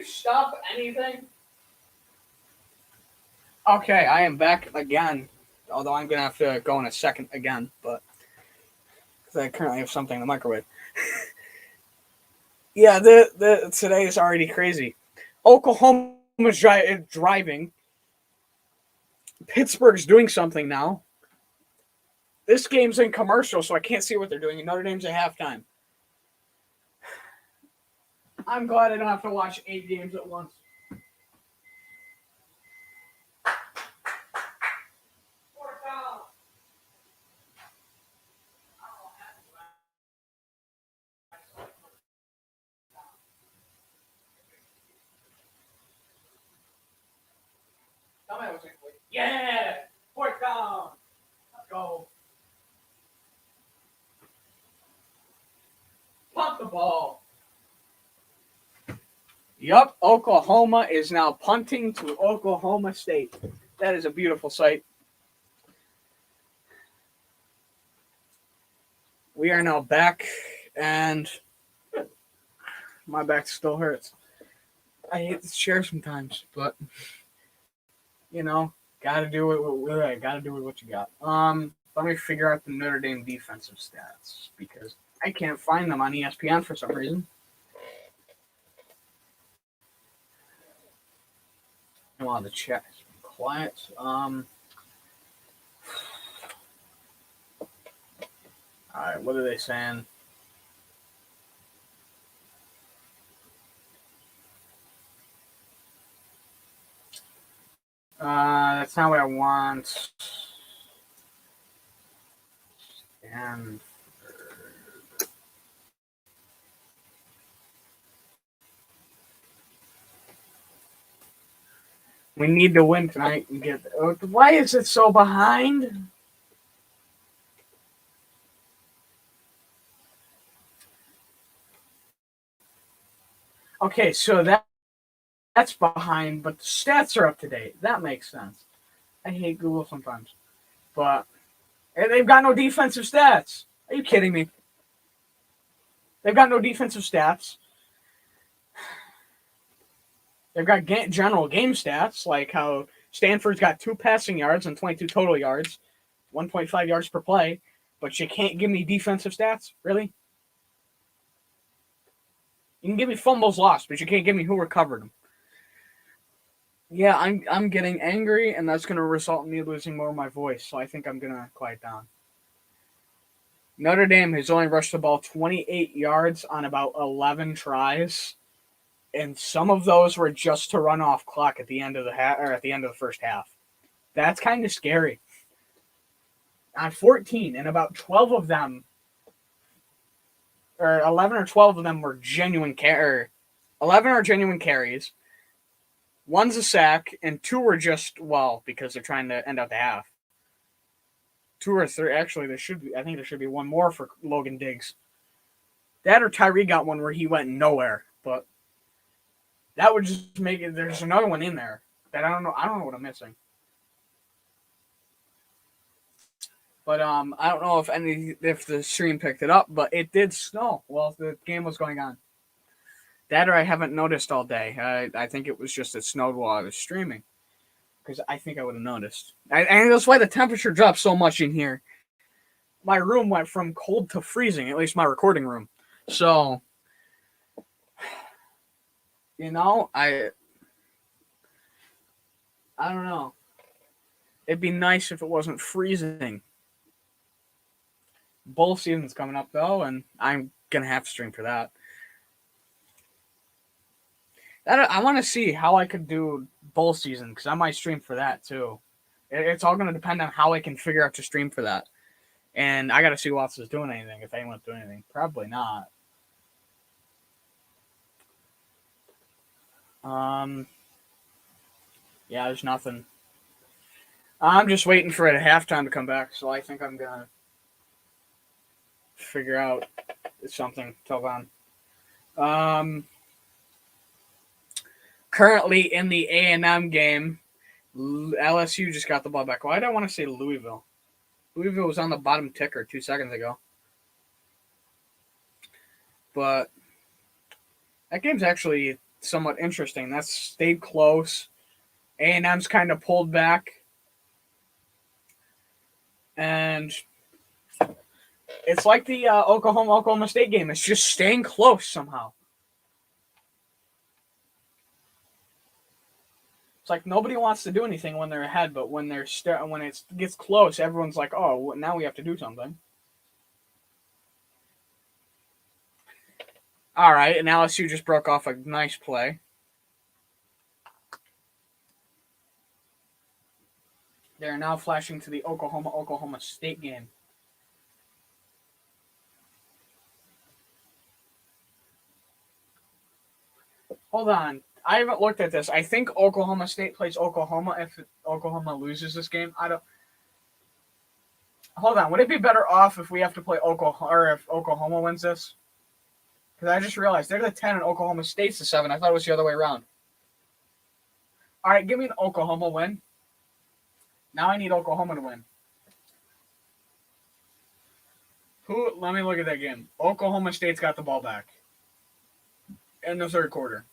you stop anything? Okay, I am back again. Although I'm going to have to go in a second again, but because I currently have something in the microwave. Yeah, today is already crazy. Oklahoma's driving. Pittsburgh's doing something now. This game's in commercial, so I can't see what they're doing. Notre Dame's at halftime. I'm glad I don't have to watch 8 games at once. Yeah! Fourth down! Let's go. Punt the ball. Yup, Oklahoma is now punting to Oklahoma State. That is a beautiful sight. We are now back, and my back still hurts. I hate this chair sometimes, but gotta do it. Gotta do it what you got. Let me figure out the Notre Dame defensive stats because I can't find them on ESPN for some reason. I want the chat is quiet. All right, what are they saying? That's not what I want. And we need to win tonight and get. Why is it so behind? Okay, so that's behind, but the stats are up to date. That makes sense. I hate Google sometimes, but they've got no defensive stats. Are you kidding me? They've got no defensive stats. They've got general game stats, like how Stanford's got 2 passing yards and 22 total yards, 1.5 yards per play, but you can't give me defensive stats? Really? You can give me fumbles lost, but you can't give me who recovered them. Yeah, I'm getting angry, and that's going to result in me losing more of my voice, so I think I'm going to quiet down. Notre Dame has only rushed the ball 28 yards on about 11 tries, and some of those were just to run off clock at the end of the at the end of the first half. That's kind of scary. On 14, and about 12 of them, or 11 or 12 of them were genuine 11 are genuine carries. 1's a sack, and 2 were just, because they're trying to end out the half. 2 or 3, actually, I think there should be 1 more for Logan Diggs. That or Tyree got one where he went nowhere, but that would just make it, there's another one in there that I don't know what I'm missing. But I don't know if the stream picked it up, but it did snow while the game was going on. That or I haven't noticed all day. I think it was just it snowed while I was streaming. Because I think I would have noticed. And that's why the temperature dropped so much in here. My room went from cold to freezing, at least my recording room. So, I don't know. It'd be nice if it wasn't freezing. Bowl season's coming up, though, and I'm going to have to stream for that. I want to see how I could do bowl season, because I might stream for that, too. It's all going to depend on how I can figure out to stream for that. And I got to see who else is doing anything, if anyone's doing anything. Probably not. Yeah, there's nothing. I'm just waiting for it at halftime to come back, so I think I'm going to figure out something till then. Currently in the A&M game, LSU just got the ball back. Why did I want to say Louisville? Louisville was on the bottom ticker 2 seconds ago. But that game's actually somewhat interesting. That's stayed close. A&M's kind of pulled back. And it's like the Oklahoma State game. It's just staying close somehow. It's like nobody wants to do anything when they're ahead, but when when it gets close, everyone's like, "Oh, now we have to do something." All right, and LSU just broke off a nice play. They're now flashing to the Oklahoma State game. Hold on. I haven't looked at this. I think Oklahoma State plays Oklahoma if Oklahoma loses this game. I don't. Hold on. Would it be better off if we have to play Oklahoma or if Oklahoma wins this? Because I just realized they're the 10 and Oklahoma State's the 7. I thought it was the other way around. All right, give me an Oklahoma win. Now I need Oklahoma to win. Let me look at that game. Oklahoma State's got the ball back in the third quarter.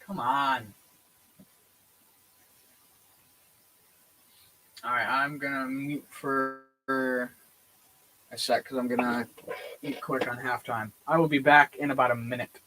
Come on. All right, I'm going to mute for a sec because I'm going to eat quick on halftime. I will be back in about a minute.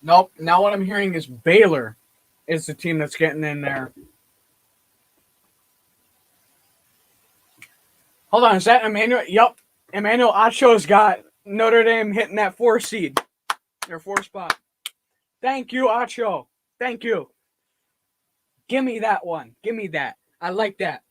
Nope. Now what I'm hearing is Baylor is the team that's getting in there. Hold on. Is that Emmanuel? Yep. Emmanuel Acho's got Notre Dame hitting that 4 seed. Their 4 spot. Thank you, Acho. Thank you. Give me that one. Give me that. I like that.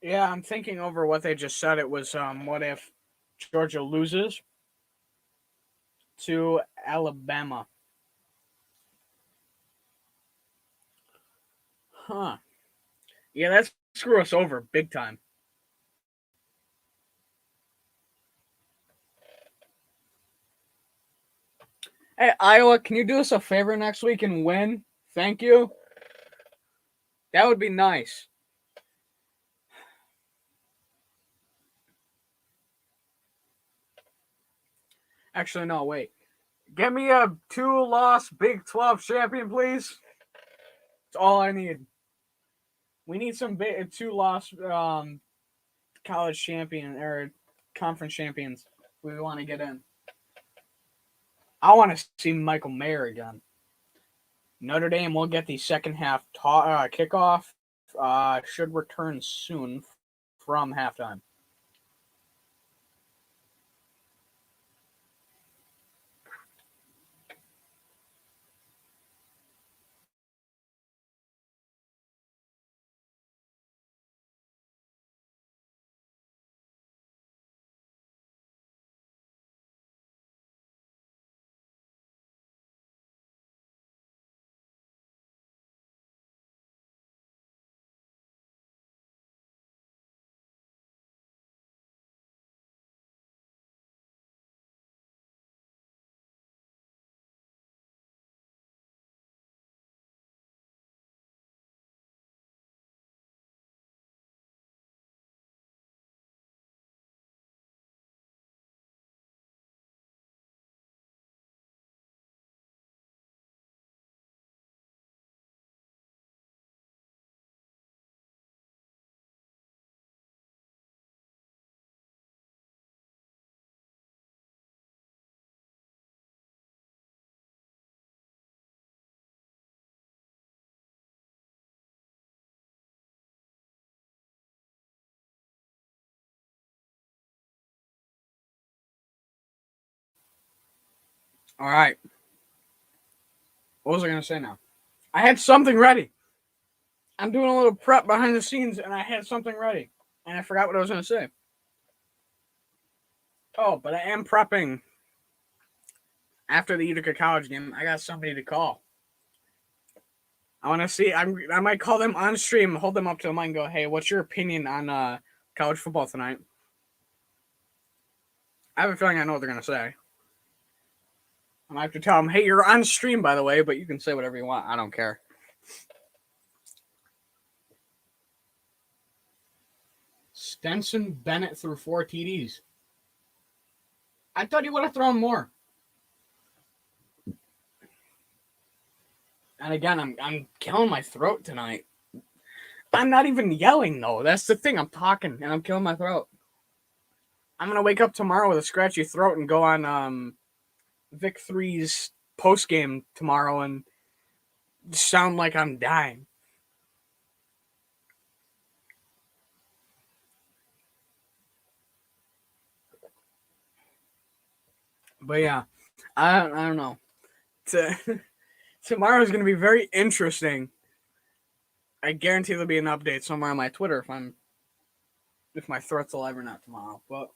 Yeah, I'm thinking over what they just said. It was what if Georgia loses to Alabama? Huh. Yeah, that's screw us over big time. Hey, Iowa, can you do us a favor next week and win? Thank you. That would be nice. Actually, no, wait. Get me a 2-loss Big 12 champion, please. That's all I need. We need some 2-loss college champion or conference champions. We want to get in. I want to see Michael Mayer again. Notre Dame will get the second half kickoff. Should return soon from halftime. All right. What was I going to say now? I had something ready. I'm doing a little prep behind the scenes, and I had something ready, and I forgot what I was going to say. Oh, but I am prepping. After the Utica College game, I got somebody to call. I want to see. I might call them on stream, hold them up to the mic, and go, "Hey, what's your opinion on college football tonight?" I have a feeling I know what they're going to say. I might have to tell them, "Hey, you're on stream, by the way, but you can say whatever you want. I don't care." Stenson Bennett threw 4 TDs. I thought he would have thrown more. And again, I'm killing my throat tonight. I'm not even yelling though. That's the thing. I'm talking and I'm killing my throat. I'm gonna wake up tomorrow with a scratchy throat and go on Vic 3's post game tomorrow and sound like I'm dying. But yeah, I don't know. Tomorrow is gonna be very interesting. I guarantee there'll be an update somewhere on my Twitter if my throat's alive or not tomorrow. But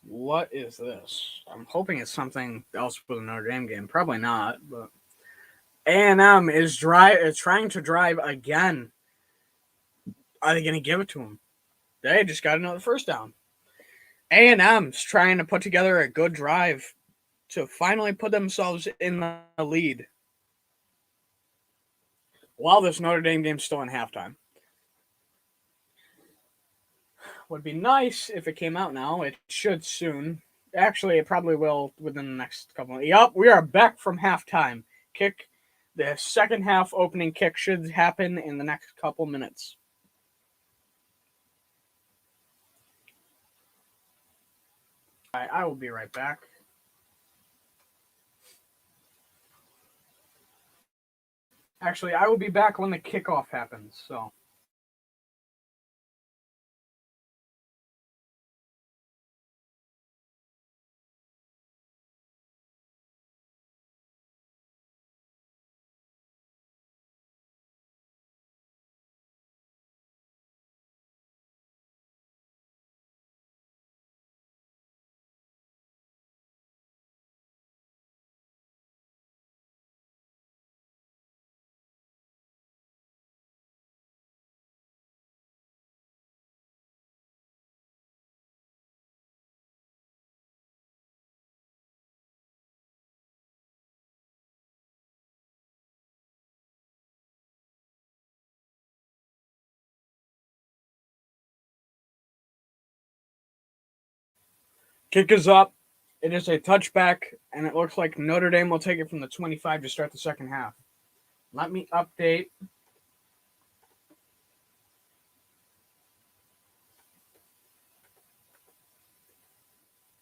what is this? I'm hoping it's something else for the Notre Dame game. Probably not, but A&M is trying to drive again. Are they going to give it to them? They just got another first down. A&M's trying to put together a good drive to finally put themselves in the lead while this Notre Dame game's still in halftime. Would be nice if it came out now. It should soon. Actually, it probably will within the next couple of... Yup, we are back from halftime. The second half opening kick should happen in the next couple minutes. All right, I will be right back. Actually, I will be back when the kickoff happens, so... Kick is up. It is a touchback, and it looks like Notre Dame will take it from the 25 to start the second half. Let me update.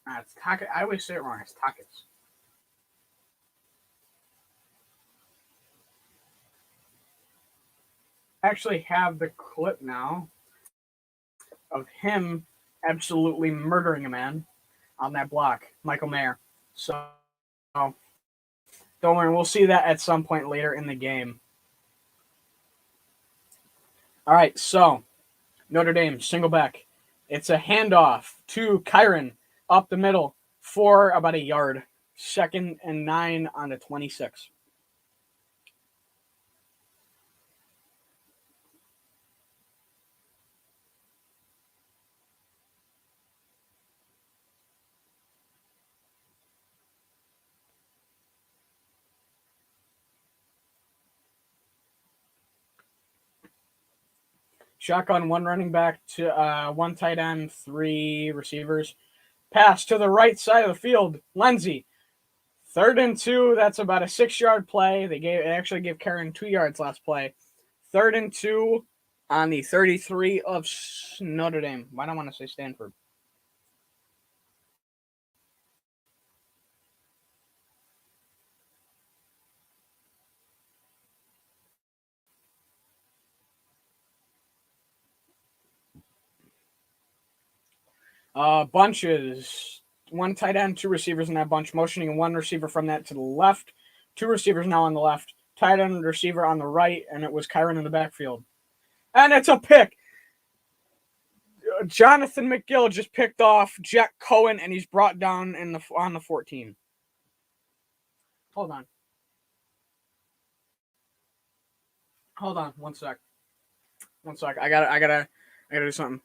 It's Tackett. I always say it wrong. It's Tackett's. I actually have the clip now of him absolutely murdering a man on that block, Michael Mayer. So don't worry, we'll see that at some point later in the game. All right, so Notre Dame, single back. It's a handoff to Kyron up the middle for about a yard. 2nd and 9 on the 26. Shotgun, 1 running back to 1 tight end, 3 receivers. Pass to the right side of the field. Lindsey. 3rd and 2. That's about a 6-yard play. They actually gave Karen 2 yards last play. 3rd and 2 on the 33 of Notre Dame. Why don't I want to say Stanford? Bunches. One tight end, two receivers in that bunch, motioning one receiver from that to the left. Two receivers now on the left. Tight end receiver on the right, and it was Kyron in the backfield. And it's a pick. Jonathan McGill just picked off Jack Cohen, and he's brought down on the 14. Hold on. One sec. I gotta do something.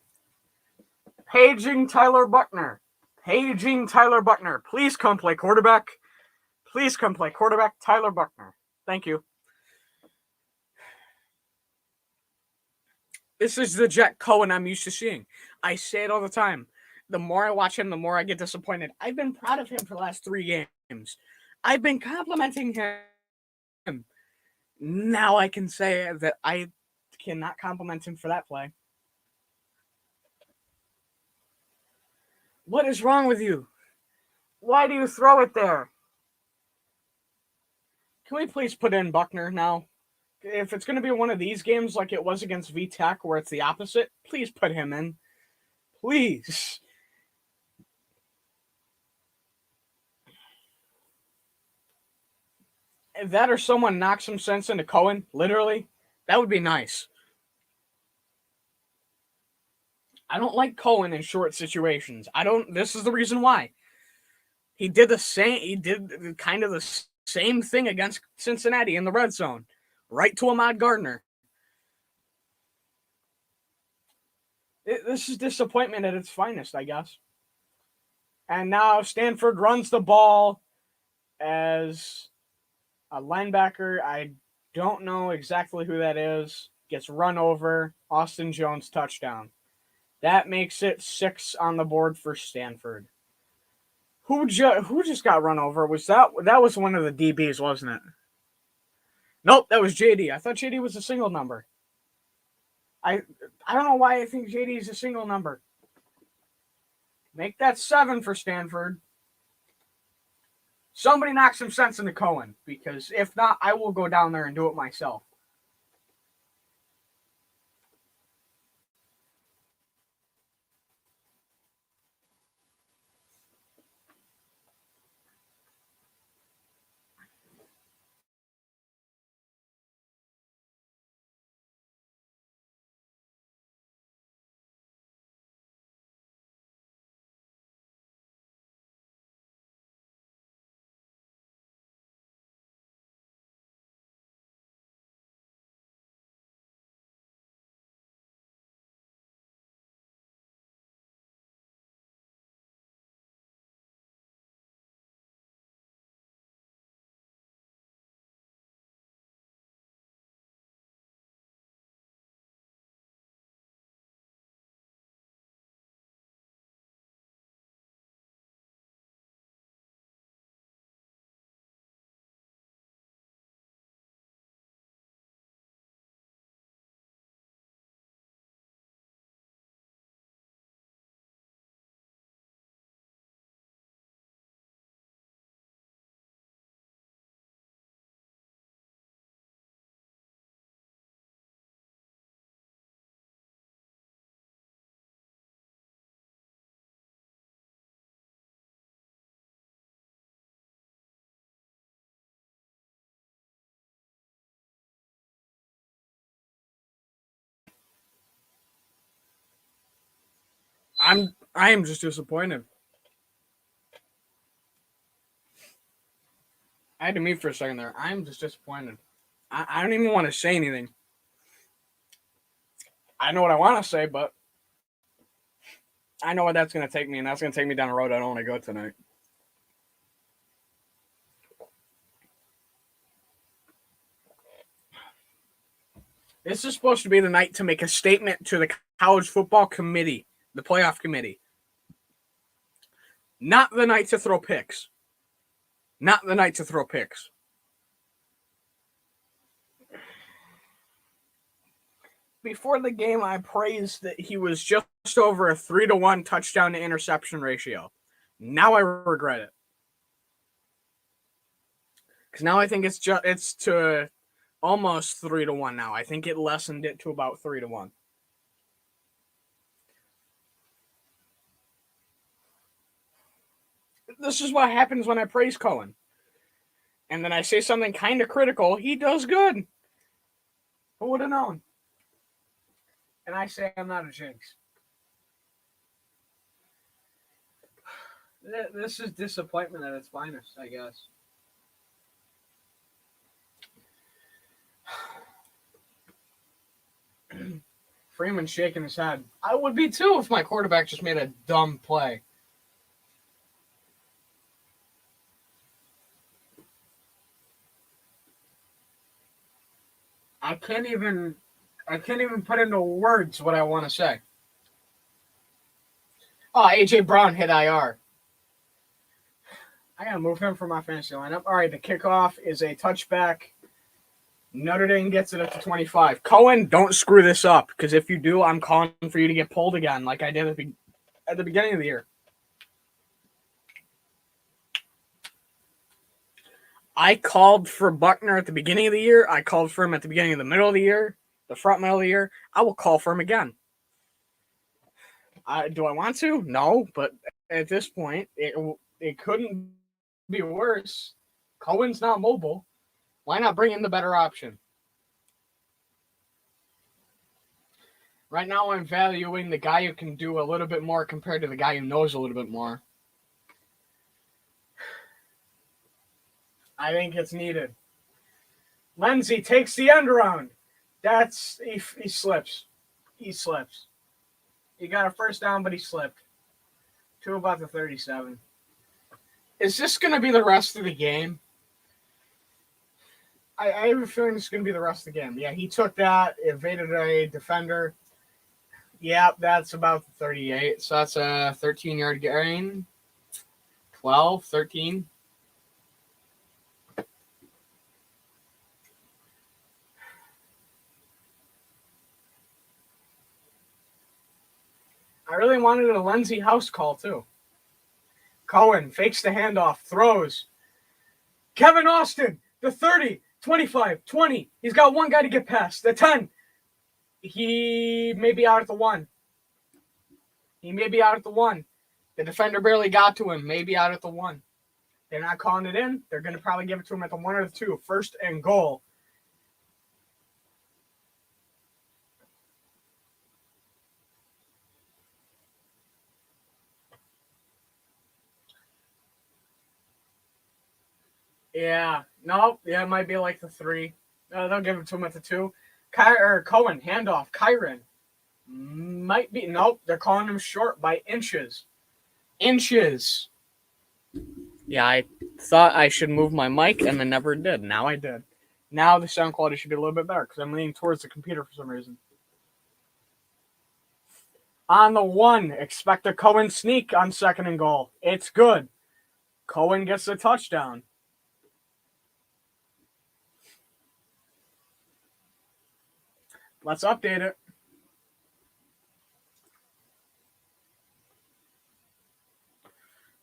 Paging Tyler Buckner. Please come play quarterback. Tyler Buckner. Thank you. This is the Jack Cohen I'm used to seeing. I say it all the time. The more I watch him, the more I get disappointed. I've been proud of him for the last 3 games. I've been complimenting him. Now I can say that I cannot compliment him for that play. What is wrong with you? Why do you throw it there? Can we please put in Buckner now? If it's going to be one of these games like it was against VTech where it's the opposite, please put him in. Please. If that or someone knocks some sense into Cohen, literally, that would be nice. I don't like Cohen in short situations. This is the reason why. He did kind of the same thing against Cincinnati in the red zone. Right to Ahmad Gardner. This is disappointment at its finest, I guess. And now Stanford runs the ball as a linebacker. I don't know exactly who that is. Gets run over. Austin Jones touchdown. That makes it 6 on the board for Stanford. Who just got run over? That was one of the DBs, wasn't it? Nope, that was JD. I thought JD was a single number. I don't know why I think JD is a single number. Make that 7 for Stanford. Somebody knock some sense into Cohen, because if not, I will go down there and do it myself. I am just disappointed. I had to mute for a second there. I'm just disappointed. I don't even want to say anything. I know what I want to say, but I know what that's going to take me, and that's going to take me down a road I don't want to go tonight. This is supposed to be the night to make a statement to the college football committee, the playoff committee. Not the night to throw picks. Before the game, I praised that he was just over a 3-1 touchdown to interception ratio. Now I regret it. Because now I think it's to almost 3-1 now. I think it lessened it to about 3-1. This is what happens when I praise Cohen. And then I say something kind of critical. He does good. Who would have known? And I say I'm not a jinx. This is disappointment at its finest, I guess. Freeman's shaking his head. I would be too if my quarterback just made a dumb play. I can't even put into words what I want to say. Oh, AJ Brown hit IR. I gotta move him from my fantasy lineup. All right, the kickoff is a touchback. Notre Dame gets it at the 25. Cohen, don't screw this up, because if you do, I'm calling for you to get pulled again, like I did at the beginning of the year. I called for Buckner at the beginning of the year. I called for him at the beginning of the middle of the year, the front middle of the year. I will call for him again. Do I want to? No, but at this point, it couldn't be worse. Cohen's not mobile. Why not bring in the better option? Right now, I'm valuing the guy who can do a little bit more compared to the guy who knows a little bit more. I think it's needed. Lindsey takes the end around. He slips. He slips. He got a first down, but he slipped. To about the 37. Is this going to be the rest of the game? I have a feeling it's going to be the rest of the game. Yeah, he took that, evaded a defender. Yeah, that's about the 38. So that's a 13-yard gain. 12, 13. I really wanted a Lindsey house call, too. Cohen fakes the handoff, throws. Kevin Austin, the 30, 25, 20. He's got one guy to get past. The 10. He may be out at the 1. He may be out at the 1. The defender barely got to him. Maybe out at the 1. They're not calling it in. They're going to probably give it to him at the 1 or the 2. First and goal. Yeah. No. Yeah, it might be like the 3. They'll give it to him at the 2. Cohen, handoff. Kyron. Might be. Nope. They're calling him short by inches. Inches. Yeah, I thought I should move my mic and then never did. Now I did. Now the sound quality should be a little bit better because I'm leaning towards the computer for some reason. On the 1, expect a Cohen sneak on 2nd and goal. It's good. Cohen gets the touchdown. Let's update it.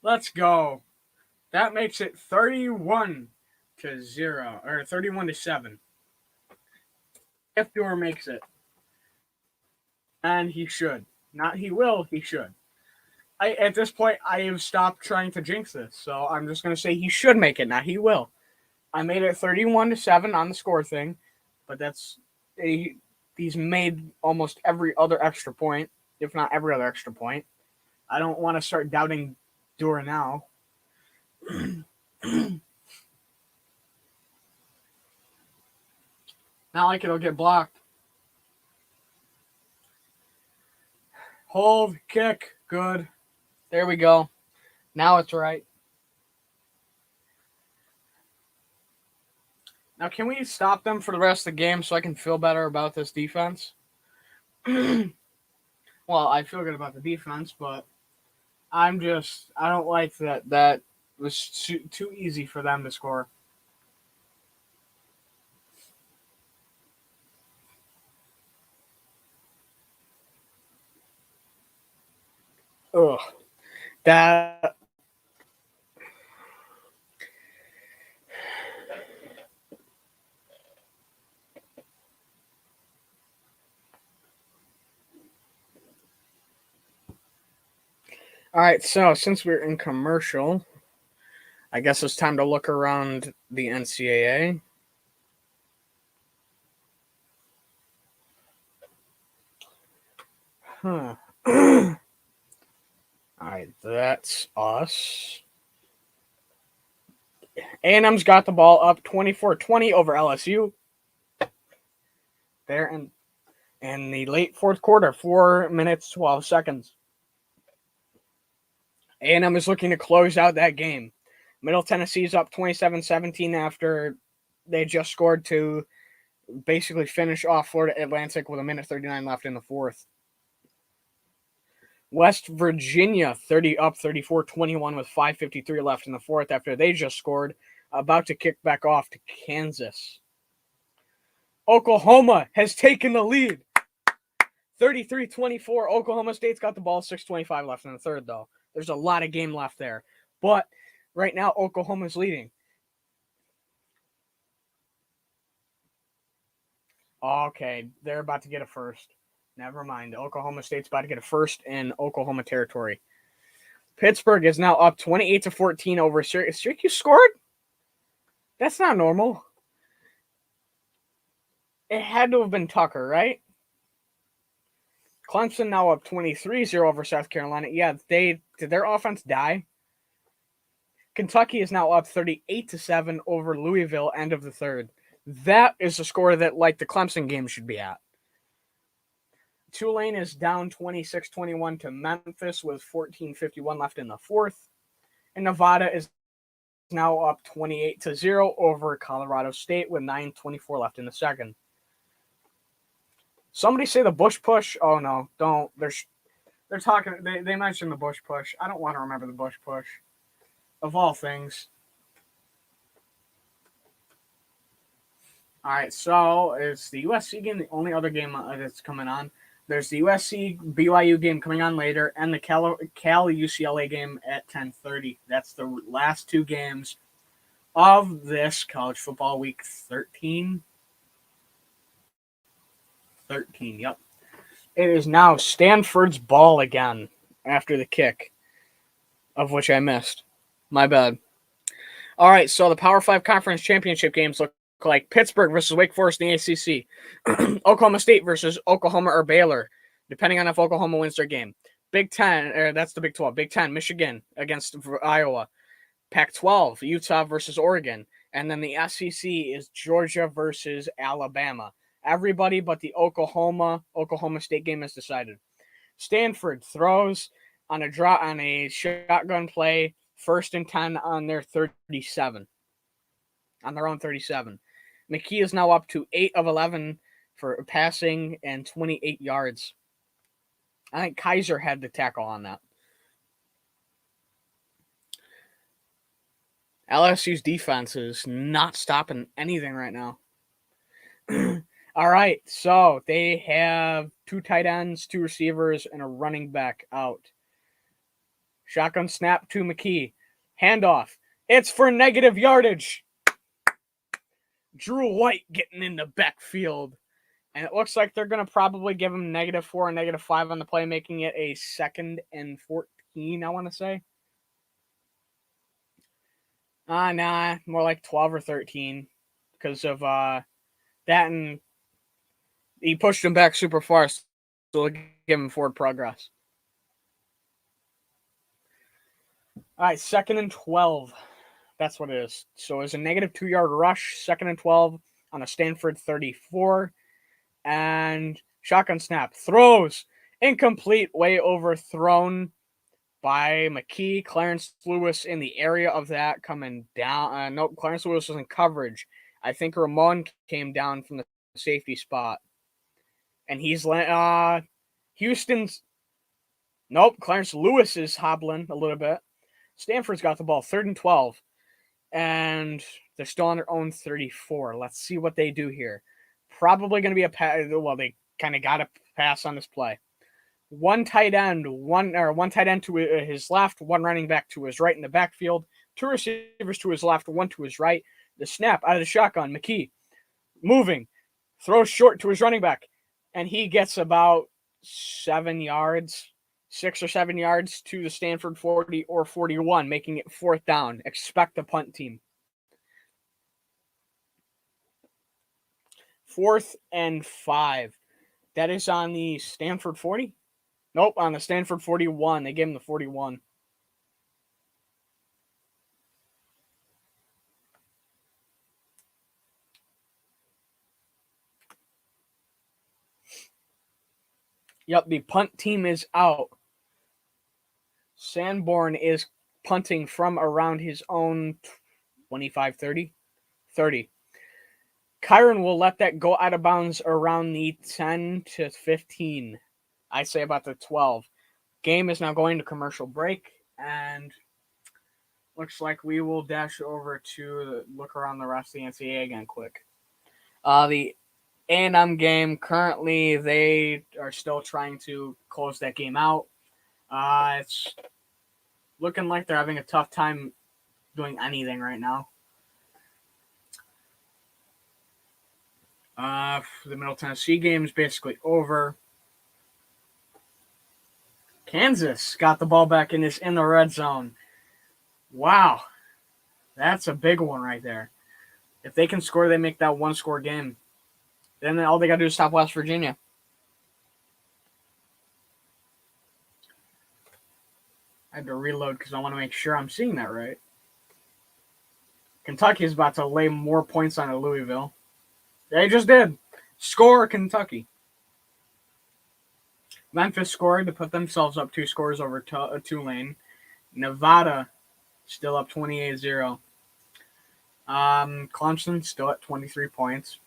Let's go. That makes it 31-0 or 31-7. If Dewar makes it. And he should. Not he will, he should. At this point, I have stopped trying to jinx this. So I'm just going to say he should make it, not he will. I made it 31-7 on the score thing. But he's made almost every other extra point, if not every other extra point. I don't want to start doubting Dewar now. Not like it'll get blocked. Hold, kick, good. There we go. Now it's right. Now, can we stop them for the rest of the game so I can feel better about this defense? Well, I feel good about the defense, but I don't like that was too easy for them to score. Ugh. That. All right, so since we're in commercial, I guess it's time to look around the NCAA. Huh. All right, that's us. A&M's got the ball up 24-20 over LSU. There in the late fourth quarter, 4 minutes, 12 seconds. A&M is looking to close out that game. Middle Tennessee's up 27-17 after they just scored to basically finish off Florida Atlantic with 1:39 left in the fourth. West Virginia 34-21 with 5:53 left in the fourth after they just scored, about to kick back off to Kansas. Oklahoma has taken the lead. 33-24. Oklahoma State's got the ball. 6:25 left in the third, though. There's a lot of game left there. But right now, Oklahoma's leading. Okay, they're about to get a first. Never mind. Oklahoma State's about to get a first in Oklahoma territory. Pittsburgh is now up 28-14 over Syracuse. Syracuse scored? That's not normal. It had to have been Tucker, right? Clemson now up 23-0 over South Carolina. Yeah, did their offense die? Kentucky is now up 38-7 over Louisville, end of the third. That is the score that, like, the Clemson game should be at. Tulane is down 26-21 to Memphis with 14:51 left in the fourth. And Nevada is now up 28-0 over Colorado State with 9:24 left in the second. Somebody say the Bush push. Oh no, don't. They're talking. They mentioned the Bush push. I don't want to remember the Bush push. Of all things. All right, so it's the USC game, the only other game that's coming on. There's the USC BYU game coming on later, and the Cal UCLA game at 10:30. That's the last two games of this college football week 13. 13, yep. It is now Stanford's ball again after the kick, of which I missed. My bad. All right, so the Power 5 Conference Championship games look like Pittsburgh versus Wake Forest in the ACC, Oklahoma State versus Oklahoma or Baylor, depending on if Oklahoma wins their game. Big 10, that's the Big 12. Big 10, Michigan against Iowa. Pac-12, Utah versus Oregon. And then the SEC is Georgia versus Alabama. Everybody but the Oklahoma State game is decided. Stanford throws on a shotgun play, 1st and 10 on their 37. On their own 37. McKee is now up to 8 of 11 for passing and 28 yards. I think Kaiser had the tackle on that. LSU's defense is not stopping anything right now. All right, so they have 2 tight ends, 2 receivers, and a running back out. Shotgun snap to McKee. Handoff. It's for negative yardage. Drew White getting in the backfield. And it looks like they're going to probably give him -4 and -5 on the play, making it a 2nd and 14, I want to say. Nah, more like 12 or 13 because of that, and he pushed him back super far, so they'll give him forward progress. All right, 2nd and 12. That's what it is. So it's a -2 yard rush, 2nd and 12 on a Stanford 34. And shotgun snap. Throws. Incomplete. Way overthrown by McKee. Clarence Lewis in the area of that coming down. Nope, Clarence Lewis was in coverage. I think Ramon came down from the safety spot. And he's Houston's. Nope, Clarence Lewis is hobbling a little bit. Stanford's got the ball, 3rd and 12. And they're still on their own 34. Let's see what they do here. Probably going to be a pass. Well, they kind of got a pass on this play. One tight end to his left, 1 running back to his right in the backfield, 2 receivers to his left, 1 to his right. The snap out of the shotgun, McKee moving, throws short to his running back, and he gets about 7 yards, 6 or 7 yards to the Stanford 40 or 41, making it 4th down. Expect the punt team. 4th and 5. That is on the Stanford 40? Nope, on the Stanford 41. They gave him the 41. Yep, the punt team is out. Sanborn is punting from around his own 25, 30. Kyron will let that go out of bounds around the 10 to 15. I say about the 12. Game is now going to commercial break, and looks like we will dash over to look around the rest of the NCAA again quick. The A&M game, currently they are still trying to close that game out. It's looking like they're having a tough time doing anything right now. The Middle Tennessee game is basically over. Kansas got the ball back and is in the red zone. Wow. That's a big one right there. If they can score, they make that one-score game. Then all they got to do is stop West Virginia. I had to reload because I want to make sure I'm seeing that right. Kentucky is about to lay more points on Louisville. They just did. Score, Kentucky. Memphis scored to put themselves up 2 scores over Tulane. Nevada still up 28-0. Clemson still at 23 points.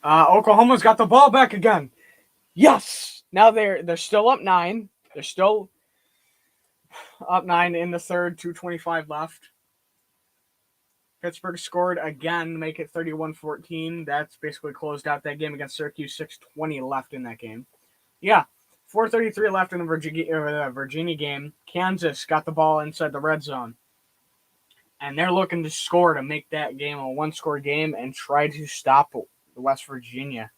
Oklahoma's got the ball back again. Yes! Now they're still up 9. They're still up 9 in the third, 2:25 left. Pittsburgh scored again to make it 31-14. That's basically closed out that game against Syracuse. 6:20 left in that game. Yeah, 4:33 left in the Virginia game. Kansas got the ball inside the red zone. And they're looking to score to make that game a one-score game and try to stop West Virginia.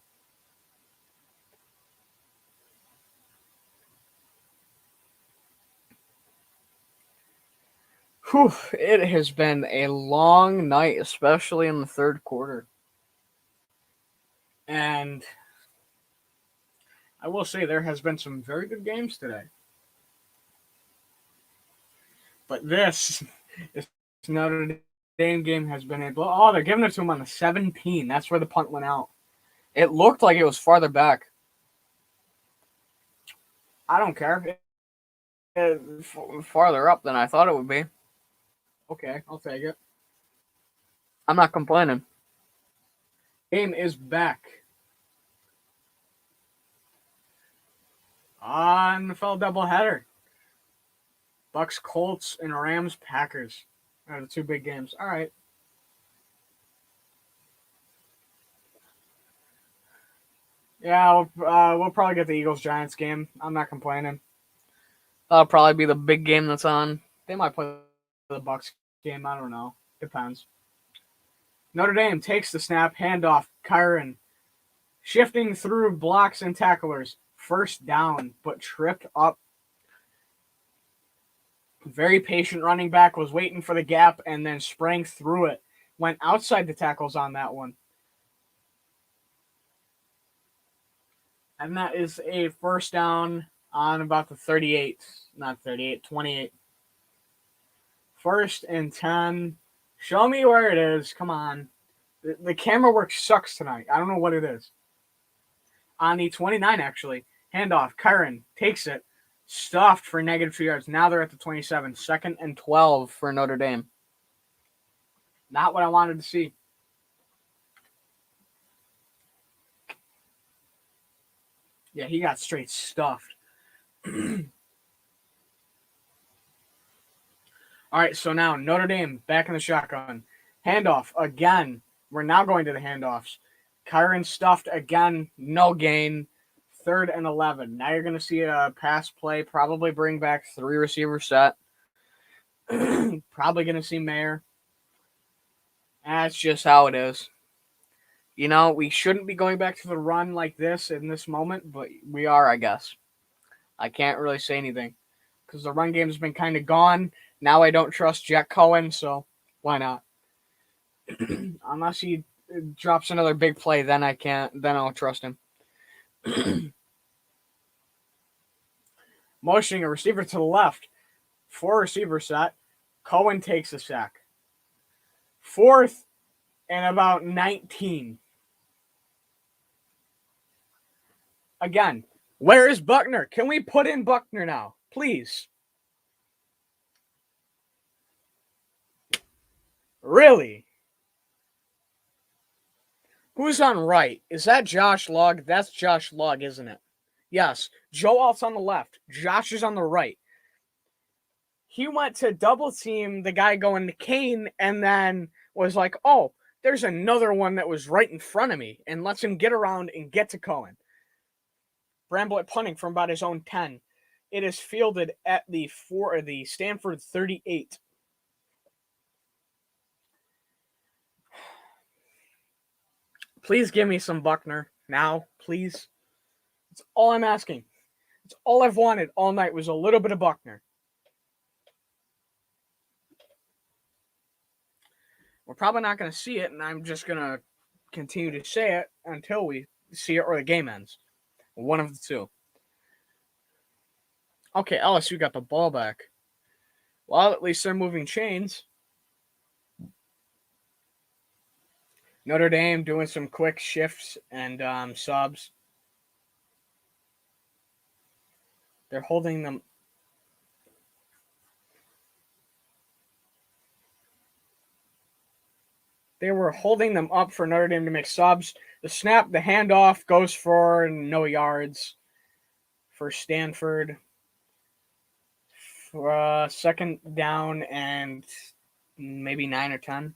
Whew, it has been a long night, especially in the third quarter. And I will say there has been some very good games today. But this Notre Dame game has been able... Oh, they're giving it to him on the 17. That's where the punt went out. It looked like it was farther back. I don't care. Farther up than I thought it would be. Okay, I'll take it. I'm not complaining. Game is back. NFL doubleheader. Bucks, Colts, and Rams, Packers. Are the 2 big games. All right. Yeah, we'll probably get the Eagles-Giants game. I'm not complaining. That'll probably be the big game that's on. They might play the Bucks game. I don't know. Depends. Notre Dame takes the snap. Handoff. Kyron. Shifting through blocks and tacklers. First down, but tripped up. Very patient running back. Was waiting for the gap and then sprang through it. Went outside the tackles on that one. And that is a first down on about the 38. Not 38, 28. 1st and 10. Show me where it is. Come on. The camera work sucks tonight. I don't know what it is. On the 29, actually. Handoff. Kyron takes it. Stuffed for -2 yards. Now they're at the 27. 2nd and 12 for Notre Dame. Not what I wanted to see. Yeah, he got straight stuffed. All right, so now Notre Dame back in the shotgun. Handoff again. We're now going to the handoffs. Kyron stuffed again. No gain. 3rd and 11. Now you're going to see a pass play. Probably bring back 3 receiver set. Probably going to see Mayer. That's just how it is. We shouldn't be going back to the run like this in this moment, but we are, I guess. I can't really say anything because the run game's been kind of gone. Now I don't trust Jack Cohen, so why not? Unless he drops another big play, then I can't. Then I'll trust him. Motioning a receiver to the left. 4 receiver set. Cohen takes a sack. 4th and about 19. Again, where is Buckner? Can we put in Buckner now? Please. Really? Who's on right? Is that Josh Lugg? That's Josh Lugg, isn't it? Yes. Joe Alt's on the left. Josh is on the right. He went to double team the guy going to Kane and then was like, oh, there's another one that was right in front of me, and lets him get around and get to Cohen. Bramblett punting from about his own 10. It is fielded at the Stanford 38. Please give me some Buckner now, please. That's all I'm asking. That's all I've wanted all night was a little bit of Buckner. We're probably not going to see it, and I'm just going to continue to say it until we see it or the game ends. One of the two. Okay, LSU got the ball back. Well, at least they're moving chains. Notre Dame doing some quick shifts and subs. They're holding them. They were holding them up for Notre Dame to make subs. The snap, the handoff goes for no yards for Stanford. For second down and maybe 9 or 10.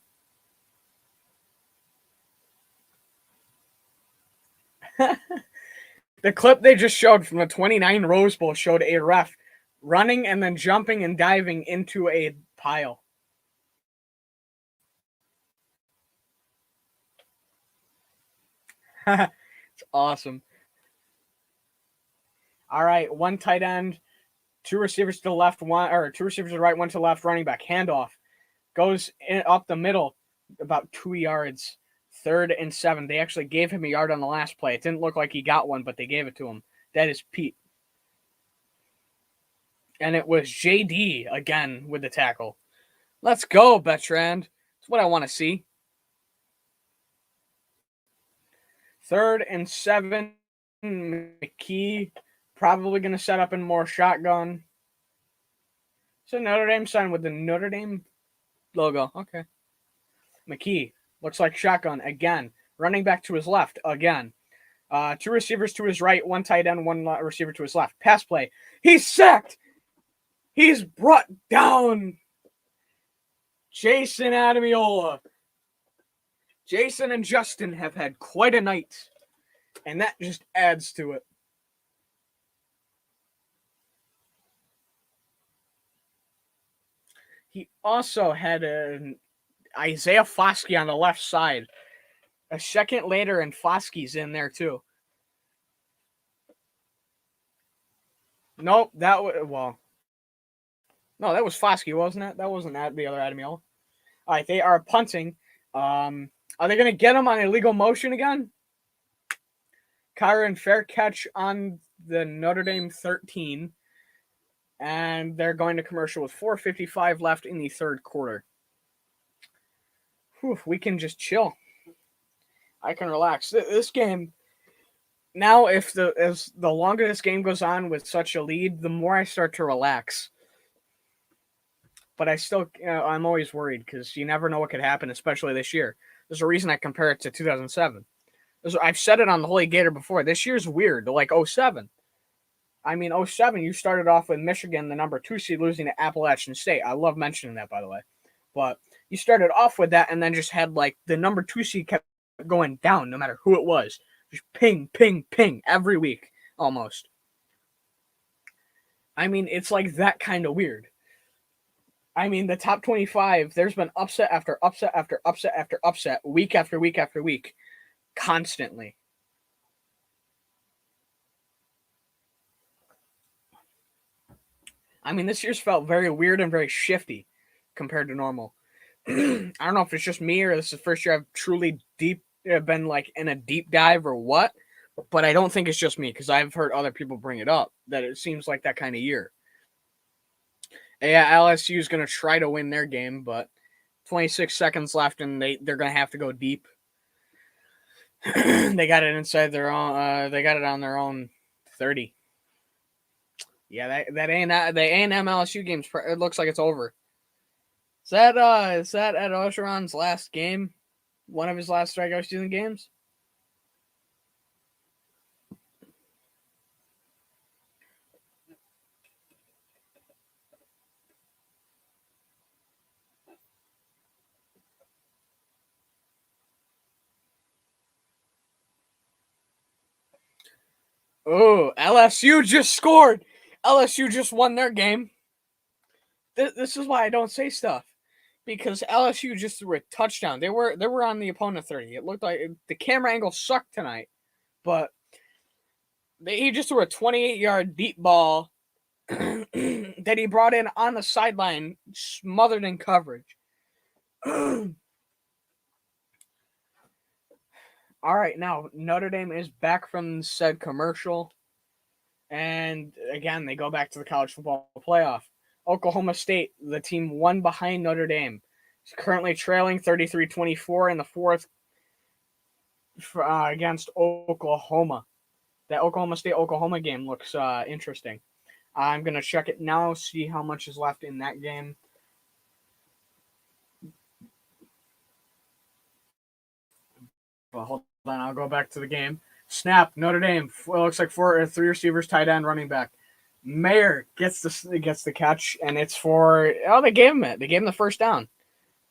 The clip they just showed from the 29 Rose Bowl showed a ref running and then jumping and diving into a pile. It's awesome. All right, 1 tight end, 2 receivers to the left, 2 receivers to the right, 1 to the left, running back, handoff. Goes up the middle about 2 yards. 3rd and 7. They actually gave him a yard on the last play. It didn't look like he got one, but they gave it to him. That is Pete. And it was JD again with the tackle. Let's go, Bertrand. That's what I want to see. 3rd and 7. McKee probably going to set up in more shotgun. So Notre Dame sign with the Notre Dame logo. Okay. McKee looks like shotgun again. Running back to his left again. 2 receivers to his right, 1 tight end, 1 receiver to his left. Pass play. He's sacked. He's brought down. Jason Adamiola. Jason and Justin have had quite a night, and that just adds to it. He also had an Isaiah Foskey on the left side. A second later, and Foskey's in there too. Nope, that was that was Foskey, wasn't it? That wasn't the other Adamiola. All right, they are punting. Are they going to get him on illegal motion again? Kyron, fair catch on the Notre Dame 13. And they're going to commercial with 4:55 left in the 3rd quarter. Whew, we can just chill. I can relax. This game, now as the longer this game goes on with such a lead, the more I start to relax. But I still, I'm always worried because you never know what could happen, especially this year. There's a reason I compare it to 2007. I've said it on the Holy Gator before. This year's weird, like 07. I mean, 07, you started off with Michigan, the number 2 seed, losing to Appalachian State. I love mentioning that, by the way. But you started off with that and then just had, like, the number 2 seed kept going down no matter who it was. Just ping, ping, ping every week, almost. I mean, it's like that kind of weird. I mean, the top 25, there's been upset after upset after upset after upset, week after week after week. constantly. I mean, this year's felt very weird and very shifty compared to normal. I don't know if it's just me or this is the first year I've truly been like in a deep dive or what, but I don't think it's just me because I've heard other people bring it up that it seems like that kind of year. Yeah, LSU is going to try to win their game, but 26 seconds left and they're going to have to go deep. They got it inside their own. They got it on their own 30. Yeah, that ain't the A&M LSU games. It looks like it's over. Is that Ed Ogeron's last game? One of his last regular season games? Oh, LSU just scored. LSU just won their game. This is why I don't say stuff. Because LSU just threw a touchdown. They were on the opponent 30. It looked like the camera angle sucked tonight, but he just threw a 28-yard deep ball that he brought in on the sideline, smothered in coverage. All right, now Notre Dame is back from said commercial, and again they go back to the college football playoff. Oklahoma State, the team one behind Notre Dame, is currently trailing 33-24 in the fourth against Oklahoma. That Oklahoma State-Oklahoma game looks interesting. I'm going to check it now, see how much is left in that game. Well, hold on, I'll go back to the game. Snap, Notre Dame. Looks like three receivers, tight end, running back. Mayer gets the catch, and it's for they gave him it. They gave him the first down.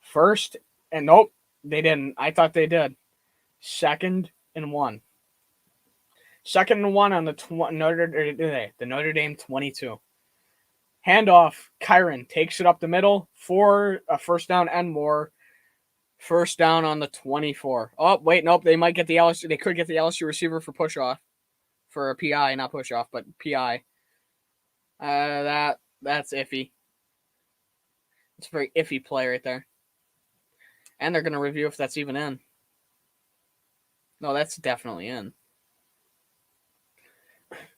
First, and nope, they didn't. I thought they did. 2nd and 1. 2nd and 1 on the Notre Dame 22. Handoff, Kyron takes it up the middle for a first down and more. First down on the 24. Oh, wait, nope. They might get the LSU. They could get the LSU receiver for push off, for a PI, not push off, but PI. That's iffy. It's a very iffy play right there. And they're going to review if that's even in. No, that's definitely in.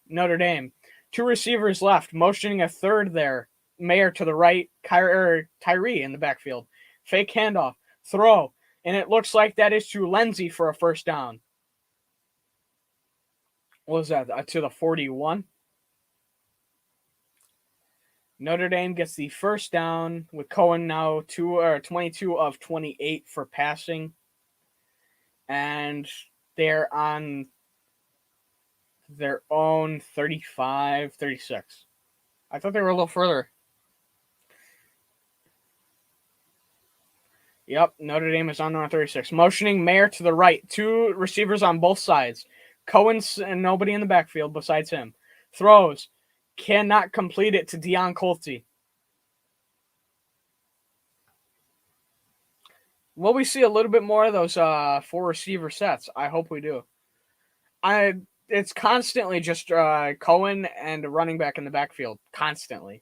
Notre Dame. 2 receivers left, motioning a third there. Mayer to the right, Tyree in the backfield. Fake handoff, throw, and it looks like that is to Lindsey for a first down. What was that? To the 41? Notre Dame gets the first down with Cohen now 22 of 28 for passing. And they're on their own 35, 36. I thought they were a little further. Yep, Notre Dame is on their own 36. Motioning Mayer to the right. 2 receivers on both sides. Cohen's and nobody in the backfield besides him. Throws. Cannot complete it to Deion Colty. Will we see a little bit more of those 4 receiver sets? I hope we do. It's constantly just Cohen and a running back in the backfield. Constantly.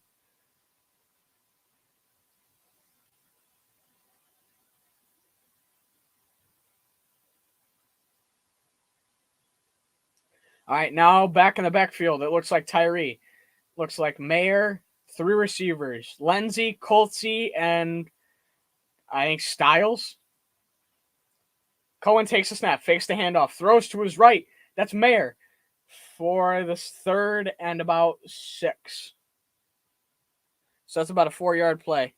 All right, now back in the backfield. It looks like Tyree. Looks like Mayer, 3 receivers. Lindsey, Coltsy, and I think Styles. Cohen takes a snap, fakes the handoff, throws to his right. That's Mayer for the 3rd and about 6. So that's about a 4-yard play.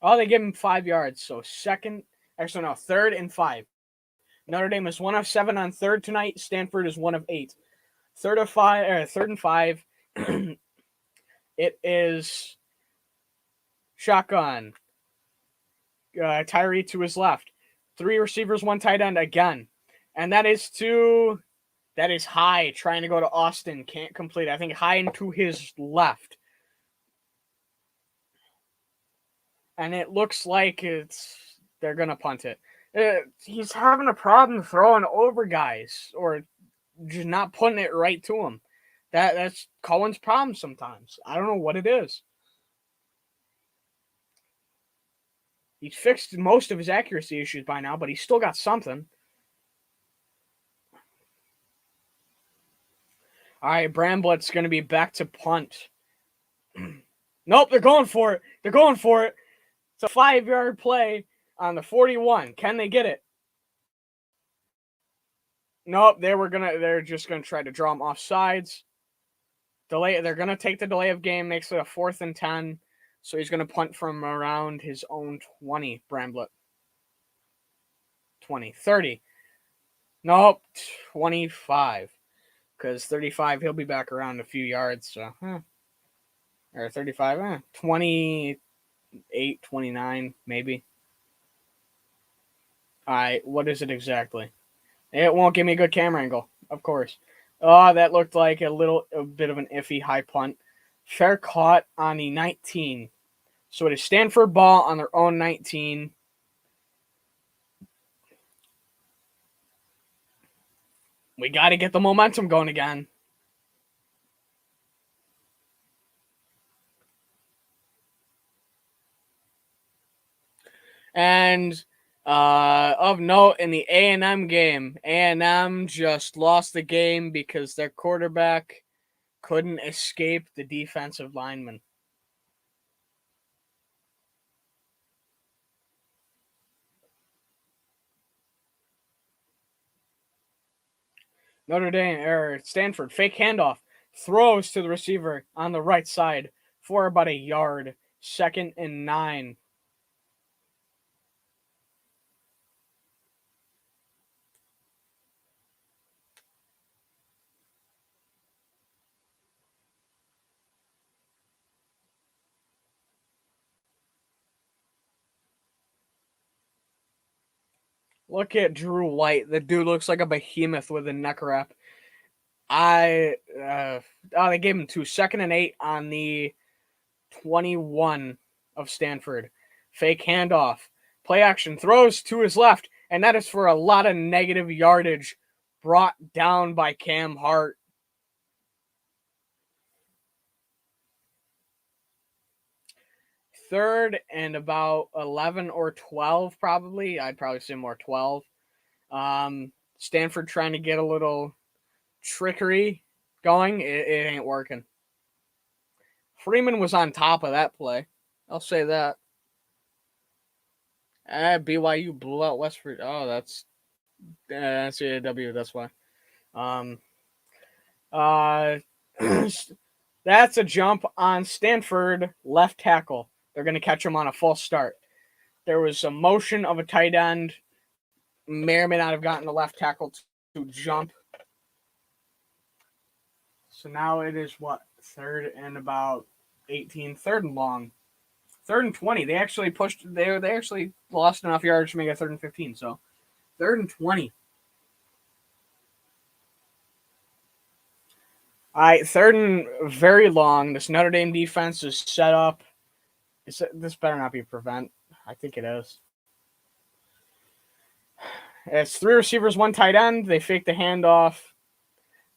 Oh, they give him 5 yards. So 3rd and 5. Notre Dame is 1 of 7 on 3rd tonight. Stanford is 1 of 8. 3rd and 5. It is shotgun. Tyree to his left. 3 receivers, 1 tight end again. And that is to That is high, trying to go to Austin. Can't complete. I think high and to his left. And it looks like they're going to punt it. He's having a problem throwing over guys or just not putting it right to him. That's Cohen's problem sometimes. I don't know what it is. He's fixed most of his accuracy issues by now, but he's still got something. All right, Bramblett's going to be back to punt. Nope, they're going for it. They're going for it. It's a 5-yard play on the 41. Can they get it? Nope, they're just gonna try to draw him off sides. Delay. They're gonna take the delay of game, makes it a 4th and 10. So he's gonna punt from around his own 20, Bramblett. 20, 30. Nope, 25. Because 35, he'll be back around a few yards. So, or 35, 28, 29, maybe. All right, what is it exactly? It won't give me a good camera angle, of course. Oh, that looked like a bit of an iffy high punt. Fair caught on the 19. So it is Stanford ball on their own 19. We got to get the momentum going again. And of note, in the A&M game, A&M just lost the game because their quarterback couldn't escape the defensive lineman. Stanford, fake handoff, throws to the receiver on the right side for about a yard. 2nd and 9. Look at Drew White. The dude looks like a behemoth with a neck wrap. They gave him 2. 2nd and 8 on the 21 of Stanford. Fake handoff. Play action. Throws to his left. And that is for a lot of negative yardage brought down by Cam Hart. Third and about 11 or 12, probably. I'd probably say more 12. Stanford trying to get a little trickery going. It ain't working. Freeman was on top of that play. I'll say that. BYU blew out West Virginia. Oh, that's CAW. That's why. That's a jump on Stanford left tackle. They're going to catch him on a false start. There was a motion of a tight end. May or may not have gotten the left tackle to jump. So now it is what? 3rd and about 18. 3rd and long. 3rd and 20. They actually pushed. They actually lost enough yards to make it 3rd and 15. So 3rd and 20. All right, 3rd and very long. This Notre Dame defense is set up. This better not be a prevent. I think it is. It's 3 receivers, 1 tight end. They fake the handoff.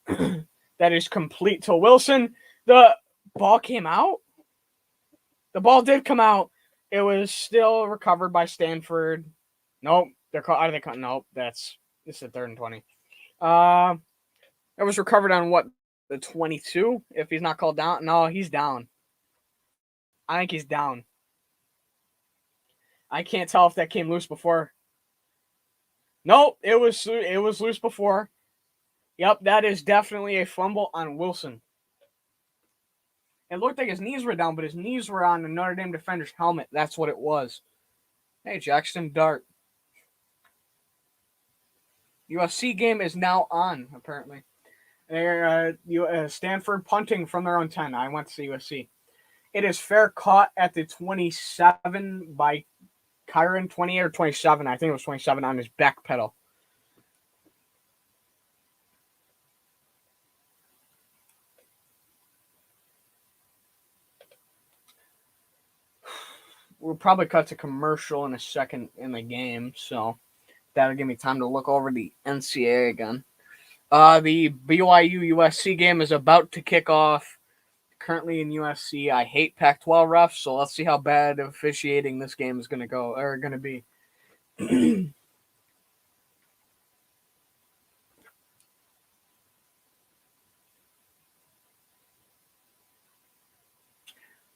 That is complete to Wilson. The ball came out. The ball did come out. It was still recovered by Stanford. Nope. Are they cutting? Nope. This is 3rd and 20. It was recovered on what? The 22? If he's not called down? No, he's down. I think he's down. I can't tell if that came loose before. Nope, it was loose before. Yep, that is definitely a fumble on Wilson. It looked like his knees were down, but his knees were on the Notre Dame defender's helmet. That's what it was. Hey, Jackson Dart. USC game is now on, apparently. Stanford punting from their own 10. I went to USC. It is fair caught at the 27 by Kyron, 28 or 27. I think it was 27 on his back pedal. probably cut to commercial in a second in the game, so that'll give me time to look over the NCAA again. The BYU USC game is about to kick off. Currently in USC, I hate Pac-12 refs, so let's see how bad officiating this game is going to be.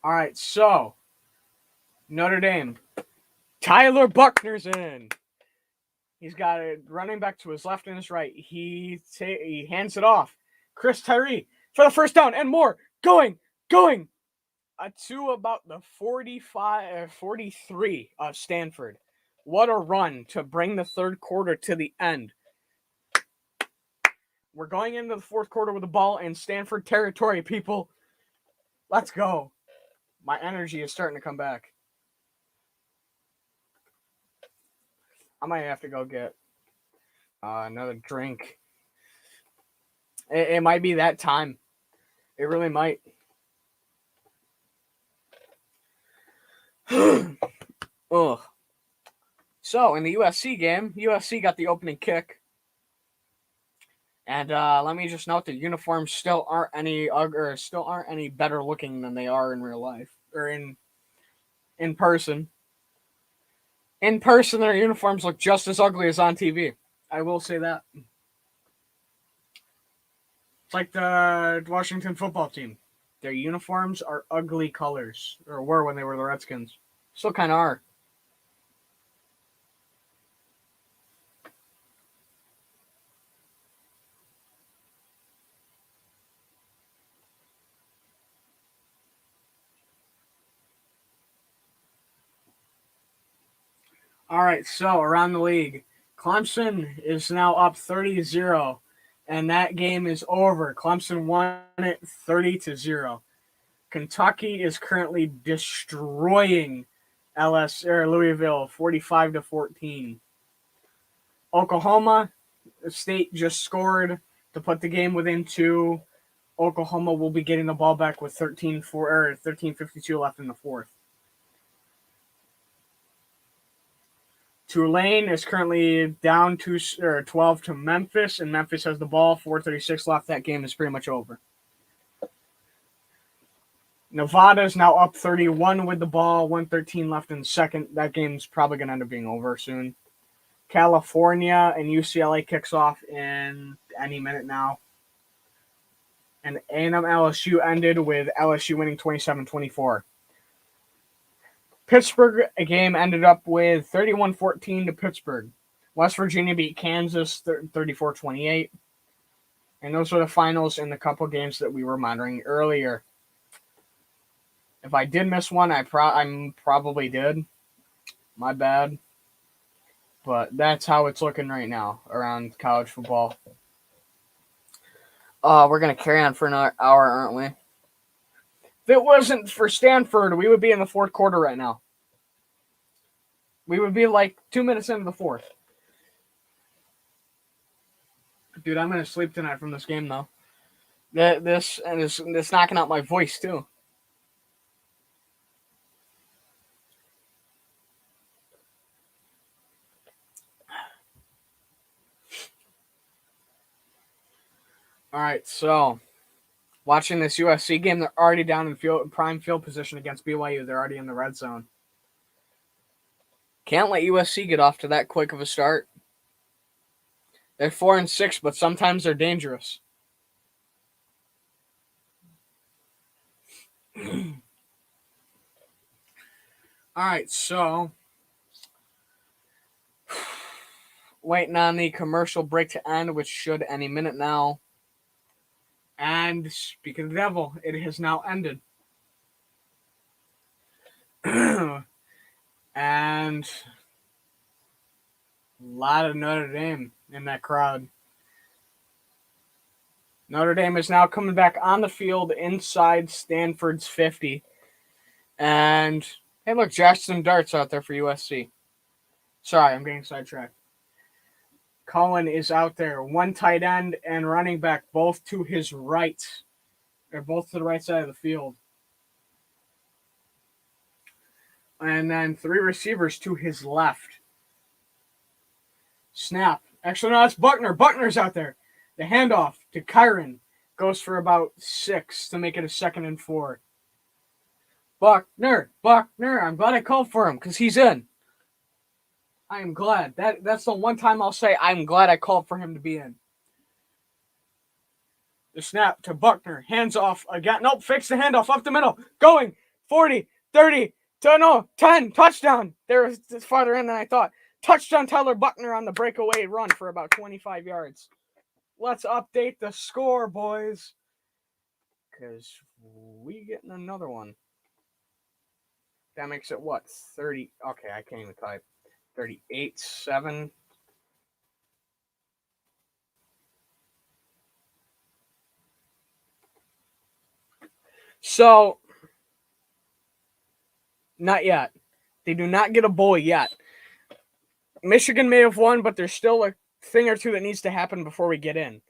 All right, so Notre Dame. Tyler Buckner's in. He's got it running back to his left and his right. He hands it off. Chris Tyree for the first down and more. Going. To about the 43 of Stanford. What a run to bring the third quarter to the end. We're going into the fourth quarter with the ball in Stanford territory, people. Let's go. My energy is starting to come back. I might have to go get another drink. It might be that time. It really might. Ugh. So, in the USC game, USC got the opening kick. And let me just note that uniforms still aren't any better looking than they are in real life. Or in person. In person, their uniforms look just as ugly as on TV. I will say that. It's like the Washington football team. Their uniforms are ugly colors. Or were when they were the Redskins. Still kind of are. All right, so around the league, Clemson is now up 30-0, and that game is over. Clemson won it 30-0. Kentucky is currently destroying Louisville 45-14. Oklahoma State just scored to put the game within 2. Oklahoma will be getting the ball back with 13:52 left in the fourth. Tulane is currently down 12 to Memphis, and Memphis has the ball. 4:36 left. That game is pretty much over. Nevada is now up 31 with the ball. 1:13 left in the second. That game's probably going to end up being over soon. California and UCLA kicks off in any minute now. And A&M LSU ended with LSU winning 27-24. Pittsburgh game ended up with 31-14 to Pittsburgh. West Virginia beat Kansas 34-28. And those were the finals in the couple games that we were monitoring earlier. If I did miss one, I probably did. My bad. But that's how it's looking right now around college football. We're going to carry on for another hour, aren't we? If it wasn't for Stanford, we would be in the fourth quarter right now. We would be like 2 minutes into the fourth. Dude, I'm going to sleep tonight from this game, though. This knocking out my voice, too. All right, so watching this USC game, they're already down in prime field position against BYU. They're already in the red zone. Can't let USC get off to that quick of a start. They're 4-6, but sometimes they're dangerous. All right, so waiting on the commercial break to end, which should any minute now. And speaking of the devil, it has now ended. And a lot of Notre Dame in that crowd. Notre Dame is now coming back on the field inside Stanford's 50. And, hey, look, Jackson Dart's out there for USC. Sorry, I'm getting sidetracked. Cullen is out there. One tight end and running back, both to his right. They're both to the right side of the field. And then 3 receivers to his left. Snap. Actually, no, that's Buckner. Buckner's out there. The handoff to Kyron goes for about 6 to make it a 2nd and 4. Buckner. I'm glad I called for him because he's in. I am glad. That's the one time I'll say I'm glad I called for him to be in. The snap to Buckner. Hands off again. Nope, fix the handoff up the middle. Going. 40, 30, 10. Touchdown. They're farther in than I thought. Touchdown Tyler Buckner on the breakaway run for about 25 yards. Let's update the score, boys. Because we getting another one. That makes it what? 30. Okay, I can't even type. 38-7. So, not yet. They do not get a bowl yet. Michigan may have won, but there's still a thing or two that needs to happen before we get in.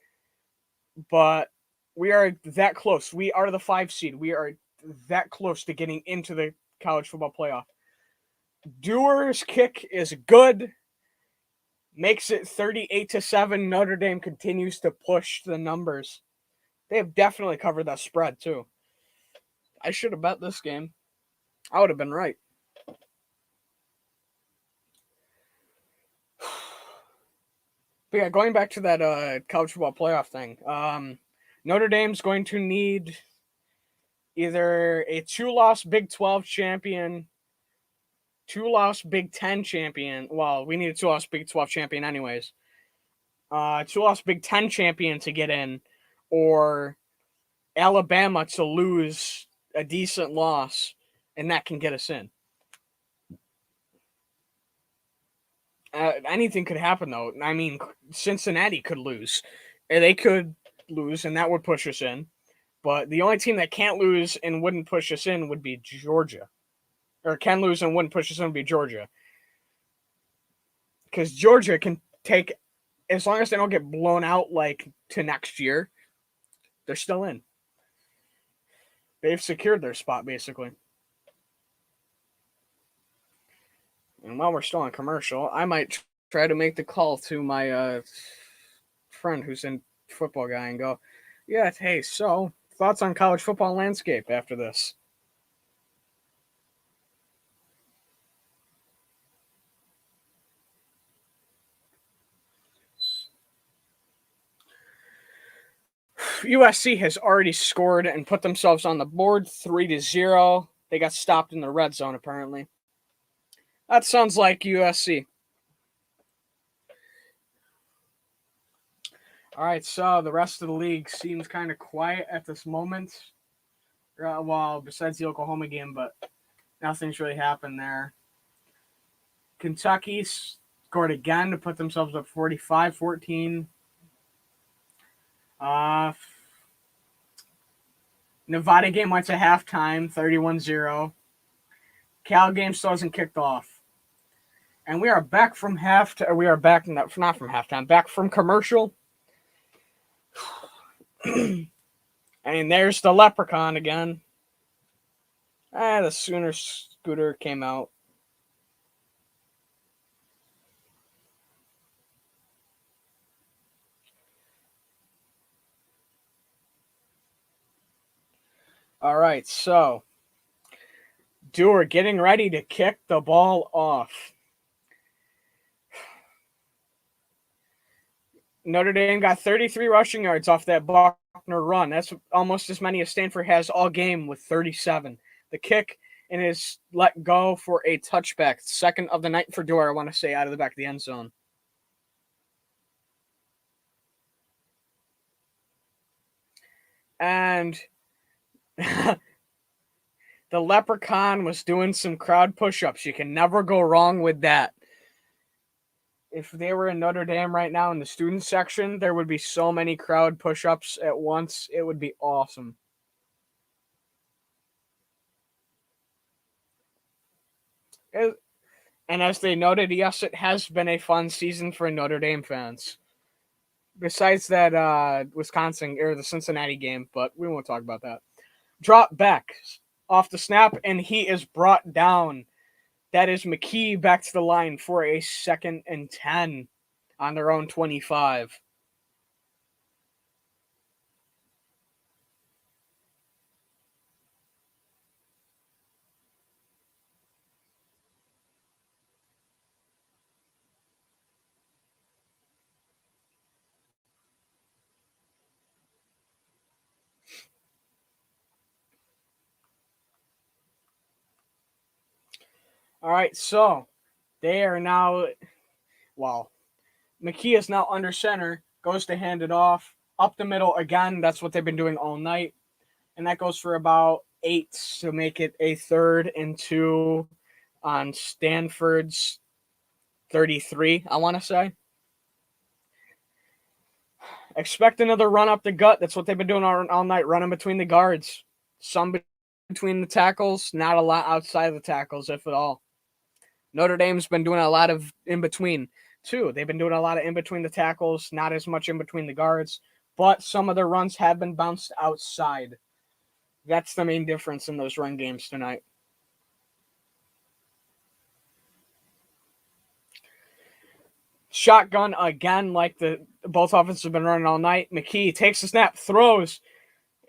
But we are that close. We are the 5 seed. We are that close to getting into the college football playoff. Dewar's kick is good. Makes it 38-7. Notre Dame continues to push the numbers. They have definitely covered that spread, too. I should have bet this game. I would have been right. But yeah, going back to that college football playoff thing. Notre Dame's going to need either a 2-loss Big 12 champion, 2-loss Big 10 champion. Well, we need a 2-loss Big 12 champion anyways. 2-loss Big 10 champion to get in, or Alabama to lose a decent loss, and that can get us in. Anything could happen, though. I mean, Cincinnati could lose. They could lose, and that would push us in. But the only team that can't lose and wouldn't push us in would be Georgia. Or can lose and wouldn't push us in would be Georgia. Because Georgia can take, as long as they don't get blown out like to next year, they're still in. They've secured their spot, basically. And while we're still on commercial, I might try to make the call to my friend who's in football guy and go, yeah, hey, so thoughts on college football landscape after this? USC has already scored and put themselves on the board 3-0. They got stopped in the red zone, apparently. That sounds like USC. All right, so the rest of the league seems kind of quiet at this moment. Well, besides the Oklahoma game, but nothing's really happened there. Kentucky scored again to put themselves up 45-14. Nevada game went to halftime, 31-0. Cal game still hasn't kicked off. And we are back from not from halftime, back from commercial. And there's the leprechaun again. The Sooner scooter came out. All right, so Dewar getting ready to kick the ball off. Notre Dame got 33 rushing yards off that Buckner run. That's almost as many as Stanford has all game with 37. The kick and is let go for a touchback. Second of the night for Dewar, I want to say, out of the back of the end zone. And the leprechaun was doing some crowd push-ups. You can never go wrong with that. If they were in Notre Dame right now in the student section, there would be so many crowd push-ups at once. It would be awesome. And as they noted, yes, it has been a fun season for Notre Dame fans. Besides that Wisconsin or the Cincinnati game, but we won't talk about that. Drop back off the snap, and he is brought down That is McKee back to the line for a 2nd and 10 on their own 25. All right, so they are now, well, McKee is now under center, goes to hand it off, up the middle again. That's what they've been doing all night. And that goes for about 8 to make it a 3rd and 2 on Stanford's 33, I want to say. Expect another run up the gut. That's what they've been doing all night, running between the guards. Some between the tackles, not a lot outside of the tackles, if at all. Notre Dame's been doing a lot of in between, too. They've been doing a lot of in between the tackles, not as much in between the guards, but some of their runs have been bounced outside. That's the main difference in those run games tonight. Shotgun again, like the both offenses have been running all night. McKee takes the snap, throws,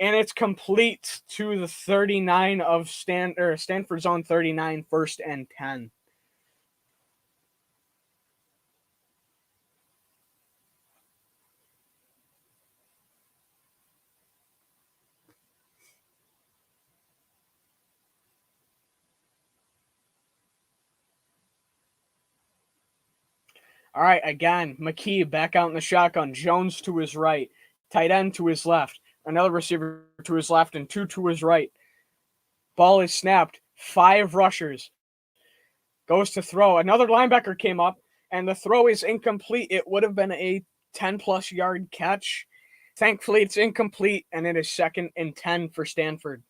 and it's complete to the 39 of Stanford's own 39, 1st and 10. All right, again, McKee back out in the shotgun. Jones to his right. Tight end to his left. Another receiver to his left and 2 to his right. Ball is snapped. 5 rushers. Goes to throw. Another linebacker came up, and the throw is incomplete. It would have been a 10-plus yard catch. Thankfully, it's incomplete, and it is 2nd and 10 for Stanford.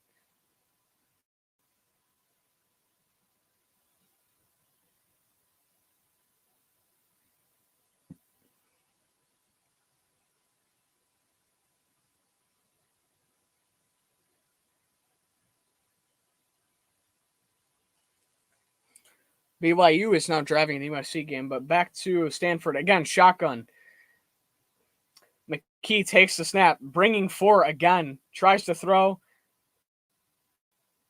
BYU is now driving the USC game, but back to Stanford. Again, shotgun. McKee takes the snap, bringing 4 again. Tries to throw.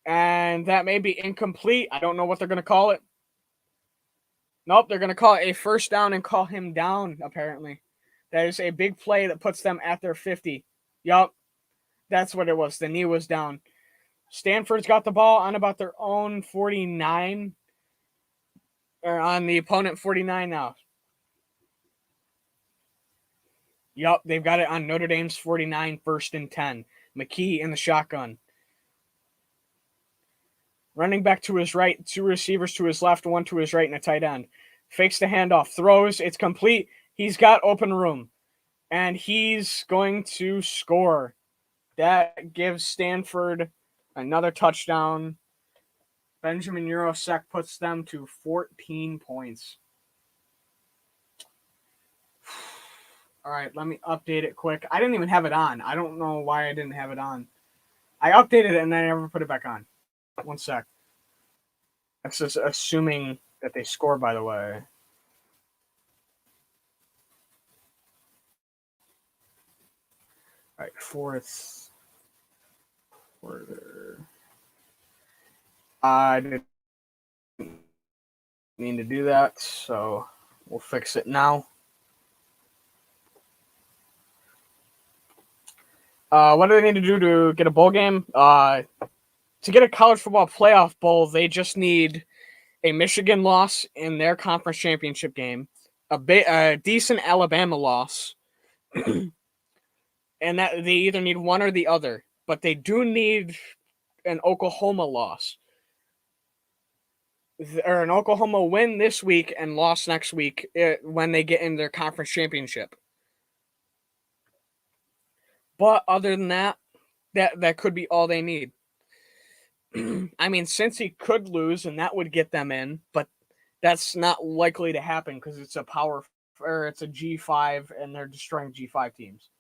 And that may be incomplete. I don't know what they're going to call it. Nope, they're going to call it a 1st down and call him down, apparently. That is a big play that puts them at their 50. Yup, that's what it was. The knee was down. Stanford's got the ball on about their own 49, or on the opponent 49 now. Yup, they've got it on Notre Dame's 49, 1st and 10. McKee in the shotgun. Running back to his right, 2 receivers to his left, 1 to his right, and a tight end. Fakes the handoff, throws, it's complete. He's got open room, and he's going to score. That gives Stanford another touchdown. Benjamin Eurosek puts them to 14 points. All right, let me update it quick. I didn't even have it on. I don't know why I didn't have it on. I updated it, and then I never put it back on. 1 sec. That's just assuming that they score, by the way. All right, 4th quarter. I didn't mean to do that, so we'll fix it now. What do they need to do to get a bowl game? To get a college football playoff bowl, they just need a Michigan loss in their conference championship game, a decent Alabama loss, and that they either need one or the other. But they do need an Oklahoma loss, or an Oklahoma win this week and loss next week when they get in their conference championship. But other than that, that could be all they need. I mean, Cincy could lose, and that would get them in, but that's not likely to happen because it's a it's a G5, and they're destroying G5 teams.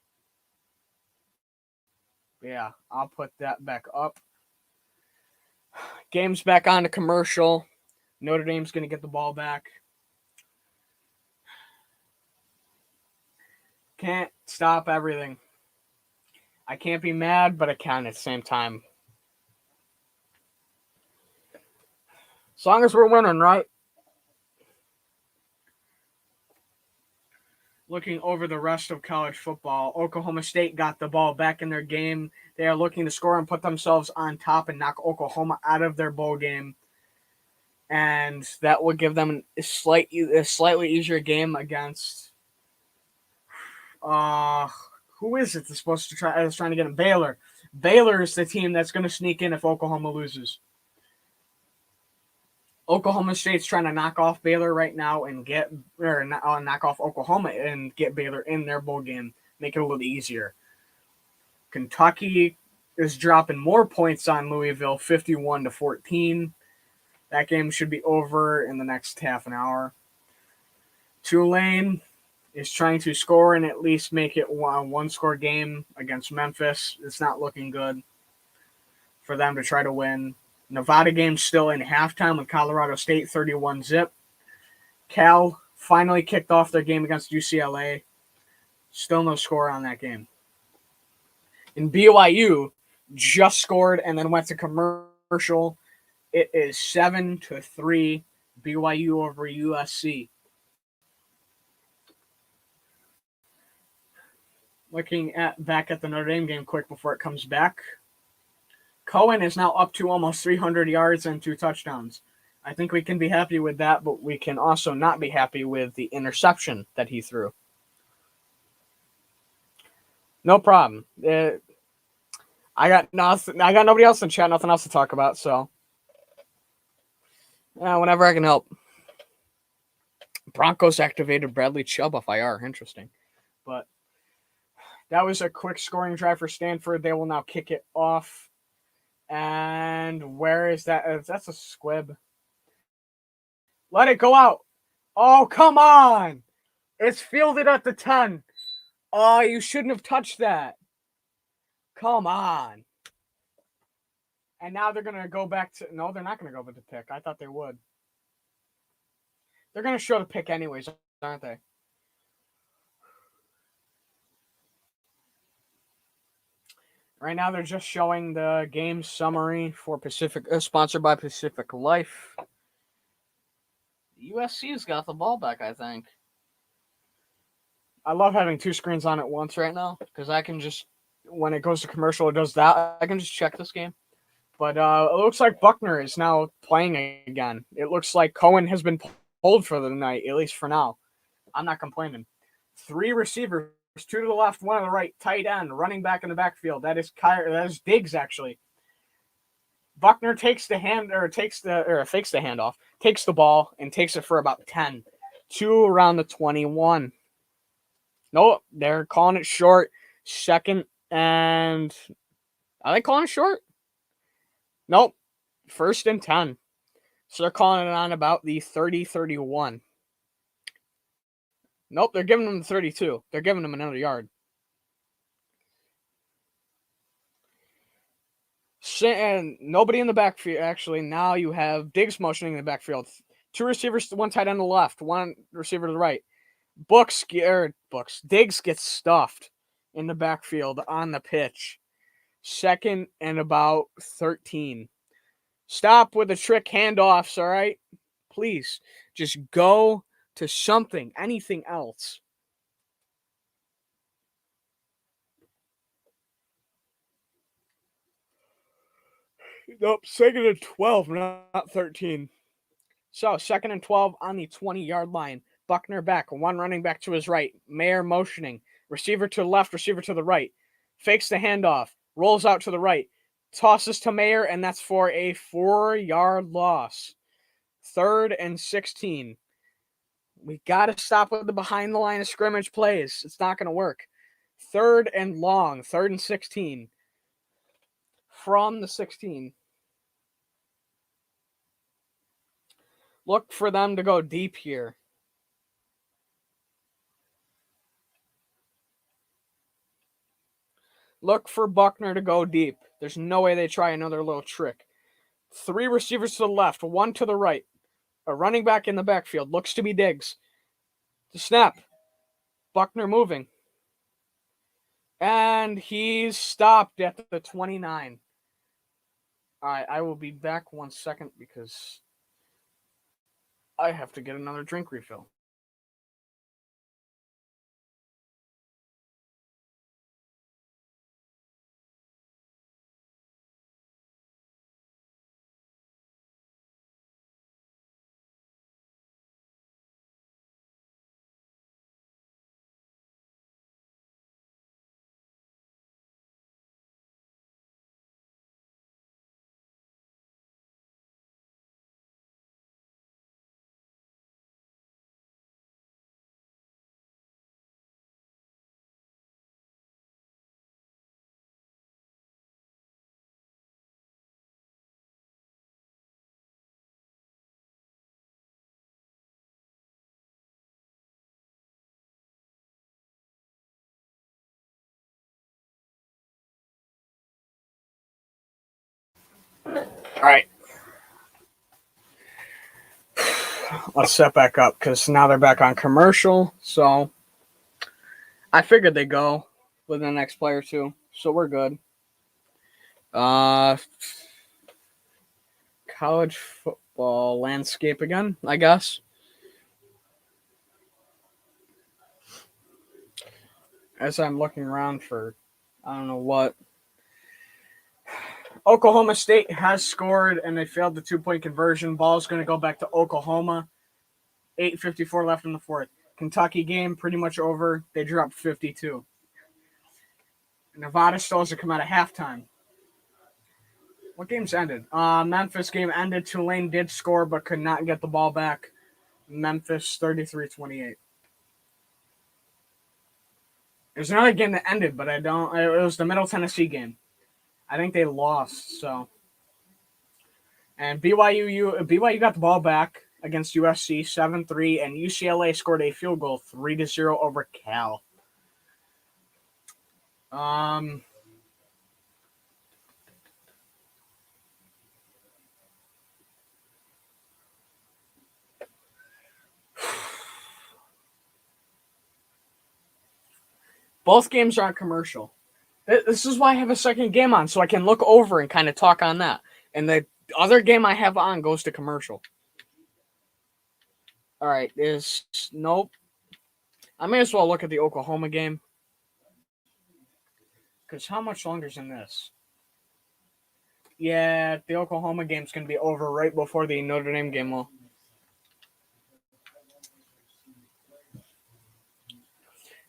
Yeah, I'll put that back up. Game's back on to commercial. Notre Dame's going to get the ball back. Can't stop everything. I can't be mad, but I can at the same time. As long as we're winning, right? Looking over the rest of college football, Oklahoma State got the ball back in their game. They are looking to score and put themselves on top and knock Oklahoma out of their bowl game. And that would give them a slightly easier game against who is it that's supposed to try? I was trying to get him. Baylor. Baylor is the team that's going to sneak in if Oklahoma loses. Oklahoma State's trying to knock off Baylor right now and knock off Oklahoma and get Baylor in their bowl game, make it a little easier. Kentucky is dropping more points on Louisville, 51-14. That game should be over in the next half an hour. Tulane is trying to score and at least make it a one-score game against Memphis. It's not looking good for them to try to win. Nevada game still in halftime with Colorado State 31-0. Cal finally kicked off their game against UCLA. Still no score on that game. And BYU just scored and then went to commercial. It is 7-3 BYU over USC. Looking back at the Notre Dame game quick before it comes back. Cohen is now up to almost 300 yards and 2 touchdowns. I think we can be happy with that, but we can also not be happy with the interception that he threw. No problem. I got nothing. I got nobody else in chat. Nothing else to talk about. So, whenever I can help. Broncos activated Bradley Chubb off IR. Interesting, but that was a quick scoring drive for Stanford. They will now kick it off. And where is that? That's a squib. Let it go out. Oh, come on. It's fielded at the 10. Oh, you shouldn't have touched that. Come on. And now they're going to go back to... No, they're not going to go with the pick. I thought they would. They're going to show the pick anyways, aren't they? Right now, they're just showing the game summary for sponsored by Pacific Life. USC's got the ball back, I think. I love having 2 screens on at once right now because I can just, when it goes to commercial, it does that. I can just check this game. But it looks like Buckner is now playing again. It looks like Cohen has been pulled for the night, at least for now. I'm not complaining. 3 receivers. 2 to the left, 1 on the right, tight end, running back in the backfield. That is Diggs, actually. Buckner fakes the handoff, takes the ball, and takes it for about 10. 2 around the 21. Nope, they're calling it short. Second and... Are they calling it short? Nope. 1st and 10. So they're calling it on about the 30-31. Nope, they're giving them the 32. They're giving them another yard. And nobody in the backfield. Actually, now you have Diggs motioning in the backfield. 2 receivers, 1 tight end to the left, 1 receiver to the right. Diggs gets stuffed in the backfield on the pitch. 2nd and about 13. Stop with the trick handoffs, all right? Please, just go to something, anything else. Nope, 2nd and 12, not 13. So, 2nd and 12 on the 20-yard line. Buckner back, 1 running back to his right. Mayer motioning. Receiver to the left, receiver to the right. Fakes the handoff. Rolls out to the right. Tosses to Mayer, and that's for a 4-yard loss. 3rd and 16. We got to stop with the behind the line of scrimmage plays. It's not going to work. 3rd and long. 3rd and 16. From the 16. Look for them to go deep here. Look for Buckner to go deep. There's no way they try another little trick. 3 receivers to the left, 1 to the right. A running back in the backfield. Looks to be Diggs. The snap. Buckner moving. And he's stopped at the 29. All right, I will be back 1 second because I have to get another drink refill. All right. Let's set back up because now they're back on commercial. So I figured they go with the next player too. So we're good. College football landscape again, I guess. As I'm looking around for, I don't know what. Oklahoma State has scored and they failed the 2-point conversion. Ball's going to go back to Oklahoma. 8:54 left in the fourth. Kentucky game pretty much over. They dropped 52. Nevada still has to come out of halftime. What games ended? Memphis game ended. Tulane did score but could not get the ball back. Memphis 33-28. There's another game that ended, but it was the Middle Tennessee game. I think they lost, so. And BYU got the ball back against USC 7-3, and UCLA scored a field goal 3-0 over Cal. Both games are on commercial. This is why I have a second game on, so I can look over and kind of talk on that. And the other game I have on goes to commercial. All right, nope. I may as well look at the Oklahoma game. Because how much longer is in this? Yeah, the Oklahoma game's going to be over right before the Notre Dame game will.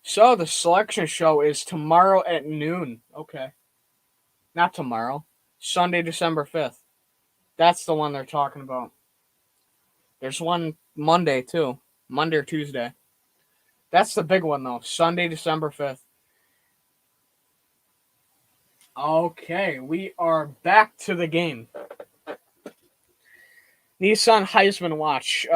So the selection show is tomorrow at noon. Okay. Not tomorrow. Sunday, December 5th. That's the one they're talking about. There's one Monday, too. Monday or Tuesday. That's the big one, though. Sunday, December 5th. Okay, we are back to the game. Nissan Heisman Watch.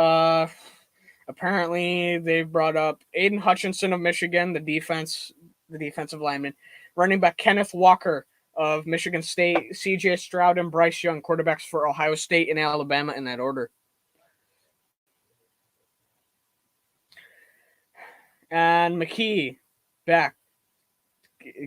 Apparently, they brought up Aiden Hutchinson of Michigan, the defensive lineman. Running back Kenneth Walker of Michigan State. C.J. Stroud and Bryce Young, quarterbacks for Ohio State and Alabama in that order. And McKee back.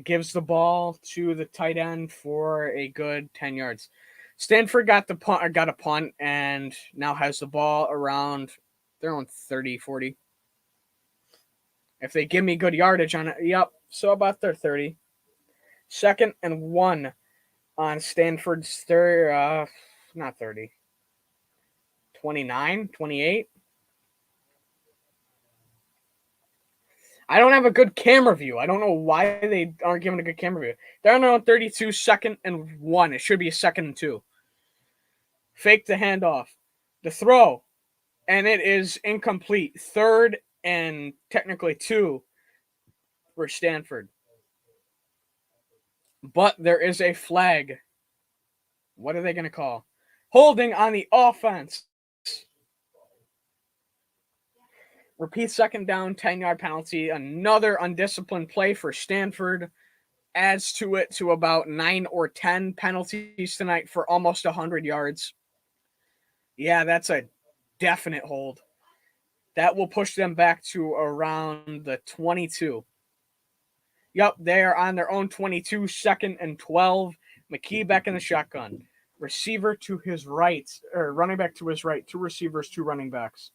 Gives the ball to the tight end for a good 10 yards. Stanford got a punt and now has the ball around their own 30, 40. If they give me good yardage on it, yep. So about their 30. 2nd and 1 on Stanford's not 30. 29, 28. I don't have a good camera view. I don't know why they aren't giving a good camera view. They're on their own 32, 2nd and 1. It should be a 2nd and 2. Fake the handoff. The throw. And it is incomplete. 3rd and technically 2 for Stanford. But there is a flag. What are they going to call? Holding on the offense. Repeat 2nd down, 10-yard penalty. Another undisciplined play for Stanford. Adds to it to about 9 or 10 penalties tonight for almost 100 yards. Yeah, that's a definite hold. That will push them back to around the 22. Yep, they are on their own 22, 2nd and 12. McKee back in the shotgun. Receiver to his right, or running back to his right. 2 receivers, 2 running backs.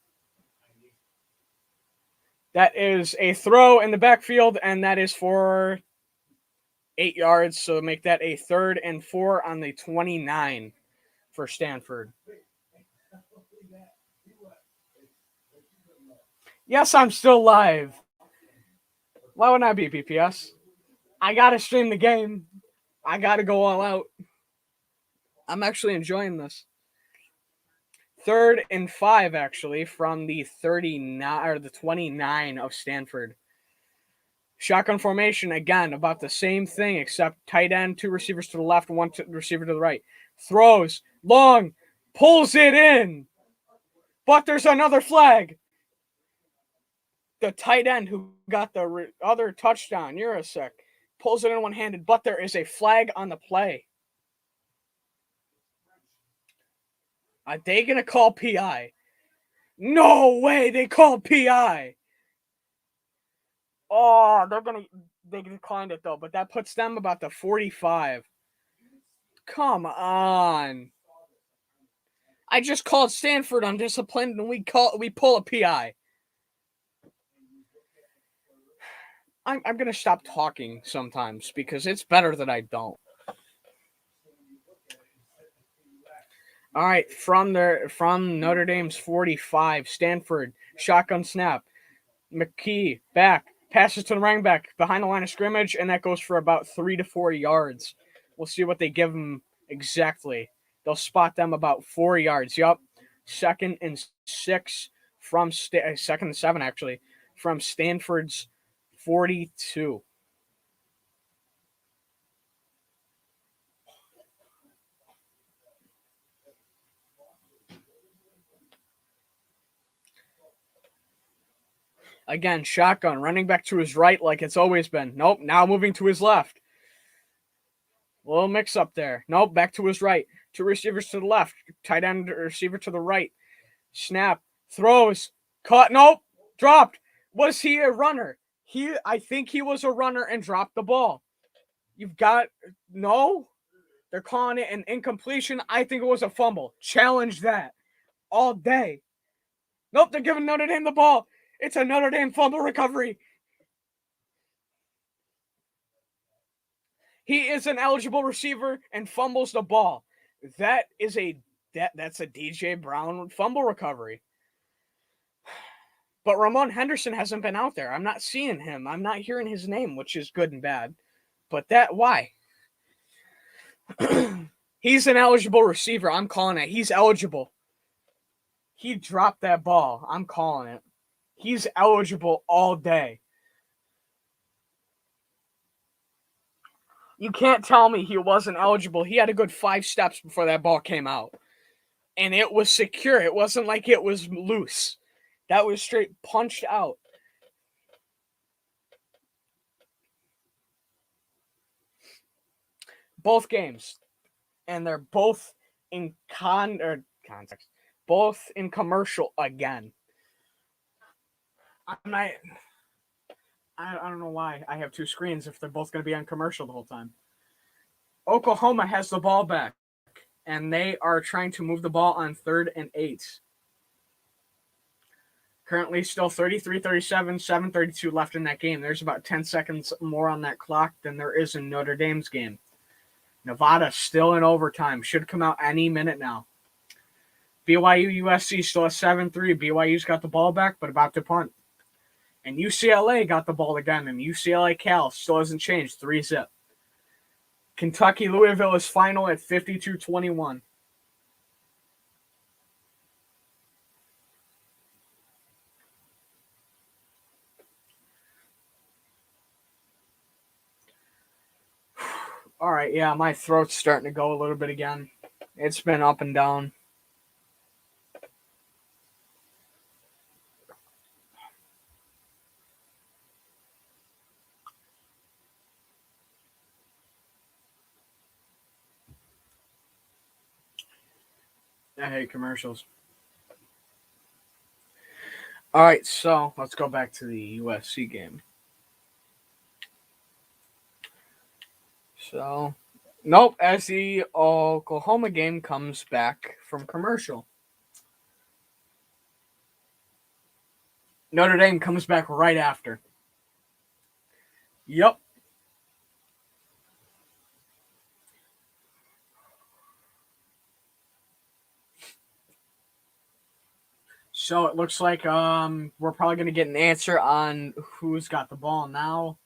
That is a throw in the backfield, and that is for 8 yards. So make that a 3rd and 4 on the 29 for Stanford. Yes, I'm still live. Why would I be, PPS? I gotta stream the game. I gotta go all out. I'm actually enjoying this. 3rd and 5, actually, from the 39 or the 29 of Stanford. Shotgun formation, again, about the same thing, except tight end, 2 receivers to the left, 1 receiver to the right. Throws, long, pulls it in. But there's another flag. The tight end who got the other touchdown, you're a sec, pulls it in one-handed, but there is a flag on the play. Are they going to call PI? No way they called PI. Oh, they declined it though, but that puts them about the 45. Come on. I just called Stanford undisciplined and we pull a PI. I'm going to stop talking sometimes because it's better that I don't. All right, from Notre Dame's 45, Stanford, shotgun snap. McKee, back, passes to the running back behind the line of scrimmage, and that goes for about 3 to 4 yards. We'll see what they give them exactly. They'll spot them about 4 yards. Yup, 2nd and 6 from 2nd and 7, actually, from Stanford's 42. Again, shotgun, running back to his right like it's always been. Nope, now moving to his left. A little mix up there. Nope, back to his right. 2 receivers to the left. Tight end receiver to the right. Snap. Throws. Caught. Nope. Dropped. Was he a runner? I think he was a runner and dropped the ball. You've got... No? They're calling it an incompletion. I think it was a fumble. Challenge that. All day. Nope, they're giving Notre Dame the ball. It's a Notre Dame fumble recovery. He is an eligible receiver and fumbles the ball. That's a DJ Brown fumble recovery. But Ramon Henderson hasn't been out there. I'm not seeing him. I'm not hearing his name, which is good and bad. But why? He's an eligible receiver. I'm calling it. He's eligible. He dropped that ball. I'm calling it. He's eligible all day. You can't tell me he wasn't eligible. He had a good 5 steps before that ball came out. And it was secure. It wasn't like it was loose. That was straight punched out. Both games. And they're both in context. Both in commercial again. I don't know why I have 2 screens if they're both going to be on commercial the whole time. Oklahoma has the ball back, and they are trying to move the ball on 3rd and 8. Currently still 33-37, 7:32 left in that game. There's about 10 seconds more on that clock than there is in Notre Dame's game. Nevada still in overtime. Should come out any minute now. BYU USC still at 7-3. BYU's got the ball back, but about to punt. And UCLA got the ball again, and UCLA Cal still hasn't changed. 3-zip. Kentucky Louisville is final at 52-21. All right, yeah, my throat's starting to go a little bit again. It's been up and down. I hate commercials. All right, so let's go back to the USC game. So, nope, as the Oklahoma game comes back from commercial. Notre Dame comes back right after. Yep. So it looks like we're probably going to get an answer on who's got the ball now.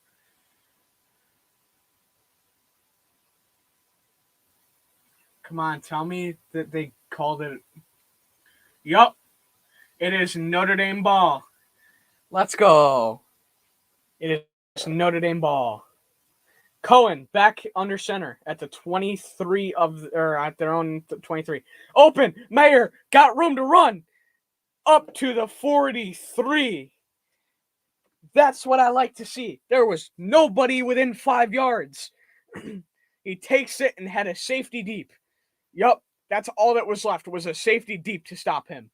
Come on, tell me that they called it. Yup. It is Notre Dame ball. Let's go. It is Notre Dame ball. Cohen back under center at the 23 or at their own 23. Open. Mayer got room to run up to the 43. That's what I like to see. There was nobody within 5 yards. He takes it and had a safety deep. Yup, that's all that was left was a safety deep to stop him.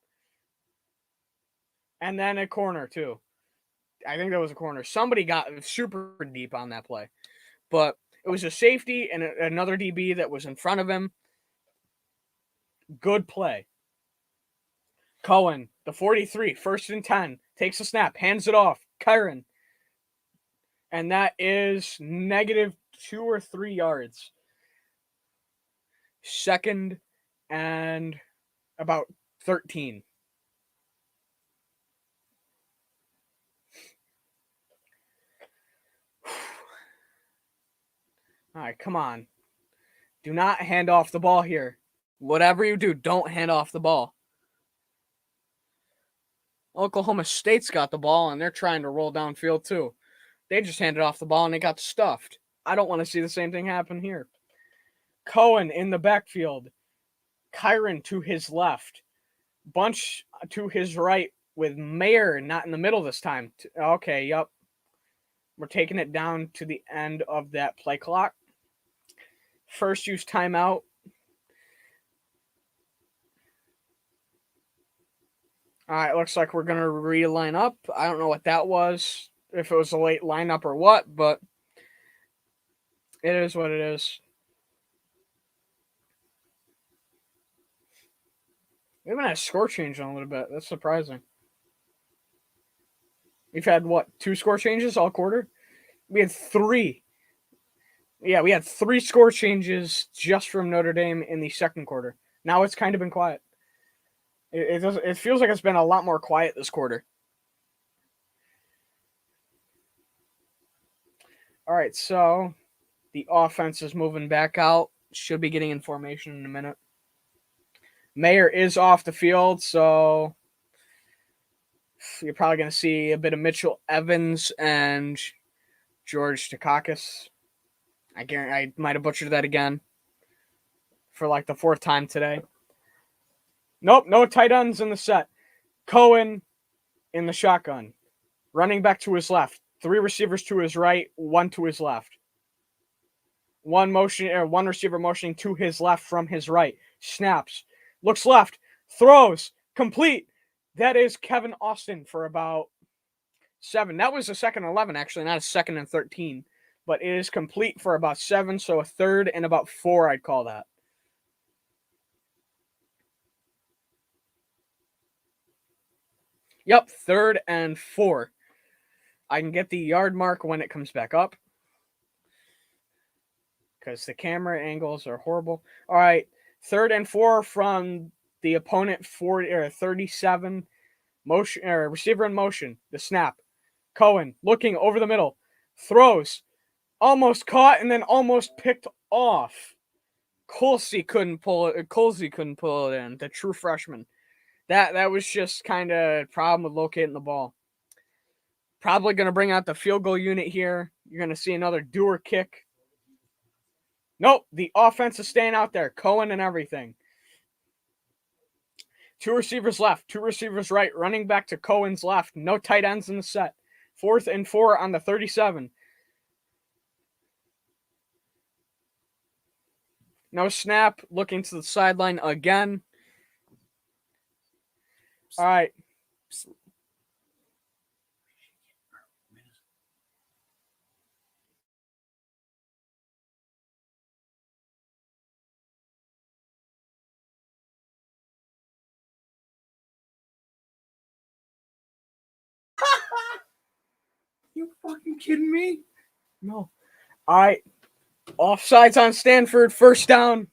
And then a corner, too. I think that was a corner. Somebody got super deep on that play. But it was a safety and another DB that was in front of him. Good play. Cohen, the 43, 1st and 10, takes a snap, hands it off. Kyron. And that is -2 or 3 yards. 2nd and about 13. All right, come on. Do not hand off the ball here. Whatever you do, don't hand off the ball. Oklahoma State's got the ball, and they're trying to roll downfield too. They just handed off the ball, and they got stuffed. I don't want to see the same thing happen here. Cohen in the backfield. Kyron to his left. Bunch to his right with Mayer not in the middle this time. Okay, yup. We're taking it down to the end of that play clock. First use timeout. All right, looks like we're going to reline up. I don't know what that was, if it was a late lineup or what, but it is what it is. We haven't had a score change in a little bit. That's surprising. We've had, 2 score changes all quarter? We had 3. Yeah, we had 3 score changes just from Notre Dame in the second quarter. Now it's kind of been quiet. It feels like it's been a lot more quiet this quarter. All right, so the offense is moving back out. Should be getting in formation in a minute. Mayer is off the field, so you're probably going to see a bit of Mitchell Evans and George Takakis. I might have butchered that again for like the 4th time today. Nope, no tight ends in the set. Cohen in the shotgun. Running back to his left. 3 receivers to his right, 1 to his left. One receiver motioning to his left from his right. Snaps. Looks left. Throws. Complete. That is Kevin Austin for about 7. That was a 2nd and 11, actually, not a 2nd and 13. But it is complete for about 7, so a 3rd and about 4, I'd call that. Yep, 3rd and 4. I can get the yard mark when it comes back up, because the camera angles are horrible. All right, 3rd and 4 from the opponent 40 or 37. Motion or receiver in motion. The snap. Cohen looking over the middle. Throws. Almost caught and then almost picked off. Colsey couldn't pull it in. The true freshman. That was just kind of a problem with locating the ball. Probably going to bring out the field goal unit here. You're going to see another doer kick. Nope, the offense is staying out there. Cohen and everything. 2 receivers left, 2 receivers right, running back to Cohen's left. No tight ends in the set. 4th and 4 on the 37. No snap, looking to the sideline again. All right. you fucking kidding me? No. All right. Offsides on Stanford. First down.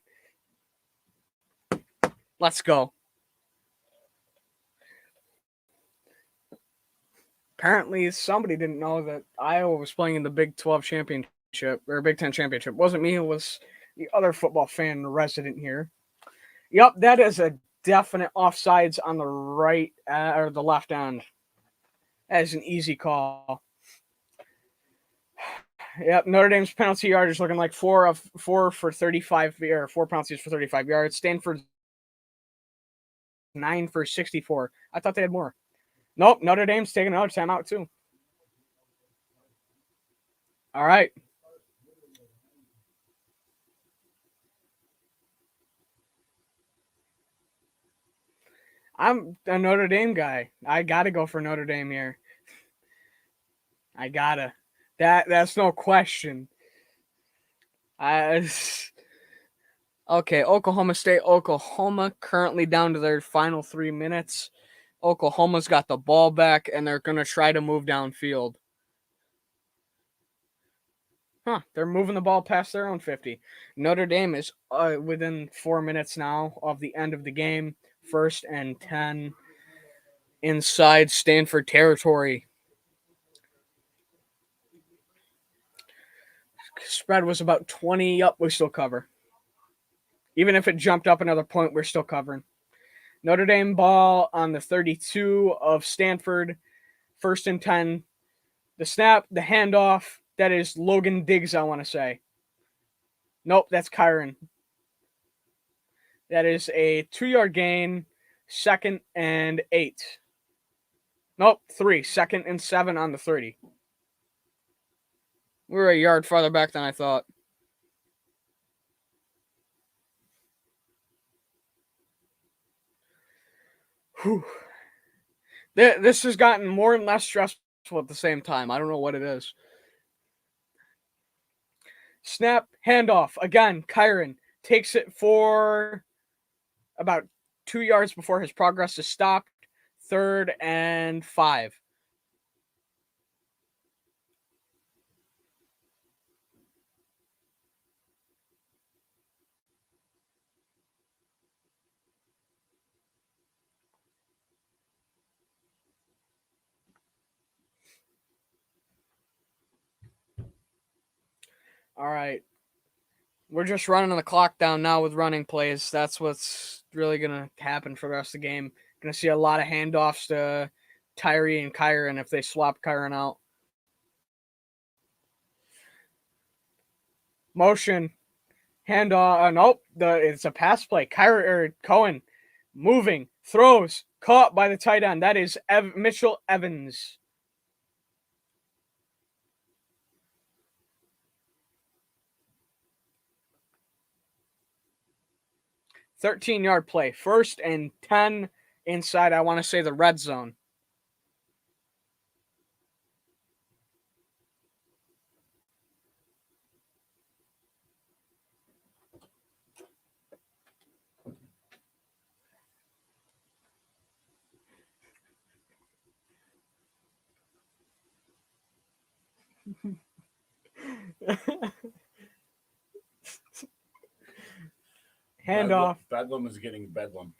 Let's go. Apparently, somebody didn't know that Iowa was playing in the Big 12 championship or Big 10 championship. It wasn't me. It was the other football fan resident here. Yep, that is a definite offsides on the right or the left end. That is an easy call. Yep, Notre Dame's penalty yardage looking like 4 for 35 or 4 penalties for 35 yards. Stanford's 9 for 64. I thought they had more. Nope, Notre Dame's taking another timeout too. All right. I'm a Notre Dame guy. I gotta go for Notre Dame here. I gotta. That's no question. Okay, Oklahoma State, Oklahoma currently down to their final 3 minutes. Oklahoma's got the ball back, and they're going to try to move downfield. They're moving the ball past their own 50. Notre Dame is within 4 minutes now of the end of the game. 1st and 10 inside Stanford territory. Spread was about 20. Yup, we still cover. Even if it jumped up another point, we're still covering. Notre Dame ball on the 32 of Stanford. 1st and 10. The snap, the handoff. That is Logan Diggs, I want to say. Nope, that's Kyron. That is a 2-yard gain. 2nd and 8. Nope, 3. 2nd and 7 on the 30. We're a yard farther back than I thought. Whew. This has gotten more and less stressful at the same time. I don't know what it is. Snap, handoff. Again, Kyron takes it for about 2 yards before his progress is stopped. 3rd and 5. All right. We're just running the clock down now with running plays. That's what's really going to happen for the rest of the game. Going to see a lot of handoffs to Tyree and Kyron if they swap Kyron out. Motion. Handoff. Nope. It's a pass play. Cohen moving. Throws. Caught by the tight end. That is Mitchell Evans. $13-yard play. 1st and 10 inside, I want to say, the red zone. Handoff. Bedlam is getting bedlam.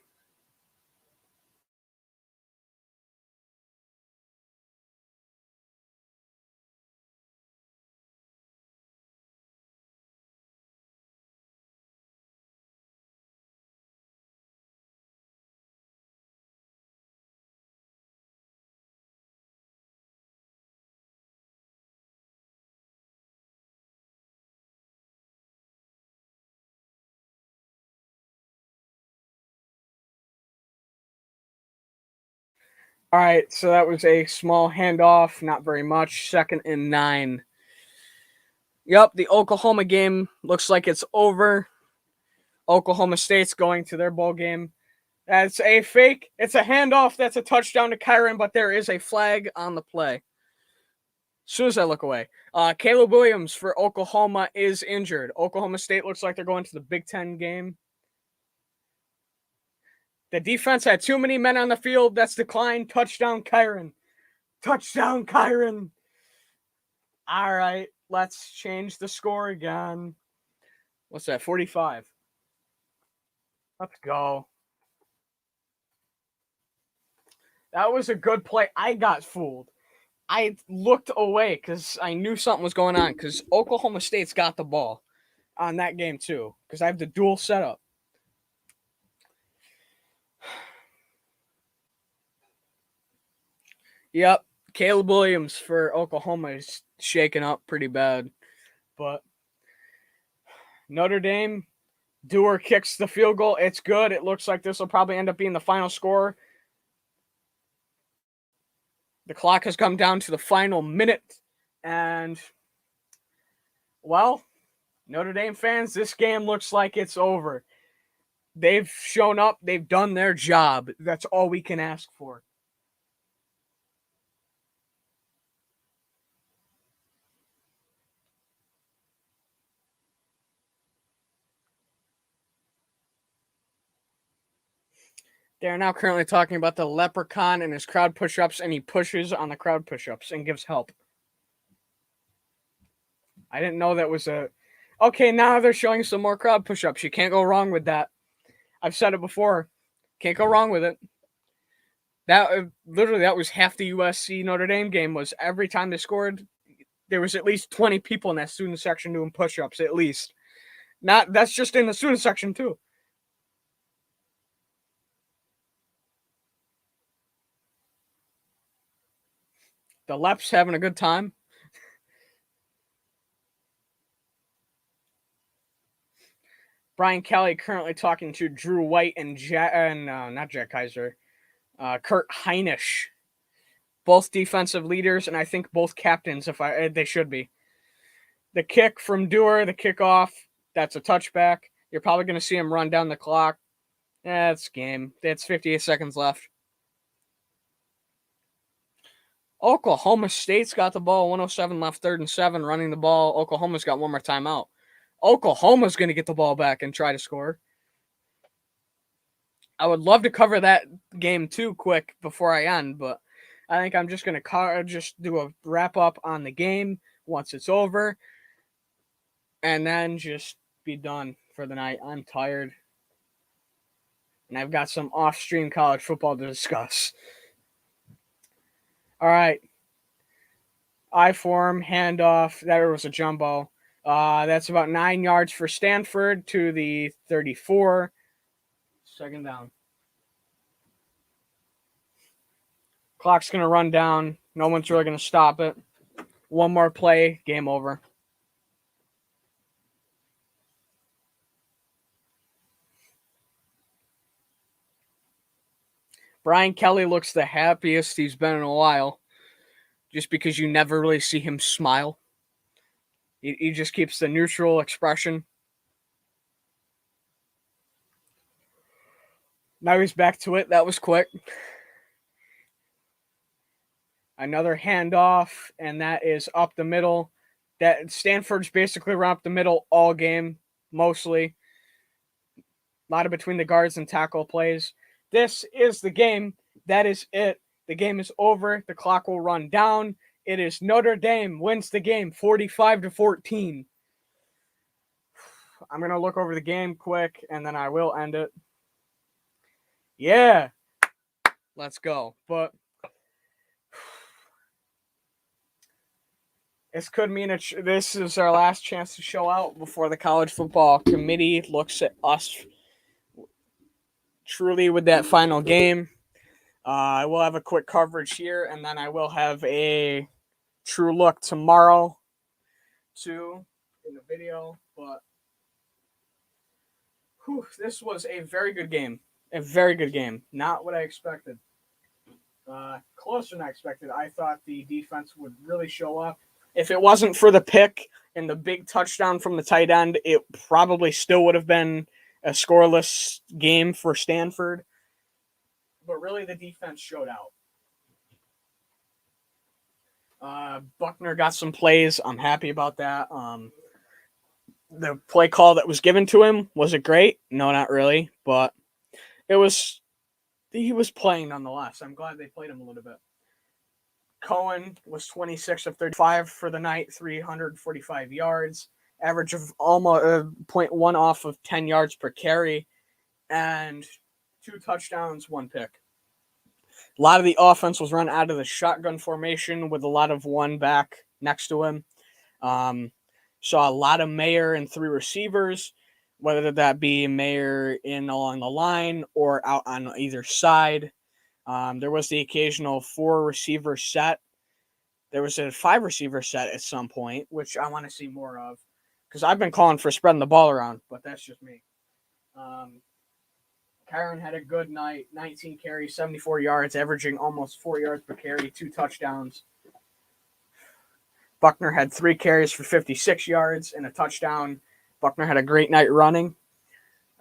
All right, so that was a small handoff, not very much. 2nd and 9. Yep, the Oklahoma game looks like it's over. Oklahoma State's going to their bowl game. That's a fake. It's a handoff. That's a touchdown to Kyron, but there is a flag on the play. As soon as I look away. Caleb Williams for Oklahoma is injured. Oklahoma State looks like they're going to the Big 10 game. The defense had too many men on the field. That's declined. Touchdown, Kyron. Touchdown, Kyron. All right, let's change the score again. What's that? 45. Let's go. That was a good play. I got fooled. I looked away because I knew something was going on because Oklahoma State's got the ball on that game too because I have the dual setup. Yep, Caleb Williams for Oklahoma is shaking up pretty bad. But Notre Dame, Dewar kicks the field goal. It's good. It looks like this will probably end up being the final score. The clock has come down to the final minute. And, well, Notre Dame fans, this game looks like it's over. They've shown up. They've done their job. That's all we can ask for. They're now currently talking about the leprechaun and his crowd push-ups, and he pushes on the crowd push-ups and gives help. I didn't know that was a... Okay, now they're showing some more crowd push-ups. You can't go wrong with that. I've said it before. Can't go wrong with it. That was half the USC Notre Dame game. Was every time they scored, there was at least 20 people in that student section doing push-ups, at least. That's just in the student section too. The Leps having a good time. Brian Kelly currently talking to Drew White and not Jack Kaiser, Kurt Heinisch, both defensive leaders, and I think both captains. They should be. The kick from Dewar, the kickoff, that's a touchback. You're probably going to see him run down the clock. That's game. That's 58 seconds left. Oklahoma State's got the ball. 107 left, 3rd and 7, running the ball. Oklahoma's got one more timeout. Oklahoma's going to get the ball back and try to score. I would love to cover that game too quick before I end, but I think I'm just going to just do a wrap up on the game once it's over and then just be done for the night. I'm tired. And I've got some off-stream college football to discuss. All right. I-form, handoff. That was a jumbo. That's about 9 yards for Stanford to the 34. 2nd down. Clock's going to run down. No one's really going to stop it. One more play, game over. Brian Kelly looks the happiest he's been in a while, just because you never really see him smile. He just keeps the neutral expression. Now he's back to it. That was quick. Another handoff, and that is up the middle. That Stanford's basically run up the middle all game, mostly. A lot of between the guards and tackle plays. This is the game. That is it. The game is over. The clock will run down. It is Notre Dame wins the game 45-14. I'm going to look over the game quick, and then I will end it. Yeah. Let's go. But this could mean this is our last chance to show out before the college football committee looks at us truly with that final game. I will have a quick coverage here, and then I will have a true look tomorrow too in the video. But this was a very good game. A very good game. Not what I expected. Closer than I expected. I thought the defense would really show up. If it wasn't for the pick and the big touchdown from the tight end, it probably still would have been a scoreless game for Stanford. But really, the defense showed out. Buckner got some plays. I'm happy about that. The play call that was given to him, was it great? No, not really. But he was playing nonetheless. I'm glad they played him a little bit. Cohen was 26 of 35 for the night, 345 yards, average of almost 0.1 off of 10 yards per carry, and 2 touchdowns, 1 pick. A lot of the offense was run out of the shotgun formation with a lot of one back next to him. Saw a lot of Mayer and 3 receivers, whether that be Mayer in along the line or out on either side. There was the occasional 4 receiver set. There was a 5 receiver set at some point, which I want to see more of because I've been calling for spreading the ball around, but that's just me. Kyron had a good night, 19 carries, 74 yards, averaging almost 4 yards per carry, 2 touchdowns. Buckner had 3 carries for 56 yards and a touchdown. Buckner had a great night running.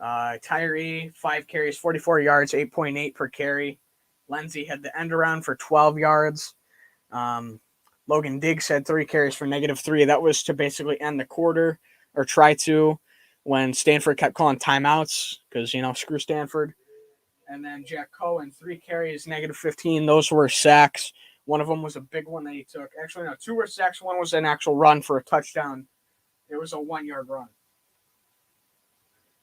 Tyree, 5 carries, 44 yards, 8.8 per carry. Lindsey had the end around for 12 yards. Logan Diggs had 3 carries for -3. That was to basically end the quarter or try to when Stanford kept calling timeouts because, screw Stanford. And then Jack Cohen, 3 carries, -15. Those were sacks. One of them was a big one that he took. Actually, no, 2 were sacks. One was an actual run for a touchdown. It was a 1-yard run.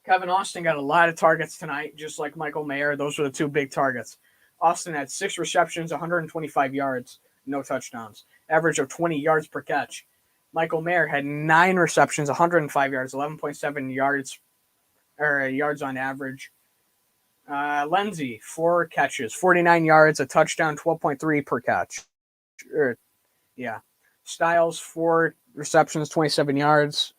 Kevin Austin got a lot of targets tonight, just like Michael Mayer. Those were the 2 big targets. Austin had 6 receptions, 125 yards, no touchdowns. Average of 20 yards per catch. Michael Mayer had 9 receptions, 105 yards, 11.7 yards on average. Lindsey, 4 catches, 49 yards, a touchdown, 12.3 per catch. Styles, 4 receptions, 27 yards.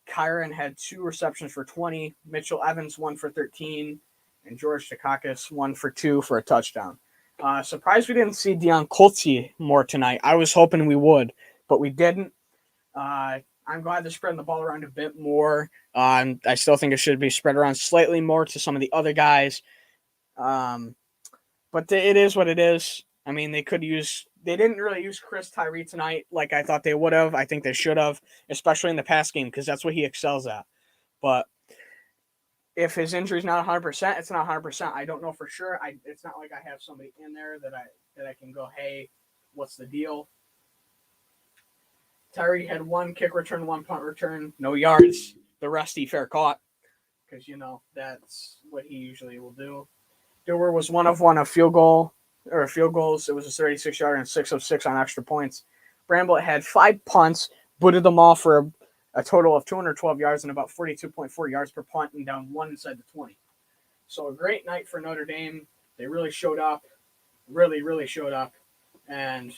Kyron had 2 receptions for 20. Mitchell Evans, 1 for 13. And George Takakis, 1 for 2 for a touchdown. Surprised we didn't see Deion Coltsy more tonight. I was hoping we would, but we didn't. I'm glad they're spreading the ball around a bit more. I still think it should be spread around slightly more to some of the other guys. But it is what it is. I mean, they didn't really use Chris Tyree tonight like I thought they would have. I think they should have, especially in the pass game, because that's what he excels at. But if his injury is not 100%, it's not 100%. I don't know for sure. It's not like I have somebody in there that I can go, hey, what's the deal? Tyree had 1 kick return, 1 punt return, no yards. The rest he fair caught because, that's what he usually will do. Dewar was 1 of 1 field goals. It was a 36-yard and 6 of 6 on extra points. Bramblett had 5 punts, booted them all for a total of 212 yards and about 42.4 yards per punt and down 1 inside the 20. So a great night for Notre Dame. They really showed up. Really, really showed up. And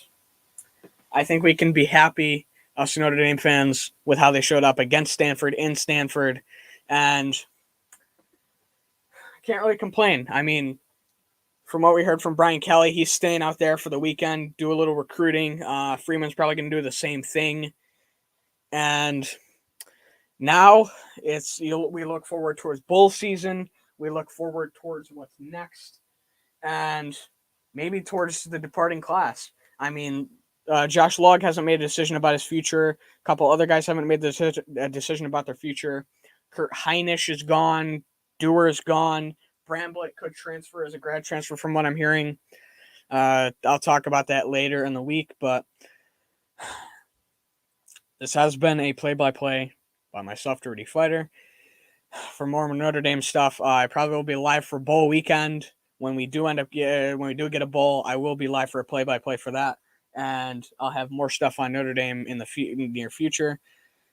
I think we can be happy, us Notre Dame fans, with how they showed up against Stanford, in Stanford. And I can't really complain. I mean, from what we heard from Brian Kelly, he's staying out there for the weekend, do a little recruiting. Freeman's probably going to do the same thing. And now we look forward towards bowl season. We look forward towards what's next. And maybe towards the departing class. I mean, Josh Logg hasn't made a decision about his future. A couple other guys haven't made a decision about their future. Kurt Heinisch is gone. Dewar is gone. Bramblett could transfer as a grad transfer from what I'm hearing. I'll talk about that later in the week, but this has been a play-by-play by myself, Dirty Fighter. For more Notre Dame stuff, I probably will be live for bowl weekend. When we do get a bowl, I will be live for a play-by-play for that. And I'll have more stuff on Notre Dame in the near future.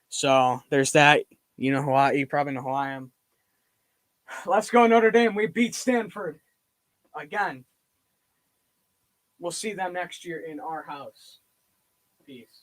So there's that. You probably know who I am. Let's go, Notre Dame. We beat Stanford again. We'll see them next year in our house. Peace.